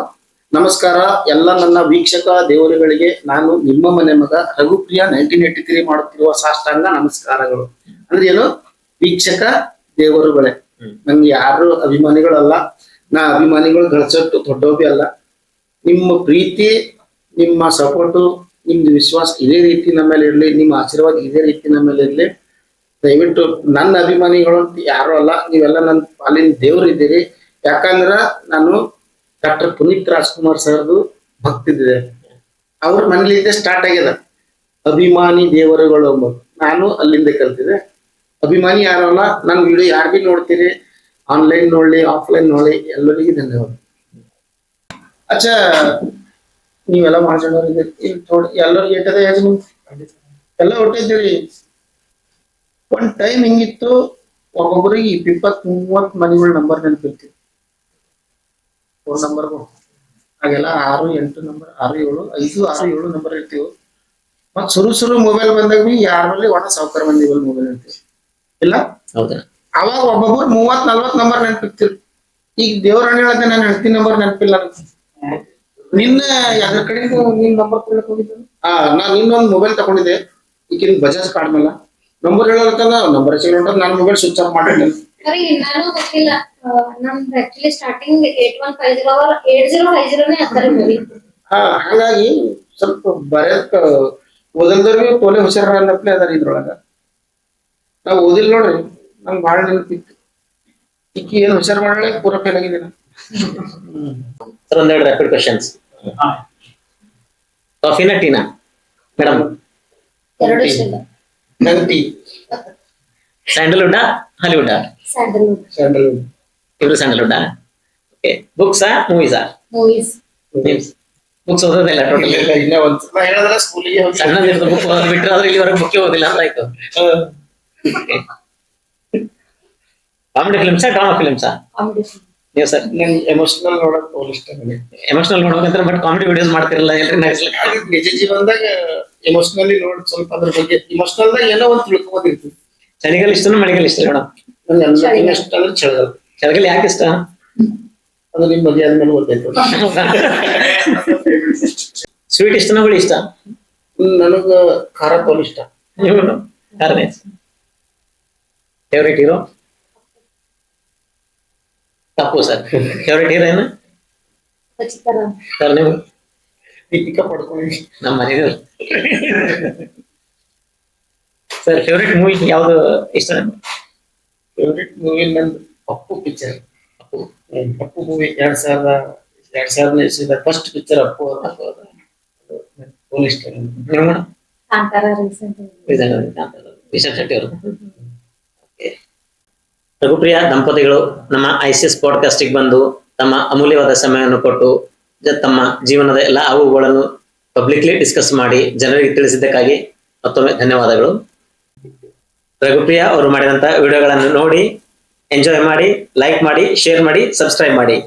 ನಮಸ್ಕಾರ ಎಲ್ಲ ನನ್ನ ವೀಕ್ಷಕ ದೇವರುಗಳಿಗೆ. ನಾನು ನಿಮ್ಮ ಮನೆ ಮಗ ರಘುಪ್ರಿಯ 1983 ಮಾಡುತ್ತಿರುವ ಸಾಷ್ಟಾಂಗ ನಮಸ್ಕಾರಗಳು. ಅಂದ್ರೆ ಏನು, ವೀಕ್ಷಕ ದೇವರುಗಳೇ. ನಂಗೆ ಯಾರು ಅಭಿಮಾನಿಗಳಲ್ಲ, ನಾ ಅಭಿಮಾನಿಗಳು ಗಳಿಸೋಟ್ಟು ದೊಡ್ಡೋಬಿ ಅಲ್ಲ. ನಿಮ್ಮ ಪ್ರೀತಿ, ನಿಮ್ಮ ಸಪೋರ್ಟು, ನಿಮ್ದು ವಿಶ್ವಾಸ ಇದೇ ರೀತಿ ನಮ್ಮ ಮೇಲೆ ಇರ್ಲಿ, ನಿಮ್ಮ ಆಶೀರ್ವಾದ ಇದೇ ರೀತಿ ನಮ್ಮ ಮೇಲೆ ಇರ್ಲಿ. ದಯವಿಟ್ಟು ನನ್ನ ಅಭಿಮಾನಿಗಳು ಅಂತ ಯಾರು ಅಲ್ಲ, ನೀವೆಲ್ಲ ನನ್ನ ಪಾಲಿನ ದೇವ್ರು ಇದ್ದೀರಿ. ಯಾಕಂದ್ರ ನಾನು ಡಾಕ್ಟರ್ ಪುನೀತ್ ರಾಜ್ಕುಮಾರ್ ಸರ್ದು ಭಕ್ತಿದ್ದೆ. ಅವ್ರ ಮನೇಲಿದ್ದೆ ಸ್ಟಾರ್ಟ್ ಆಗ್ಯದ ಅಭಿಮಾನಿ ದೇವರುಗಳು ಅಂಬೋದು. ನಾನು ಅಲ್ಲಿಂದ ಕಲ್ತಿದ್ದೆ. ಅಭಿಮಾನಿ ಯಾರು ಅಲ್ಲ, ನನ್ನ ವಿಡಿಯೋ ಯಾರು ಬಿ ನೋಡ್ತೀರಿ, ಆನ್ಲೈನ್ ನೋಡ್ಲಿ ಆಫ್ಲೈನ್ ನೋಡ್ಲಿ, ಎಲ್ಲರಿಗೂ ಧನ್ಯವಾದ. ಅಚ್ಚಾ, ನೀವೆಲ್ಲ ಮಾತಾಡೋರಿದ್ದೀರಿ, ಎಲ್ಲರಿಗೂ ಏಟದ ಎಲ್ಲ ಹೊಟ್ಟಿದ್ದೀರಿ. ಒಂದ್ ಟೈಮ್ ಹಿಂಗಿತ್ತು, ಒಬ್ಬೊಬ್ಬರಿಗೆ 20-30 ಮನೆಗಳ ನಂಬರ್ ನೆನಪಿರ್ತೀವಿ, ಫೋನ್ ನಂಬರ್ಗಳು. ಹಾಗೆಲ್ಲ 6-8 ನಂಬರ್, 6-7 ನಂಬರ್ ಇರ್ತೀವಿ. ಮತ್ ಶುರು ಮೊಬೈಲ್ ಬಂದಾಗ ಬಿ ಯಾರಲ್ಲಿ ಒಣ ಸಾವುಕಾರ ಮಂದಿ ಮೊಬೈಲ್ ಇರ್ತೀವಿ ಇಲ್ಲ. ಹೌದಾ? ಅವಾಗ ಒಬ್ಬೊಬ್ರು 30-40 ನಂಬರ್ ನೆನಪಿರ್ತೀರಿ. ಈಗ ದೇವ್ರ ಹೇಳತ್ತೆ, ನಾನು ಹೆಂಡತಿ ನಂಬರ್ ನೆನಪಿಲ್ಲ. ನಿನ್ನ ಯಾವ್ದ್ರ ಕಡೆ ನಿನ್ ನಂಬರ್ ಕೊಡ್ಲಕ್ ಹೋಗಿದ್ದೆ? ನಾನ್ ಇನ್ನೊಂದು ಮೊಬೈಲ್ ತಗೊಂಡಿದ್ದೆ, ಈಗಿನ ಬಜಾಜ್ ಕಾರ್ಡ್ ಮೇಲೆ ನಂಬರ್ ಹೇಳೋದಕ್ಕಲ್ಲ ನಂಬರ್ ಸಿಗೋಣ ನಾನು ಮೊಬೈಲ್ ಸ್ವಿಚ್ ಆಫ್ ಮಾಡಿದ್ದೆ. ಸರಿ ನಾನು ಗೊತ್ತಿಲ್ಲ, ನಮ್ದು ಆಕ್ಚುಲಿ ಸ್ಟಾರ್ಟಿಂಗ್ 8050 ಹತ್ತರ ಮೂವಿ. ಹಾಗಾಗಿ ಸ್ವಲ್ಪ ಬರೆಯಕ್ ಓದಲ್ದವ್ರಿಗೆ ತೋಲೆ ಹುಷಾರ ಅನ್ನಪ್ಲೆ ಅದಾರ ಇದ್ರೊಳಗ. ನಾವ್ ಓದಿಲ್ ನೋಡ್ರಿ, ನಂಗ್ ಬಾಳ ನೆನಪಿತ್ತು. ಈಕಿ ಏನ್ ಹುಷಾರ್ ಮಾಡಳೆ ಪೂರ ಫೇಲ್ ಆಗಿದ್ದೀನಿ. ಸರ್ ಒಂದೆರಡು ರ್ಯಾಪಿಡ್ ಕ್ವಶನ್ಸ್. ಕಾಫಿನಾ ಟೀನಾ ಮೇಡಮ್? ಎರಡು ಇಷ್ಟ. ನಂಗ್ tea. Sandalwood Hollywood? Sandalwood. Sandalwood. ಇವರು ಸ್ಯಾಂಡಲ್ವುಡ್. ಓಕೆ. ಬುಕ್ಸಾ ಮೂವೀಸಾ? ಮೂವೀಸ್. ಬುಕ್ಸ್ ಓದೋದಿಲ್ಲ ಟೋಟಲ್? ಇನ್ನೇ ಒಂದ್ಸಲ ಹೇಳಿದ್ರೆ ಸ್ಕೂಲಿಗೆ ಹೋಗಿ ಸಣ್ಣದಿರೋದು ಬುಕ್ ಬಿಟ್ಟರೆ ಆದ್ರೆ ಇಲ್ಲಿವರೆಗೆ ಬುಕ್ಕೇ ಓದಿಲ್ಲ ಅಂತ ಆಯ್ತು. ಕಾಮಿಡಿ ಫಿಲ್ಮ್ಸಾ ಡ್ರಾಮಾ ಫಿಲ್ಮ್ಸಾ? ಕಾಮಿಡಿ. ನೀವು ಸರ್? ನಂಗೆ ಎಮೋಷನಲ್ ನೋಡಕ್ ತೋಲ್ ಇಷ್ಟ. ಎಮೋಷನಲ್ ನೋಡ್ಬೇಕಂದ್ರೆ ಬಟ್ ಕಾಮಿಡಿ ವಿಡಿಯೋಸ್ ಮಾಡ್ತಿರಲ್ಲ ಎಲ್ರಿ ನಗಿಸ್ಲಿಕ್ಕೆ. ನಿಜ ಜೀವನದಾಗ ಎಮೋಷನಲಿ ನೋಡ್ ಸ್ವಲ್ಪ ಅದ್ರ ಬಗ್ಗೆ ಇಮೋಷನಲ್ದಾಗ ಏನೋ ಒಂದು ತಿಳ್ಕೊಬೋದಿರ್ತದೆ. ಚಳಿಗಾಲ ಇಷ್ಟನಾ ಮಳೆಗಾಲ ಇಷ್ಟ ಮೇಡಮ್? ನಂಗೆ ಎಲ್ಲ ಇಷ್ಟ ಅಂದ್ರೆ ಚಳಿಗಾಲ. ಚಳಿಗಾಲ ಯಾಕೆ ಇಷ್ಟ? ಅದು ನಿಮ್ ಮದುವೆ ಆದ್ಮೇಲೆ ಗೊತ್ತಾಯ್ತು. ಸ್ವೀಟ್ ಇಷ್ಟನಾ ಹುಳಿ ಇಷ್ಟ? ನನಗ ಖಾರ ತೋಲ್ ಇಷ್ಟ. ನೀವು ಯಾರನೇ ಫೇವ್ರೇಟ್ ಹೀರೋ? ತಪ್ಪು ಸರ್. Favourite heroine sir? ನೀವು? ದೀಪಿಕಾ ಪಡ್ಕೊಳ್ಳಿ. ನಮ್ಮ ಮನೆಯವರು. ಸರ್ ಫೇವ್ರೇಟ್ ಮೂವಿ ಯಾವ್ದು ಇಷ್ಟ? ಫೇವ್ರೇಟ್ ಮೂವಿ ನಂದು ಅಪ್ಪು ಪಿಕ್ಚರ್. ಅಪ್ಪು ಮೂವಿ 2000 ಇಸ್ವಿದ ಫಸ್ಟ್ ಪಿಕ್ಚರ್ ಅಪ್ಪು. ತೋಲ್ ಇಷ್ಟ. ನೀವು ಮೇಡಮ್? ಕಾಂತಾರ ರೀಸೆಂಟ್. ವಿಶಾಲ್ ಶೆಟ್ಟಿ ಅವರು. ರಘುಪ್ರಿಯ ದಂಪತಿಗಳು ನಮ್ಮ ICS ಪಾಡ್ಕಾಸ್ಟಿಗೆ ಬಂದು ತಮ್ಮ ಅಮೂಲ್ಯವಾದ ಸಮಯವನ್ನು ಕೊಟ್ಟು ತಮ್ಮ ಜೀವನದ ಎಲ್ಲ ಆಗುಗಳನ್ನು ಪಬ್ಲಿಕ್ಲಿ ಡಿಸ್ಕಸ್ ಮಾಡಿ ಜನರಿಗೆ ತಿಳಿಸಿದ್ದಕ್ಕಾಗಿ ಮತ್ತೊಮ್ಮೆ ಧನ್ಯವಾದಗಳು. ರಘುಪ್ರಿಯ ಅವರು ಮಾಡಿದಂತ ವಿಡಿಯೋಗಳನ್ನು ನೋಡಿ ಎಂಜಾಯ್ ಮಾಡಿ, ಲೈಕ್ ಮಾಡಿ, ಶೇರ್ ಮಾಡಿ, ಸಬ್ಸ್ಕ್ರೈಬ್ ಮಾಡಿ.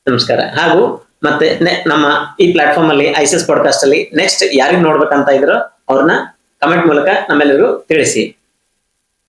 ನಮಸ್ಕಾರ. ಹಾಗೂ ಮತ್ತೆ ನಮ್ಮ ಈ ಪ್ಲಾಟ್ಫಾರ್ಮ್ ಅಲ್ಲಿ ICS ಪಾಡ್ಕಾಸ್ಟ್ ಅಲ್ಲಿ ನೆಕ್ಸ್ಟ್ ಯಾರಿಗೆ ನೋಡ್ಬೇಕಂತ ಇದ್ರೋ ಅವ್ರನ್ನ ಕಮೆಂಟ್ ಮೂಲಕ ನಮ್ಮೆಲ್ಲರಿಗೂ ತಿಳಿಸಿ.